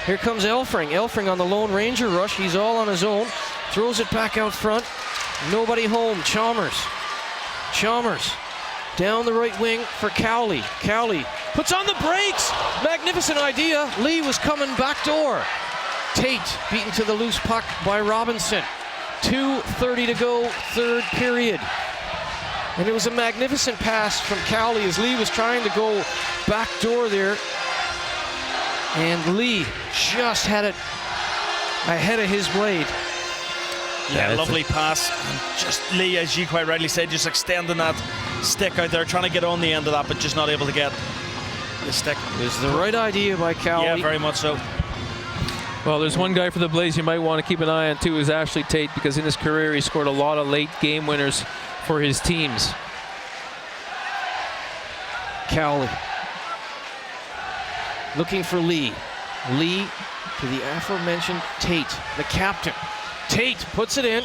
Here comes Elfring. Elfring on the Lone Ranger rush. He's all on his own. Throws it back out front. Nobody home. Chalmers. Chalmers down the right wing for Cowley. Cowley puts on the brakes. Magnificent idea. Lee was coming back door. Tate beaten to the loose puck by Robinson. 2:30 to go, third period. And it was a magnificent pass from Cowley as Lee was trying to go back door there. And Lee just had it ahead of his blade. Yeah, lovely pass. And just Lee, as you quite rightly said, just extending that stick out there, trying to get on the end of that, but just not able to get the stick. It was the right idea by Cowley. Yeah, very much so. Well, there's one guy for the Blaze you might want to keep an eye on too, is Ashley Tate, because in his career he scored a lot of late game winners for his teams. Cowley looking for Lee. Lee to the aforementioned Tate, the captain. Tate puts it in,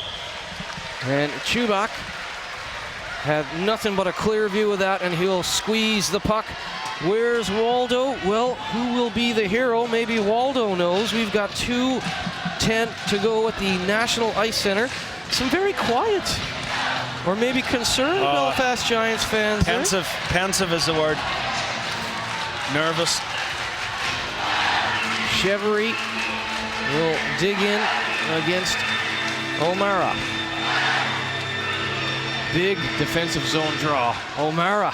and Chubak had nothing but a clear view of that, and he'll squeeze the puck. Where's Waldo? Well, who will be the hero? Maybe Waldo knows. We've got 2:10 to go at the National Ice Center. Some very quiet, or maybe concerned Belfast Giants fans. Pensive, pensive is the word. Nervous. Chevry will dig in against O'Mara. Big defensive zone draw. O'Mara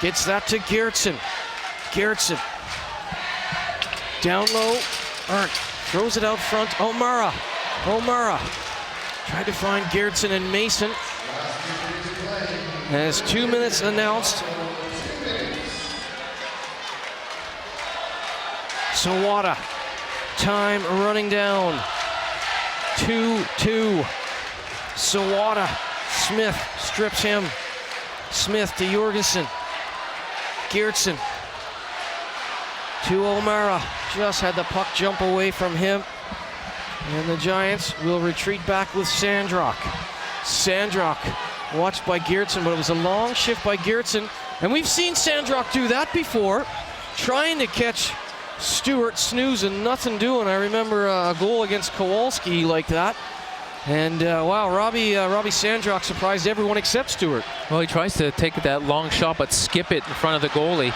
gets that to Geertsen. Geertsen down low. Arndt throws it out front. O'Mara. O'Mara tried to find Geertsen and Mason. As 2 minutes announced. Sawada. Time running down. 2-2. Sawada. Smith strips him. Smith to Jorgensen. Geertsen to O'Mara. Just had the puck jump away from him. And the Giants will retreat back with Sandrock. Sandrock watched by Geertsen, but it was a long shift by Geertsen. And we've seen Sandrock do that before. Trying to catch Stewart snoozing, nothing doing. I remember a goal against Kowalski like that. And wow, Robbie Sandrock surprised everyone except Stewart. Well, he tries to take that long shot but skip it in front of the goalie.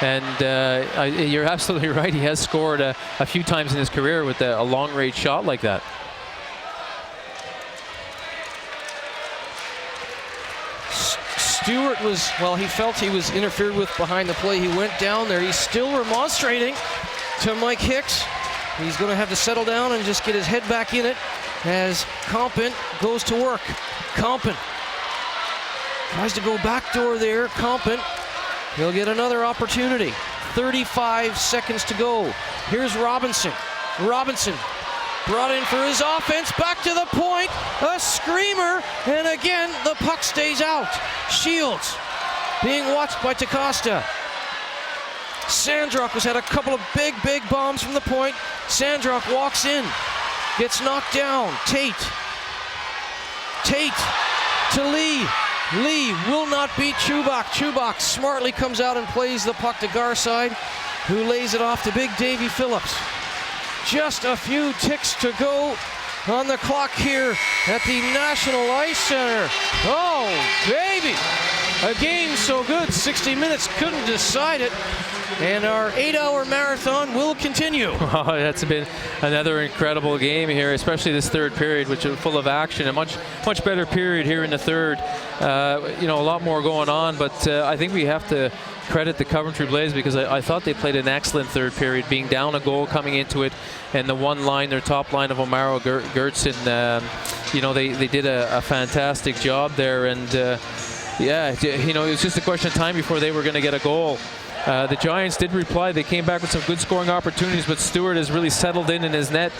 And you're absolutely right. He has scored a few times in his career with a long-range shot like that. Stewart was, well, he felt he was interfered with behind the play. He went down there. He's still remonstrating to Mike Hicks. He's going to have to settle down and just get his head back in it as Compton goes to work. Compton tries to go backdoor there. Compton He'll get another opportunity. 35 seconds to go. Here's Robinson. Robinson brought in for his offense. Back to the point. A screamer. And again, the puck stays out. Shields being watched by DaCosta. Sandrock has had a couple of big bombs from the point. Sandrock walks in. Gets knocked down. Tate to Lee. Lee will not beat Chubak. Chubak smartly comes out and plays the puck to Garside, who lays it off to big Davy Phillips. Just a few ticks to go on the clock here at the National Ice Center. Oh, baby! A game so good, 60 minutes couldn't decide it. And our 8-hour marathon will continue. Oh, that's been another incredible game here, especially this third period, which is full of action. A much better period here in the third. A lot more going on, but I think we have to credit the Coventry Blaze because I thought they played an excellent third period, being down a goal coming into it, and the one line, their top line of O'Mara, Gertson, they did a fantastic job there, and it was just a question of time before they were going to get a goal. The Giants did reply. They came back with some good scoring opportunities, but Stewart has really settled in his net,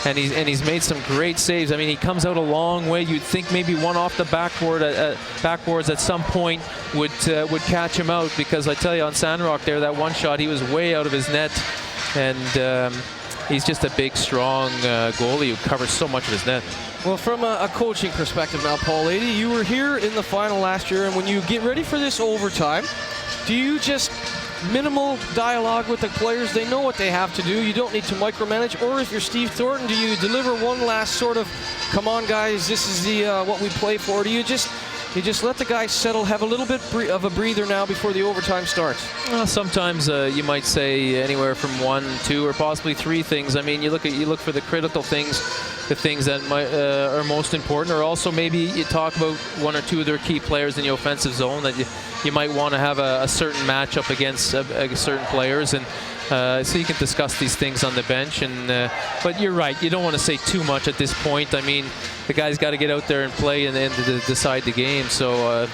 and he's made some great saves. I mean, he comes out a long way. You'd think maybe one off the backboards at some point would catch him out, because I tell you, on Sandrock there, that one shot, he was way out of his net, and he's just a big, strong goalie who covers so much of his net. Well, from a coaching perspective now, Paul Lady, you were here in the final last year, and when you get ready for this overtime, do you just minimal dialogue with the players? They know what they have to do. You don't need to micromanage. Or if you're Steve Thornton, do you deliver one last sort of, come on guys, this is the what we play for? Do you just let the guys settle, have a little bit of a breather now before the overtime starts? Sometimes you might say anywhere from 1, 2, or possibly 3 things. I mean, you look for the critical things, the things that are most important, or also maybe you talk about 1 or 2 of their key players in the offensive zone that you might want to have a certain matchup against certain players, and so you can discuss these things on the bench. And but you're right, you don't want to say too much at this point. I mean, the guys got to get out there and play and then decide the game. So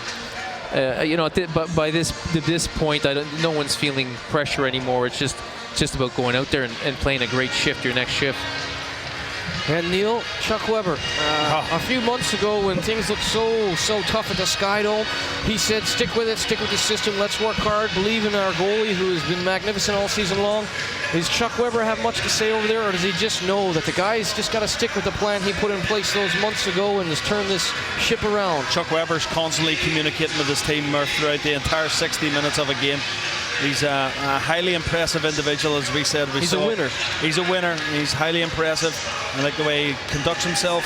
but by this point, no one's feeling pressure anymore. It's just about going out there and playing a great shift, your next shift. And Neil, Chuck Weber, a few months ago when things looked so tough at the Sky Dome, he said, stick with it, stick with the system, let's work hard, believe in our goalie who has been magnificent all season long. Does Chuck Weber have much to say over there, or does he just know that the guys just got to stick with the plan he put in place those months ago and has turned this ship around? Chuck Weber's constantly communicating with his team, Murph, throughout the entire 60 minutes of a game. He's a highly impressive individual, as we said. He's a winner. He's a winner. He's highly impressive. I like the way he conducts himself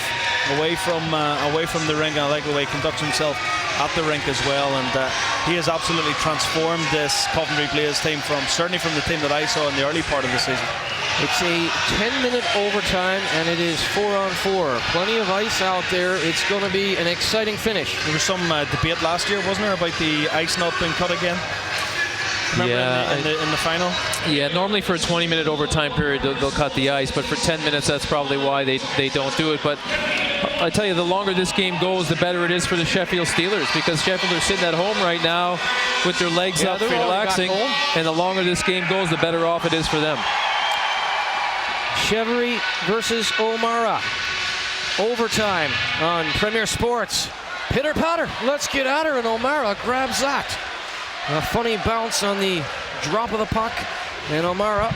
away from the rink, and I like the way he conducts himself at the rink as well. And he has absolutely transformed this Coventry Blaze team certainly from the team that I saw in the early part of the season. It's a 10-minute overtime, and it is 4-on-4. Plenty of ice out there. It's going to be an exciting finish. There was some debate last year, wasn't there, about the ice not being cut again? Remember in the final? Yeah, normally for a 20-minute overtime period, they'll cut the ice, but for 10 minutes, that's probably why they don't do it. But I tell you, the longer this game goes, the better it is for the Sheffield Steelers, because Sheffield are sitting at home right now with their legs up, relaxing, and the longer this game goes, the better off it is for them. Chevry versus O'Mara. Overtime on Premier Sports. Pitter patter, let's get at her, and O'Mara grabs that. A funny bounce on the drop of the puck, and O'Mara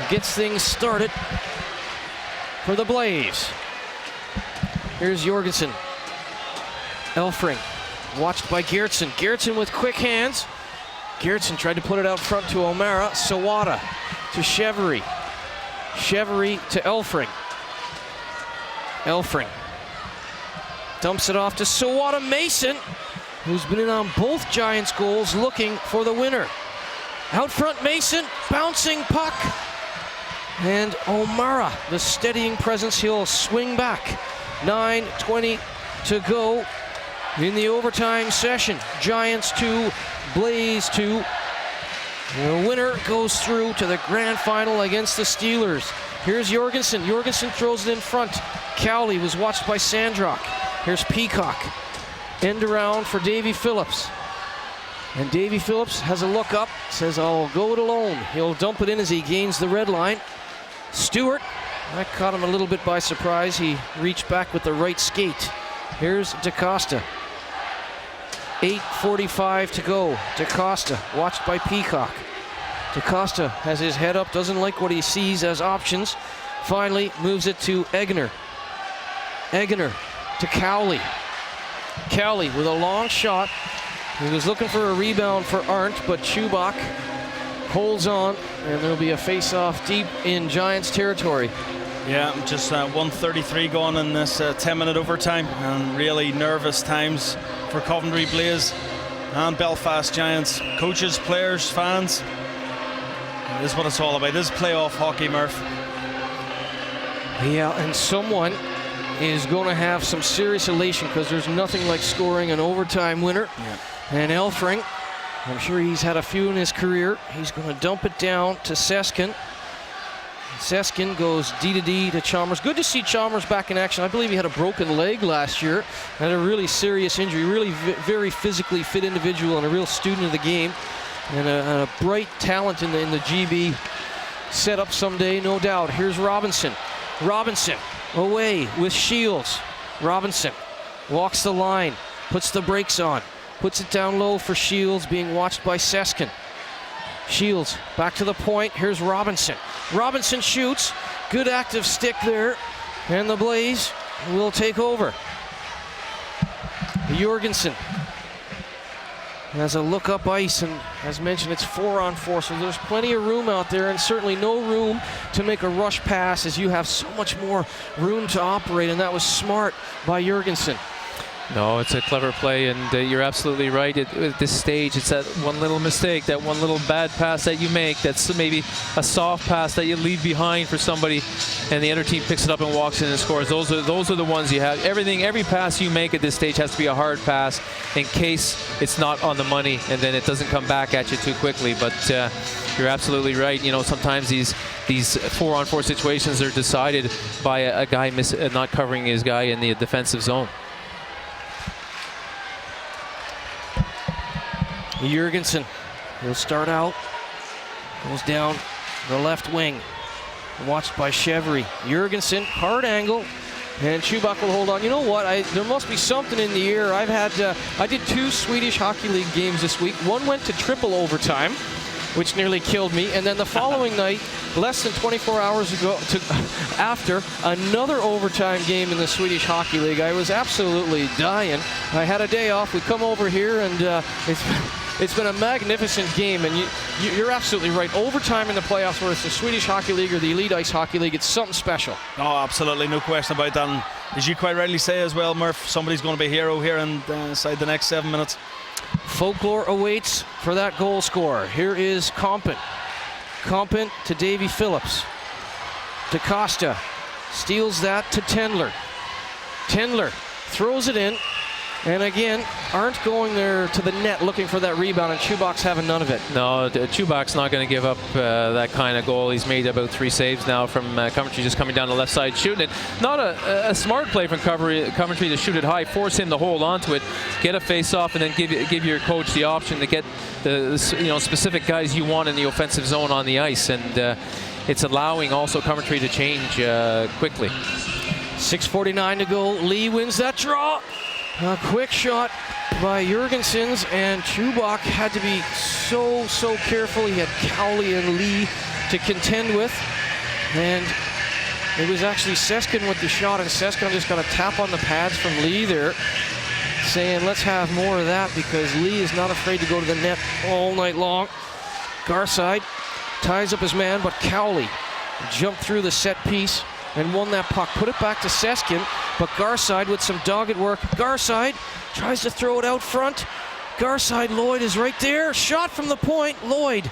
gets things started for the Blaze. Here's Jorgensen. Elfring, watched by Geertsen. Geertsen with quick hands. Geertsen tried to put it out front to O'Mara. Sawada to Chevry. Chevry to Elfring. Elfring dumps it off to Sawada Mason, who's been in on both Giants goals, looking for the winner. Out front, Mason, bouncing puck. And O'Mara, the steadying presence, he'll swing back. 9:20 to go in the overtime session. Giants 2, Blaze 2. The winner goes through to the grand final against the Steelers. Here's Jorgensen. Jorgensen throws it in front. Cowley was watched by Sandrock. Here's Peacock. End around for Davy Phillips. And Davy Phillips has a look up, says, I'll go it alone. He'll dump it in as he gains the red line. Stewart, that caught him a little bit by surprise. He reached back with the right skate. Here's DaCosta. 8:45 to go. DaCosta, watched by Peacock. DaCosta has his head up, doesn't like what he sees as options. Finally moves it to Egner. Egner to Cowley. Cowley with a long shot. He was looking for a rebound for Arndt, but Chubak holds on, and there'll be a face-off deep in Giants territory. Yeah, just 1:33 gone in this 10-minute overtime, and really nervous times for Coventry Blaze and Belfast Giants. Coaches, players, fans. This is what it's all about. This is playoff hockey, Murph. Yeah, and someone is going to have some serious elation because there's nothing like scoring an overtime winner. Yeah. And Elfring, I'm sure he's had a few in his career. He's going to dump it down to Seskin. Seskin goes D to Chalmers. Good to see Chalmers back in action. I believe he had a broken leg last year. Had a really serious injury. Really very physically fit individual and a real student of the game. And a bright talent in the GB. Set up someday, no doubt. Here's Robinson. Robinson away with Shields. Robinson walks the line, puts the brakes on, puts it down low for Shields, being watched by Seskin. Shields back to the point. Here's Robinson. Robinson shoots. Good active stick there. And the Blaze will take over. Jorgensen has a look up ice, and as mentioned, it's 4-on-4, so there's plenty of room out there, and certainly no room to make a rush pass as you have so much more room to operate, and that was smart by Jorgensen. No, it's a clever play, and you're absolutely right. At this stage, it's that one little mistake, that one little bad pass that you make, that's maybe a soft pass that you leave behind for somebody, and the other team picks it up and walks in and scores. Those are the ones you have. Every pass you make at this stage has to be a hard pass in case it's not on the money, and then it doesn't come back at you too quickly. But you're absolutely right. You know, sometimes these 4-on-4 situations are decided by a guy not covering his guy in the defensive zone. Jorgensen will start out, goes down the left wing, watched by Chevry. Jorgensen, hard angle, and Chubak will hold on. You know what? There must be something in the air. I did 2 Swedish Hockey League games this week. One went to triple overtime, which nearly killed me, and then the following night, less than 24 hours ago, after another overtime game in the Swedish Hockey League, I was absolutely dying. I had a day off. We come over here, and it's been a magnificent game, and you're absolutely right. Overtime in the playoffs, whether it's the Swedish Hockey League or the Elite Ice Hockey League, it's something special. Oh, absolutely, no question about that. And as you quite rightly say as well, Murph, somebody's going to be a hero here inside the next 7 minutes. Folklore awaits for that goal scorer. Here is Compton. Compton to Davy Phillips. DaCosta steals that to Tendler. Tendler throws it in. And again, aren't going there to the net looking for that rebound, and Chubak's having none of it. No, Chubak's not going to give up that kind of goal. He's made about 3 saves now from Coventry, just coming down the left side shooting it. Not a smart play from Coventry to shoot it high, force him to hold on to it, get a face-off, and then give your coach the option to get the specific guys you want in the offensive zone on the ice, and it's allowing also Coventry to change quickly. 6:49 to go. Lee wins that draw. A quick shot by Jorgensen's, and Chubak had to be so careful. He had Cowley and Lee to contend with, and it was actually Seskin with the shot, and Seskin just got a tap on the pads from Lee there, saying let's have more of that, because Lee is not afraid to go to the net all night long. Garside ties up his man, but Cowley jumped through the set piece and won that puck. Put it back to Seskin, but Garside with some dogged work. Garside tries to throw it out front. Garside, Lloyd is right there. Shot from the point. Lloyd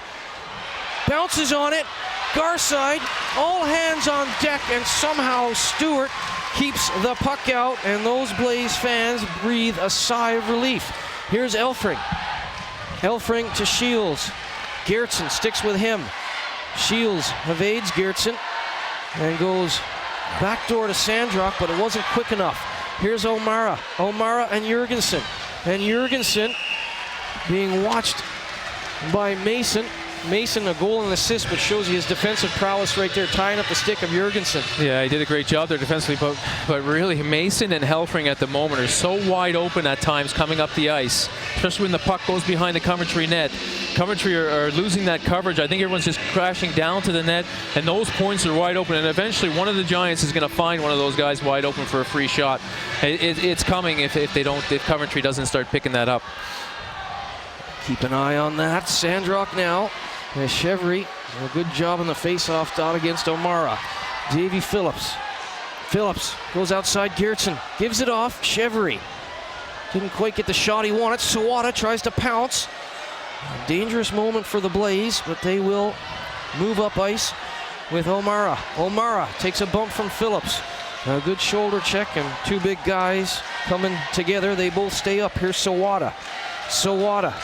bounces on it. Garside, all hands on deck, and somehow Stewart keeps the puck out, and those Blaze fans breathe a sigh of relief. Here's Elfring. Elfring to Shields. Geertsen sticks with him. Shields evades Geertsen and goes backdoor to Sandrock, but it wasn't quick enough. Here's O'Mara. O'Mara and Jorgensen. And Jorgensen being watched by Mason. Mason, a goal and assist, but shows you his defensive prowess right there, tying up the stick of Jurgensen. Yeah, he did a great job there defensively, but really Mason and Helfring at the moment are so wide open at times coming up the ice, especially when the puck goes behind the Coventry net. Coventry are losing that coverage. I think everyone's just crashing down to the net, and those points are wide open, and eventually one of the Giants is going to find one of those guys wide open for a free shot. It's coming if Coventry doesn't start picking that up. Keep an eye on that. Sandrock now. Chevry, a good job on the face-off dot against O'Mara. Davy Phillips. Phillips goes outside Geertsen. Gives it off. Chevry didn't quite get the shot he wanted. Sawada tries to pounce. A dangerous moment for the Blaze, but they will move up ice with O'Mara. O'Mara takes a bump from Phillips. A good shoulder check, and two big guys coming together. They both stay up. Here's Sawada. Sawada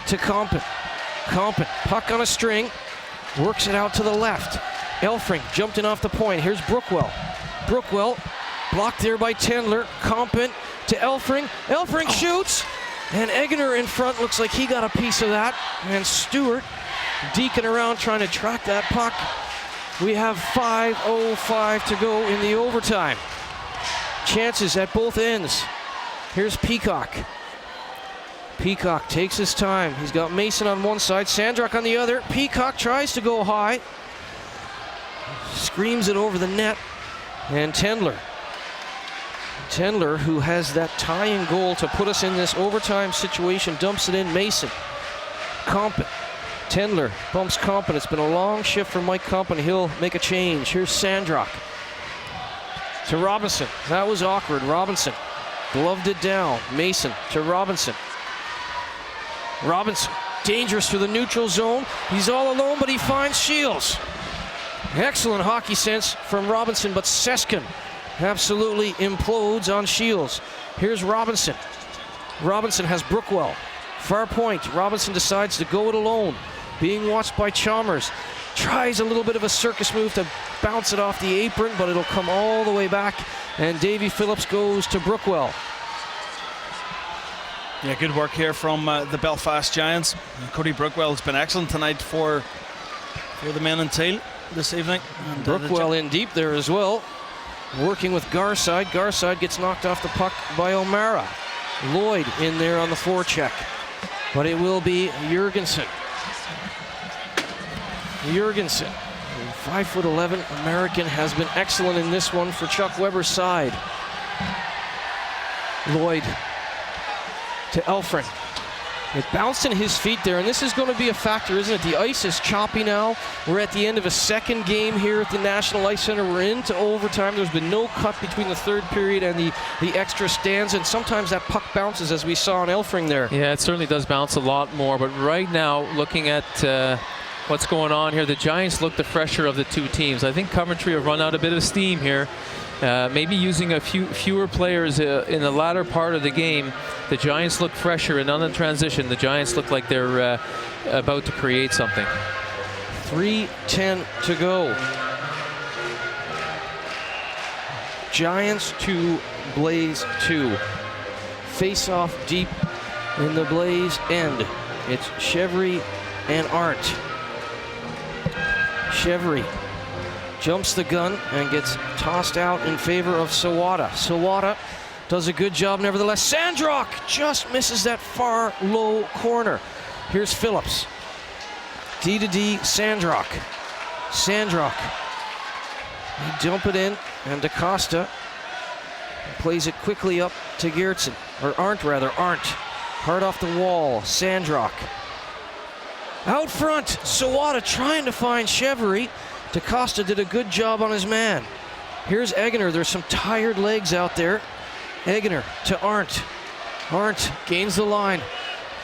to Compton. Compton, puck on a string, works it out to the left. Elfring jumped in off the point. Here's Brookwell. Brookwell blocked there by Tendler. Compton to Elfring. Elfring shoots, and Eggener in front. Looks like he got a piece of that. And Stewart deking around trying to track that puck. We have 5:05 to go in the overtime. Chances at both ends. Here's Peacock. Peacock takes his time. He's got Mason on one side, Sandrock on the other. Peacock tries to go high. Screams it over the net. And Tendler. Tendler, who has that tying goal to put us in this overtime situation, dumps it in. Mason. Compton. Tendler bumps Compton. It's been a long shift for Mike Compton. He'll make a change. Here's Sandrock. To Robinson. That was awkward. Robinson gloved it down. Mason to Robinson. Robinson, dangerous through the neutral zone. He's all alone, but he finds Shields. Excellent hockey sense from Robinson, but Seskin absolutely implodes on Shields. Here's Robinson. Robinson has Brookwell. Far point. Robinson decides to go it alone. Being watched by Chalmers. Tries a little bit of a circus move to bounce it off the apron, but it'll come all the way back. And Davy Phillips goes to Brookwell. Yeah, good work here from the Belfast Giants. Cody Brookwell has been excellent tonight for the men in tail this evening. And, Brookwell in deep there as well. Working with Garside. Garside gets knocked off the puck by O'Mara. Lloyd in there on the forecheck. But it will be Jurgensen. Jurgensen, 5'11" American, has been excellent in this one for Chuck Weber's side. Lloyd to Elfring. It bounced in his feet there, and this is going to be a factor, isn't it? The ice is choppy now. We're at the end of a second game here at the National Ice Center. We're into overtime. There's been no cut between the third period and the extra stands, and sometimes that puck bounces, as we saw on Elfring there. Yeah, it certainly does bounce a lot more, but right now, looking at what's going on here, the Giants look the fresher of the two teams. I think Coventry have run out a bit of steam here. Maybe using a fewer players in the latter part of the game. The Giants look fresher, and on the transition, the Giants look like they're about to create something. 3:10 to go. Giants 2, Blaze 2. Face-off deep in the Blaze end. It's Chevry and Arndt. Chevry jumps the gun and gets tossed out in favor of Sawada. Sawada does a good job nevertheless. Sandrock just misses that far low corner. Here's Phillips. D to D, Sandrock. Sandrock. They dump it in, and DaCosta plays it quickly up to Geertsen. Or Arndt, rather. Arndt. Hard off the wall. Sandrock. Out front, Sawada trying to find Chevry. DaCosta did a good job on his man. Here's Eggener. There's some tired legs out there. Eggener to Arndt. Arndt gains the line.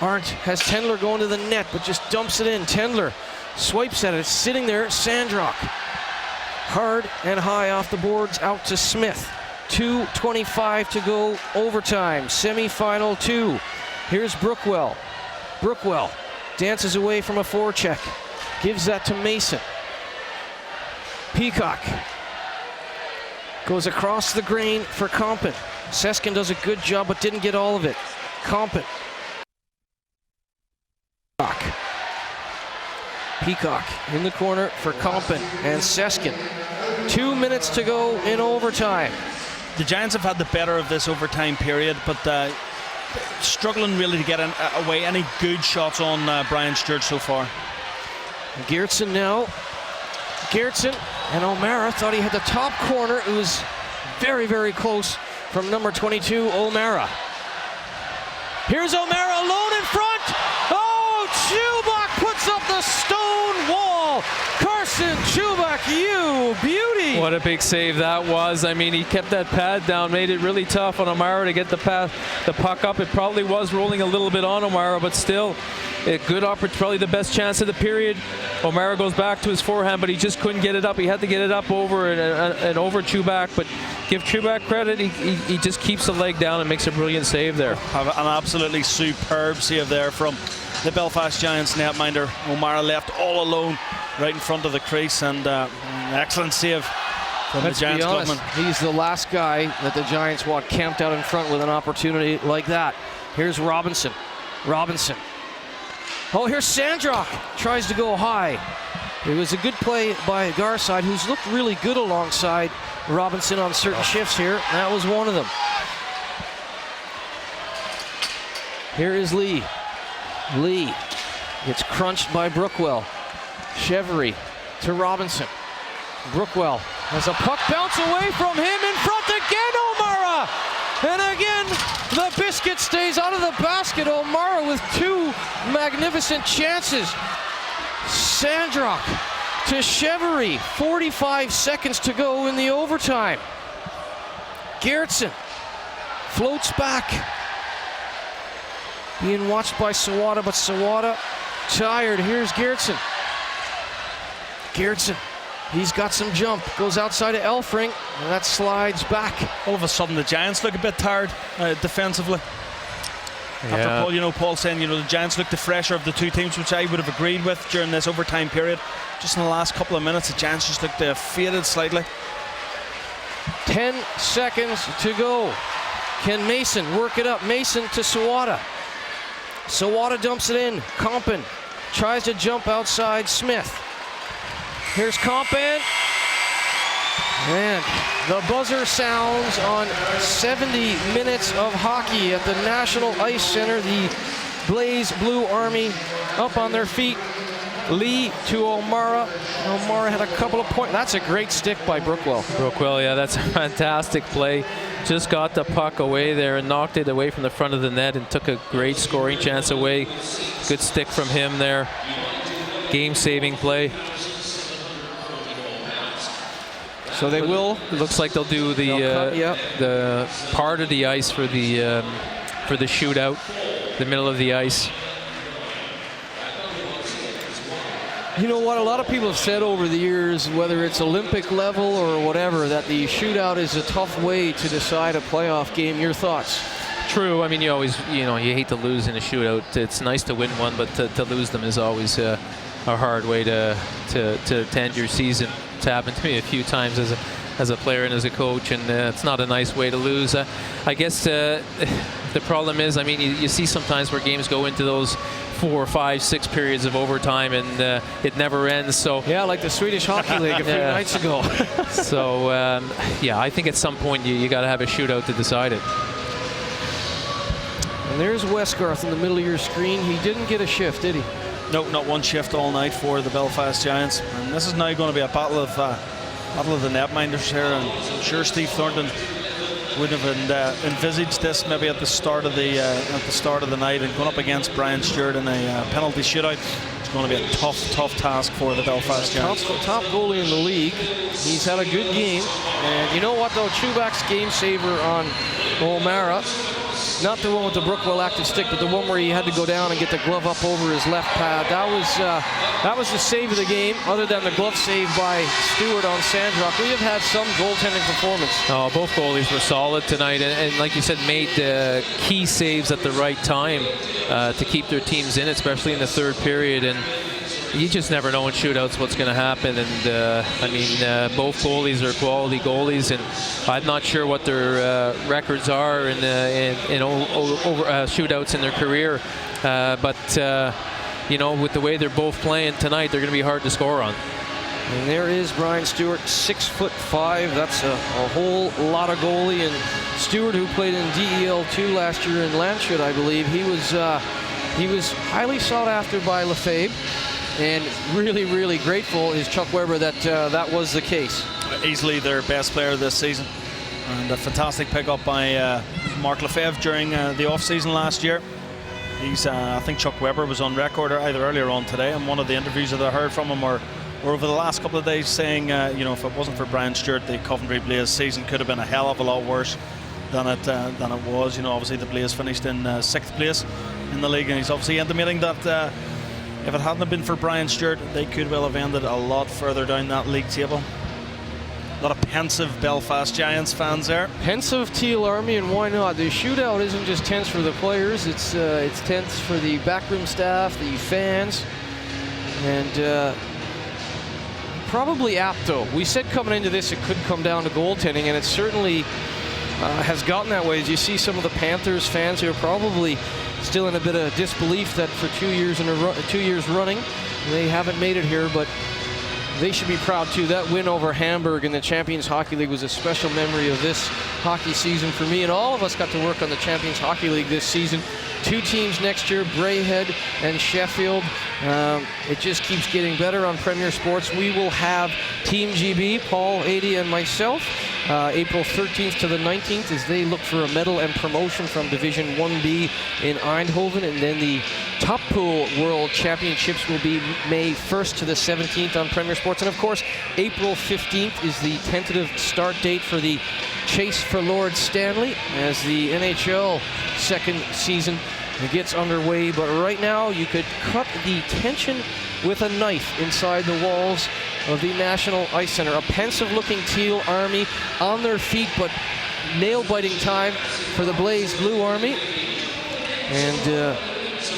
Arndt has Tendler going to the net, but just dumps it in. Tendler swipes at it. It's sitting there. Sandrock. Hard and high off the boards out to Smith. 2:25 to go overtime. Semi-final 2. Here's Brookwell. Brookwell dances away from a forecheck. Gives that to Mason. Peacock goes across the grain for Compton. Seskin does a good job, but didn't get all of it. Compton Peacock in the corner for Compton and Seskin. 2 minutes to go in overtime. The Giants have had the better of this overtime period, but struggling really to get away any good shots on Brian Stewart so far. Geertsen now. Geertsen and O'Mara thought he had the top corner. It was very, very close from number 22, O'Mara. Here's O'Mara alone in front. Oh, Chubak puts up the stone wall. Carson Chubak, you beauty. What a big save that was. I mean, he kept that pad down, made it really tough on O'Mara to get the puck up. It probably was rolling a little bit on O'Mara, but still a good opportunity, probably the best chance of the period. O'Mara goes back to his forehand, but he just couldn't get it up. He had to get it up over and over Chubak, but give Chubak credit. He just keeps the leg down and makes a brilliant save there. An absolutely superb save there from the Belfast Giants netminder. O'Mara left all alone right in front of the crease, and an excellent save from the Giants clubman. He's the last guy that the Giants want camped out in front with an opportunity like that. Here's Robinson. Robinson. Oh, here's Sandrock. Tries to go high. It was a good play by Garside, who's looked really good alongside Robinson on certain shifts here. That was one of them. Here is Lee. Lee gets crunched by Brookwell. Chevery to Robinson. Brookwell has a puck bounce away from him, in front again, O'Mara! And again, the biscuit stays out of the basket. O'Mara with two magnificent chances. Sandrock to Chevery, 45 seconds to go in the overtime. Geertsen floats back. Being watched by Sawada, but Sawada tired. Here's Geertsen. Geertsen, he's got some jump. Goes outside of Elfring, and that slides back. All of a sudden, the Giants look a bit tired defensively. Yeah. After Paul saying, the Giants look the fresher of the two teams, which I would have agreed with during this overtime period. Just in the last couple of minutes, the Giants just looked faded slightly. 10 seconds to go. Can Mason work it up? Mason to Sawada. Sawada dumps it in. Compton tries to jump outside Smith. Here's Compton. And the buzzer sounds on 70 minutes of hockey at the National Ice Center. The Blaze Blue Army up on their feet. Lee to O'Mara. O'Mara had a couple of points. That's a great stick by Brookwell. Brookwell, yeah, that's a fantastic play. Just got the puck away there and knocked it away from the front of the net and took a great scoring chance away. Good stick from him there. Game-saving play. So they will. It looks like they'll do the part of the ice for the shootout, the middle of the ice. You know what? A lot of people have said over the years, whether it's Olympic level or whatever, that the shootout is a tough way to decide a playoff game. Your thoughts? True. I mean, you always, you hate to lose in a shootout. It's nice to win one, but to lose them is always a hard way to end your season. It's happened to me a few times as a player and as a coach, and it's not a nice way to lose. I guess the problem is, I mean, you see sometimes where games go into those 4, 5, 6 periods of overtime, and it never ends. So yeah, like the Swedish Hockey League a few nights ago. So yeah, I think at some point you got to have a shootout to decide it. And there's Westgarth in the middle of your screen. He didn't get a shift, did he? No, not one shift all night for the Belfast Giants. And this is now going to be a battle of the netminders here. And I'm sure Steve Thornton wouldn't have envisaged this maybe at the start of the night, and going up against Brian Stewart in a penalty shootout. It's going to be a tough task for the Belfast Giants. Top goalie in the league. He's had a good game. And you know what though? Chubak's game saver on O'Mara. Not the one with the Brookwell active stick, but the one where he had to go down and get the glove up over his left pad. That was the save of the game, other than the glove save by Stewart on Sandrock. We have had some goaltending performance. Oh, both goalies were solid tonight, and like you said, made key saves at the right time to keep their teams in, especially in the third period. And you just never know in shootouts what's going to happen. And I mean, both goalies are quality goalies, and I'm not sure what their records are in shootouts in their career. But you know, with the way they're both playing tonight, they're going to be hard to score on. And there is Brian Stewart, 6'5". That's a whole lot of goalie. And Stewart, who played in DEL2 last year in Landshut, I believe, he was highly sought after by Lefebvre, and really, really grateful is Chuck Weber that that was the case. Easily their best player this season, and a fantastic pickup by Mark Lefebvre during the off-season last year. He's, I think Chuck Weber was on record either earlier on today, and one of the interviews that I heard from him, or over the last couple of days, saying, you know, if it wasn't for Brian Stewart, the Coventry Blaze season could have been a hell of a lot worse than it was. You know, obviously the Blaze finished in 6th place in the league, and he's obviously intimating that if it hadn't been for Brian Stewart, they could well have ended a lot further down that league table. A lot of pensive Belfast Giants fans there. Pensive Teal Army, and why not? The shootout isn't just tense for the players, it's tense for the backroom staff, the fans, and probably apt though. We said coming into this it could come down to goaltending, and it certainly has gotten that way. As you see some of the Panthers fans who are probably still in a bit of disbelief that for 2 years running they haven't made it here, but they should be proud too. That win over Hamburg in the Champions Hockey League was a special memory of this hockey season for me, and all of us got to work on the Champions Hockey League this season. 2 teams next year, Braehead and Sheffield. It just keeps getting better on Premier Sports. We will have Team GB, Paul, Adi, and myself, April 13th to the 19th as they look for a medal and promotion from Division 1B in Eindhoven, and then the Top Pool World Championships will be May 1st to the 17th on Premier Sports. And of course, April 15th is the tentative start date for the Chase for Lord Stanley as the NHL second season gets underway. But right now, you could cut the tension with a knife inside the walls of the National Ice Center. A pensive-looking Teal Army on their feet, but nail-biting time for the Blaze Blue Army. And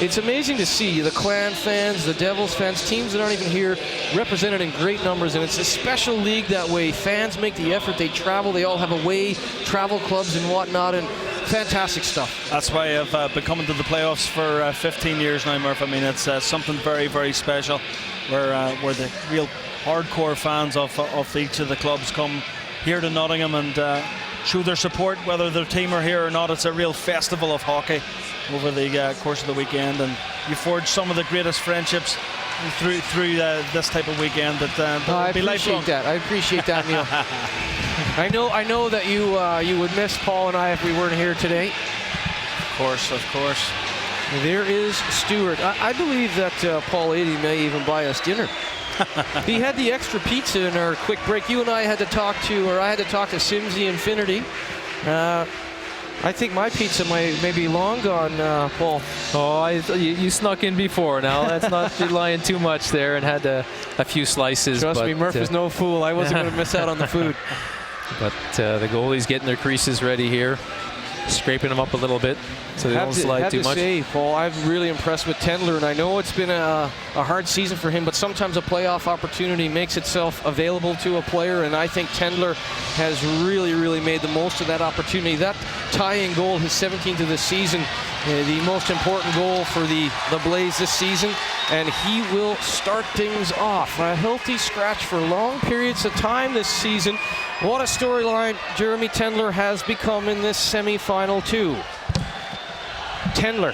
it's amazing to see the Clan fans, the Devils fans, teams that aren't even here, represented in great numbers. And it's a special league that way. Fans make the effort. They travel. They all have away travel clubs and whatnot. And fantastic stuff. That's why I've been coming to the playoffs for 15 years now, Murph. I mean, it's something very, very special where the real hardcore fans of each of the clubs come here to Nottingham and show their support, whether their team are here or not. It's a real festival of hockey over the course of the weekend, and you forge some of the greatest friendships through this type of weekend that will be lifelong. I appreciate that, Neil. I know that you would miss Paul and I if we weren't here today. Of course. There is Stewart. I believe that Paul Adi may even buy us dinner. He had the extra pizza in our quick break. You and I had to talk to, or I had to talk to Simsy Infinity. I think my pizza may be long gone, Paul. Oh, you snuck in before now. That's not lying too much there, and had a few slices. Trust me, Murph is no fool. I wasn't going to miss out on the food. But the goalie's getting their creases ready here, scraping them up a little bit so they don't slide too much. I have to say, Paul, I'm really impressed with Tendler, and I know it's been a hard season for him, but sometimes a playoff opportunity makes itself available to a player, and I think Tendler has really, really made the most of that opportunity. That tying goal, his 17th of the season, the most important goal for the Blaze this season, and he will start things off. A healthy scratch for long periods of time this season. What a storyline Jeremy Tendler has become in this semi-final too. Tendler,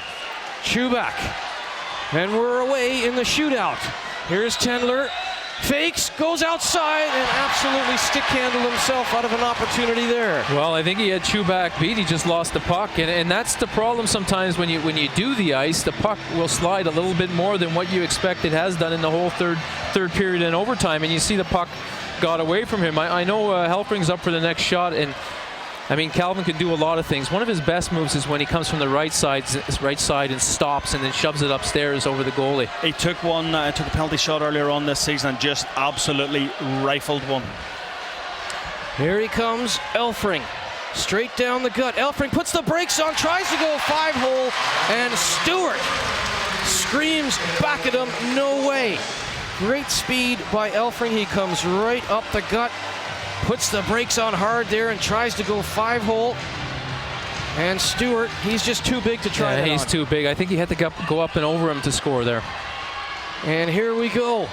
Chubak, and we're away in the shootout. Here's Tendler, fakes, goes outside, and absolutely stick-handled himself out of an opportunity there. Well, I think he had Chubak beat. He just lost the puck, and that's the problem sometimes when you do the ice. The puck will slide a little bit more than what you expect it has done in the whole third period and overtime, and you see the puck got away from him. I know Helfring's up for the next shot, and I mean, Calvin can do a lot of things. One of his best moves is when he comes from the right side and stops and then shoves it upstairs over the goalie. He took a penalty shot earlier on this season and just absolutely rifled one. Here he comes, Elfring. Straight down the gut. Elfring puts the brakes on, tries to go 5-hole, and Stewart screams back at him, no way. Great speed by Elfring. He comes right up the gut. Puts the brakes on hard there and tries to go 5-hole. And Stewart, he's just too big to try that he's on. too big. I think he had to go up and over him to score there. And here we go.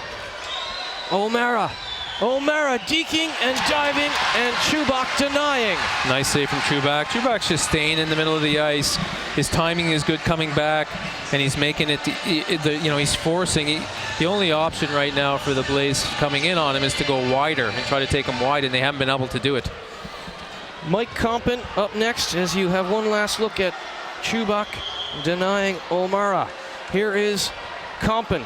O'Mara deking and diving, and Chubak denying. Nice save from Chubak. Chubak's just staying in the middle of the ice. His timing is good coming back, and he's making it, he's forcing. The only option right now for the Blaze coming in on him is to go wider and try to take him wide, and they haven't been able to do it. Mike Compton up next as you have one last look at Chubak denying O'Mara. Here is Compton.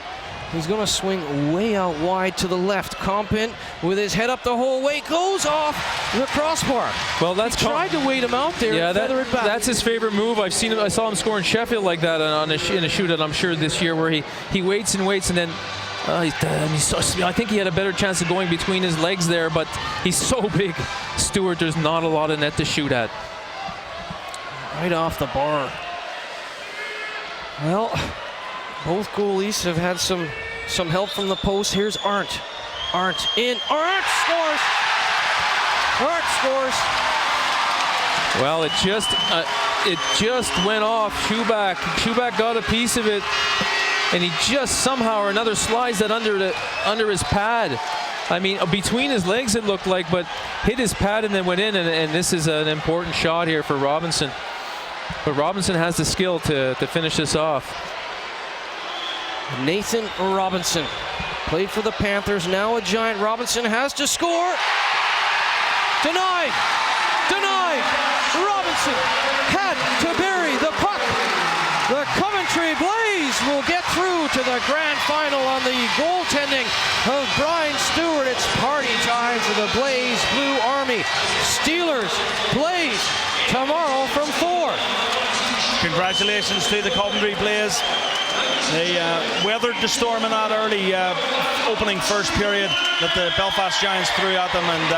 He's going to swing way out wide to the left. Compton with his head up the whole way goes off the crossbar. Well, that's he tried to wait him out there. Yeah, and feather it back. That's his favorite move. I saw him score in Sheffield like that in a shootout, I'm sure, this year, where he waits and waits, and then I think he had a better chance of going between his legs there, but he's so big. Stewart, there's not a lot of net to shoot at. Right off the bar. Well, both goalies have had some help from the post. Here's Arndt. Arndt in. Arndt scores! Arndt scores! Well, it just went off Chubak. Chubak got a piece of it, and he just somehow or another slides that under his pad. I mean, between his legs it looked like, but hit his pad and then went in, and this is an important shot here for Robinson. But Robinson has the skill to finish this off. Nathan Robinson played for the Panthers, now a Giant. Robinson has to score. Denied. Robinson had to bury the puck. The Coventry Blaze will get through to the grand final on the goaltending of Brian Stewart. It's party time for the Blaze Blue Army. Steelers, Blaze, tomorrow from 4. Congratulations to the Coventry Blaze. They weathered the storm in that early opening first period that the Belfast Giants threw at them, and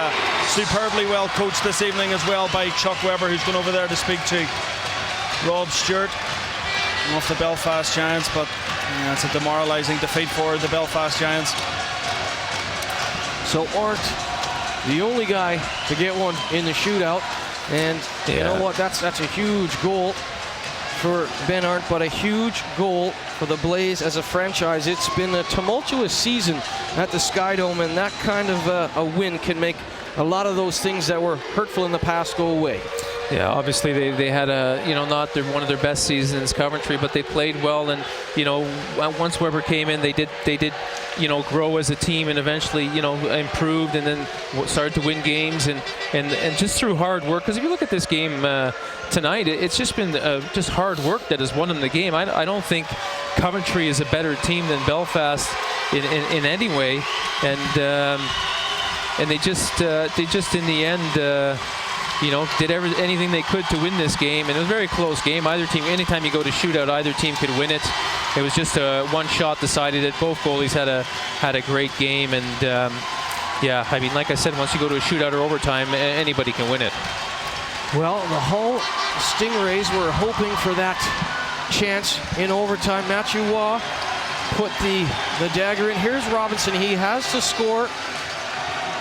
superbly well coached this evening as well by Chuck Weber, who's gone over there to speak to Rob Stewart off the Belfast Giants. But it's a demoralising defeat for the Belfast Giants. So Arndt, the only guy to get one in the shootout, and you know what? That's a huge goal for Ben Arndt, but a huge goal for the Blaze as a franchise. It's been a tumultuous season at the Sky Dome, and that kind of a win can make a lot of those things that were hurtful in the past go away. Yeah, obviously they had not one of their best seasons, Coventry, but they played well, and once Weber came in, they did grow as a team, and eventually improved, and then started to win games, and just through hard work. Because if you look at this game tonight, it's just been just hard work that has won them the game. I don't think Coventry is a better team than Belfast in any way, and they just in the end. Did anything they could to win this game, and it was a very close game. Either team, anytime you go to shootout, either team could win it. It was just one shot decided it. Both goalies had a great game, and I mean, like I said, once you go to a shootout or overtime, anybody can win it. Well, the Hull Stingrays were hoping for that chance in overtime. Matthew Waugh put the dagger in. Here's Robinson. He has to score.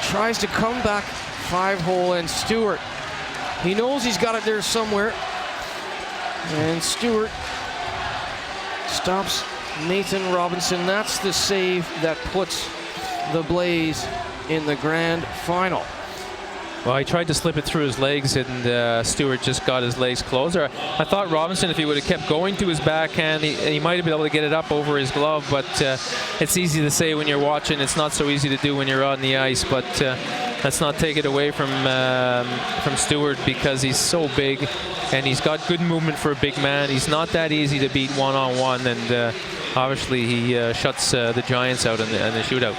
Tries to come back 5-hole, and Stewart, he knows he's got it there somewhere, and Stewart stops Nathan Robinson. That's the save that puts the Blaze in the grand final. Well, he tried to slip it through his legs, and Stewart just got his legs closer. I thought Robinson, if he would have kept going to his backhand, he might have been able to get it up over his glove, but it's easy to say when you're watching. It's not so easy to do when you're on the ice, but let's not take it away from Stewart, because he's so big, and he's got good movement for a big man. He's not that easy to beat one-on-one, and obviously he shuts the Giants out in the shootout.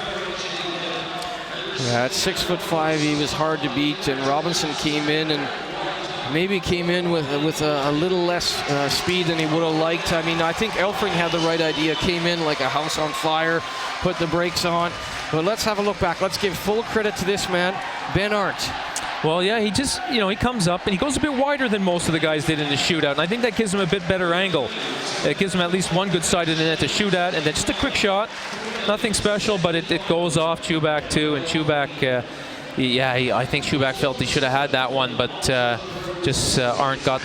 Yeah, at 6'5", he was hard to beat, and Robinson came in and maybe came in with a little less speed than he would have liked. I mean, I think Elfring had the right idea, came in like a house on fire, put the brakes on. But let's have a look back. Let's give full credit to this man, Ben Arndt. Well, yeah, he just, he comes up and he goes a bit wider than most of the guys did in the shootout, and I think that gives him a bit better angle. It gives him at least one good side of the net to shoot at, and then just a quick shot. Nothing special, but it goes off Chubak too, and Chubak, I think Chubak felt he should have had that one, but just Arndt got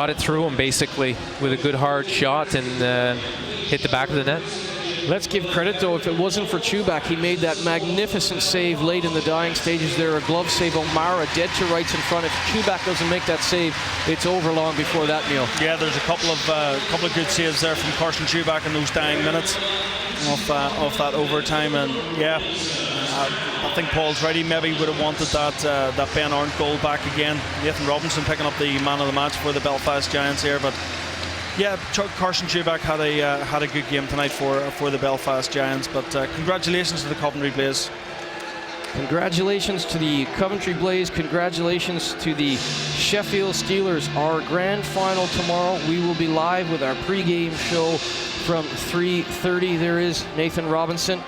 it through him basically with a good hard shot, and hit the back of the net. Let's give credit, though, if it wasn't for Chubak, he made that magnificent save late in the dying stages there. A glove save, O'Mara dead to rights in front. If Chubak doesn't make that save, it's over long before that, Neil. Yeah, there's a couple of good saves there from Carson Chubak in those dying minutes off that overtime. And yeah, I think Paul's right. He maybe would have wanted that Ben Arndt goal back again. Nathan Robinson picking up the man of the match for the Belfast Giants here, but yeah, Carson Chubak had a good game tonight for the Belfast Giants. But congratulations to the Coventry Blaze. Congratulations to the Coventry Blaze. Congratulations to the Sheffield Steelers. Our grand final tomorrow. We will be live with our pre-game show from 3:30. There is Nathan Robinson,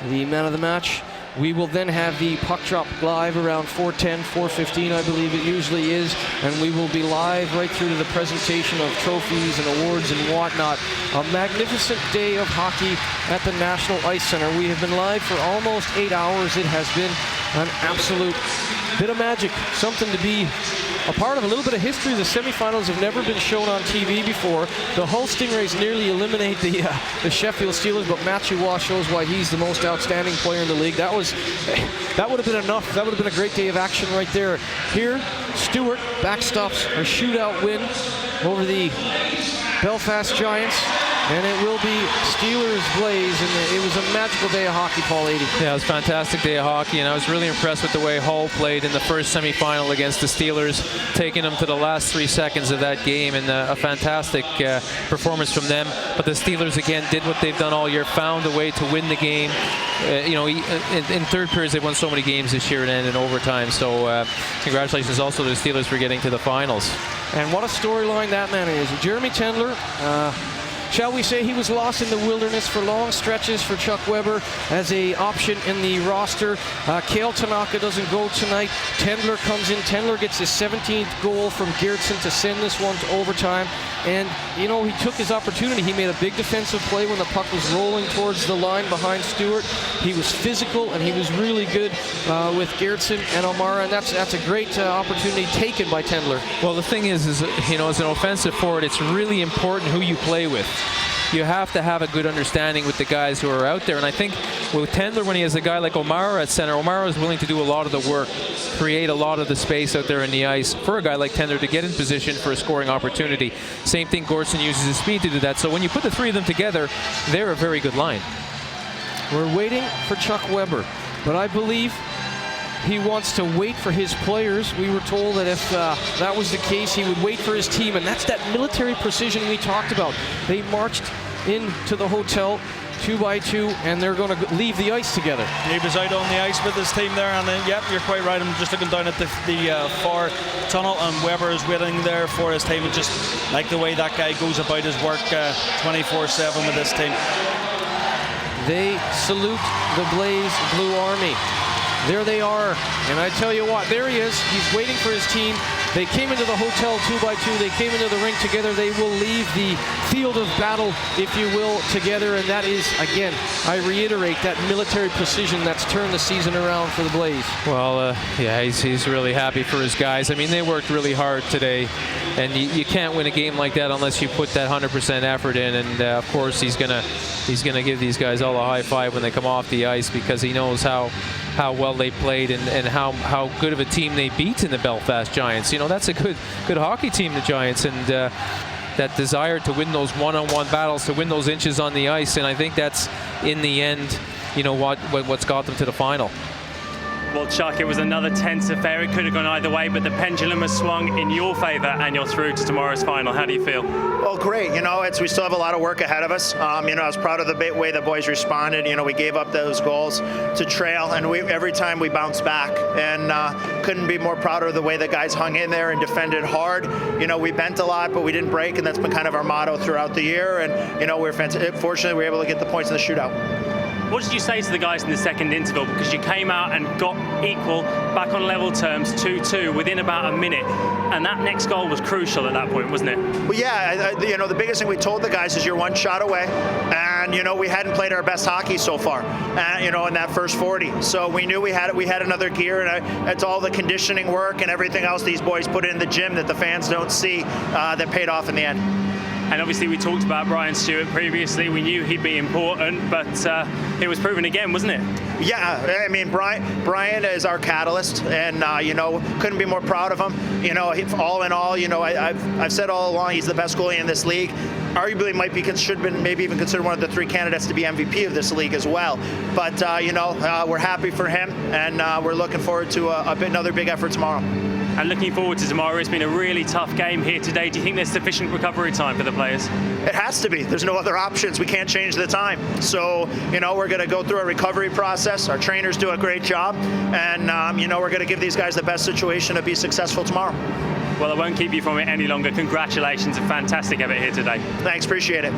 the man of the match. We will then have the puck drop live around 4:10, 4:15, I believe it usually is, and we will be live right through to the presentation of trophies and awards and whatnot. A magnificent day of hockey at the National Ice Center. We have been live for almost 8 hours. It has been an absolute bit of magic, something to be a part of, a little bit of history. The semifinals have never been shown on TV before. The Hull Stingrays nearly eliminate the Sheffield Steelers, but Matthew Waugh shows why he's the most outstanding player in the league. That would have been enough. That would have been a great day of action right there. Here, Stewart backstops a shootout win over the Belfast Giants. And it will be Steelers Blaze, and it was a magical day of hockey, Paul Eadie. Yeah, it was a fantastic day of hockey, and I was really impressed with the way Hull played in the first semifinal against the Steelers, taking them to the last 3 seconds of that game, and a fantastic performance from them. But the Steelers, again, did what they've done all year, found a way to win the game. In third periods, they've won so many games this year and ended in overtime. So congratulations also to the Steelers for getting to the finals. And what a storyline that man is. Jeremy Tendler, shall we say he was lost in the wilderness for long stretches for Chuck Weber as a option in the roster. Cale Tanaka doesn't go tonight. Tendler comes in. Tendler gets his 17th goal from Geertsen to send this one to overtime. And, he took his opportunity. He made a big defensive play when the puck was rolling towards the line behind Stewart. He was physical, and he was really good with Geertsen and O'Mara, and that's a great opportunity taken by Tendler. Well, the thing is, as an offensive forward, it's really important who you play with. You have to have a good understanding with the guys who are out there. And I think with Tendler, when he has a guy like O'Mara at center, O'Mara is willing to do a lot of the work, create a lot of the space out there in the ice for a guy like Tendler to get in position for a scoring opportunity. Same thing, Geertsen uses his speed to do that. So when you put the three of them together, they're a very good line. We're waiting for Chuck Weber, but I believe he wants to wait for his players. We were told that if that was the case, he would wait for his team, and that's that military precision we talked about. They marched into the hotel 2 by 2, and they're going to leave the ice together. He was out on the ice with his team there, and then, yep, you're quite right. I'm just looking down at the far tunnel, and Weber is waiting there for his team. And just like the way that guy goes about his work 24/7 with this team. They salute the Blaze Blue Army. There they are, and I tell you what, there he is. He's waiting for his team. They came into the hotel 2 by 2. They came into the rink together. They will leave the field of battle, if you will, together, and that is, again, I reiterate, that military precision that's turned the season around for the Blaze. Well, yeah, he's really happy for his guys. I mean, they worked really hard today, and you can't win a game like that unless you put that 100% effort in. And of course, he's gonna give these guys all a high five when they come off the ice, because he knows how well they played and how good of a team they beat in the Belfast Giants. That's a good hockey team, the Giants, and that desire to win those one-on-one battles, to win those inches on the ice, and I think that's in the end, what's got them to the final. Well, Chuck, it was another tense affair. It could have gone either way, but the pendulum has swung in your favour, and you're through to tomorrow's final. How do you feel? Well, great. We still have a lot of work ahead of us. I was proud of the way the boys responded. We gave up those goals to trail, and every time we bounced back, and couldn't be more proud of the way the guys hung in there and defended hard. We bent a lot, but we didn't break, and that's been kind of our motto throughout the year. And fortunately, we were able to get the points in the shootout. What did you say to the guys in the second interval? Because you came out and got equal, back on level terms, 2-2 within about a minute, and that next goal was crucial at that point, wasn't it? Well, yeah, the biggest thing we told the guys is you're one shot away, and we hadn't played our best hockey so far, in that first 40. So we knew we had another gear, and it's all the conditioning work and everything else these boys put in the gym that the fans don't see that paid off in the end. And obviously we talked about Brian Stewart previously. We knew he'd be important, but it was proven again, wasn't it? Yeah, I mean, Brian is our catalyst, and couldn't be more proud of him. All in all, I've said all along he's the best goalie in this league. Arguably, should have been maybe even considered one of the 3 candidates to be MVP of this league as well. But we're happy for him, and we're looking forward to another big effort tomorrow. And looking forward to tomorrow. It's been a really tough game here today. Do you think there's sufficient recovery time for the players? It has to be. There's no other options. We can't change the time. So, we're going to go through a recovery process. Our trainers do a great job. And, we're going to give these guys the best situation to be successful tomorrow. Well, I won't keep you from it any longer. Congratulations. A fantastic effort here today. Thanks. Appreciate it.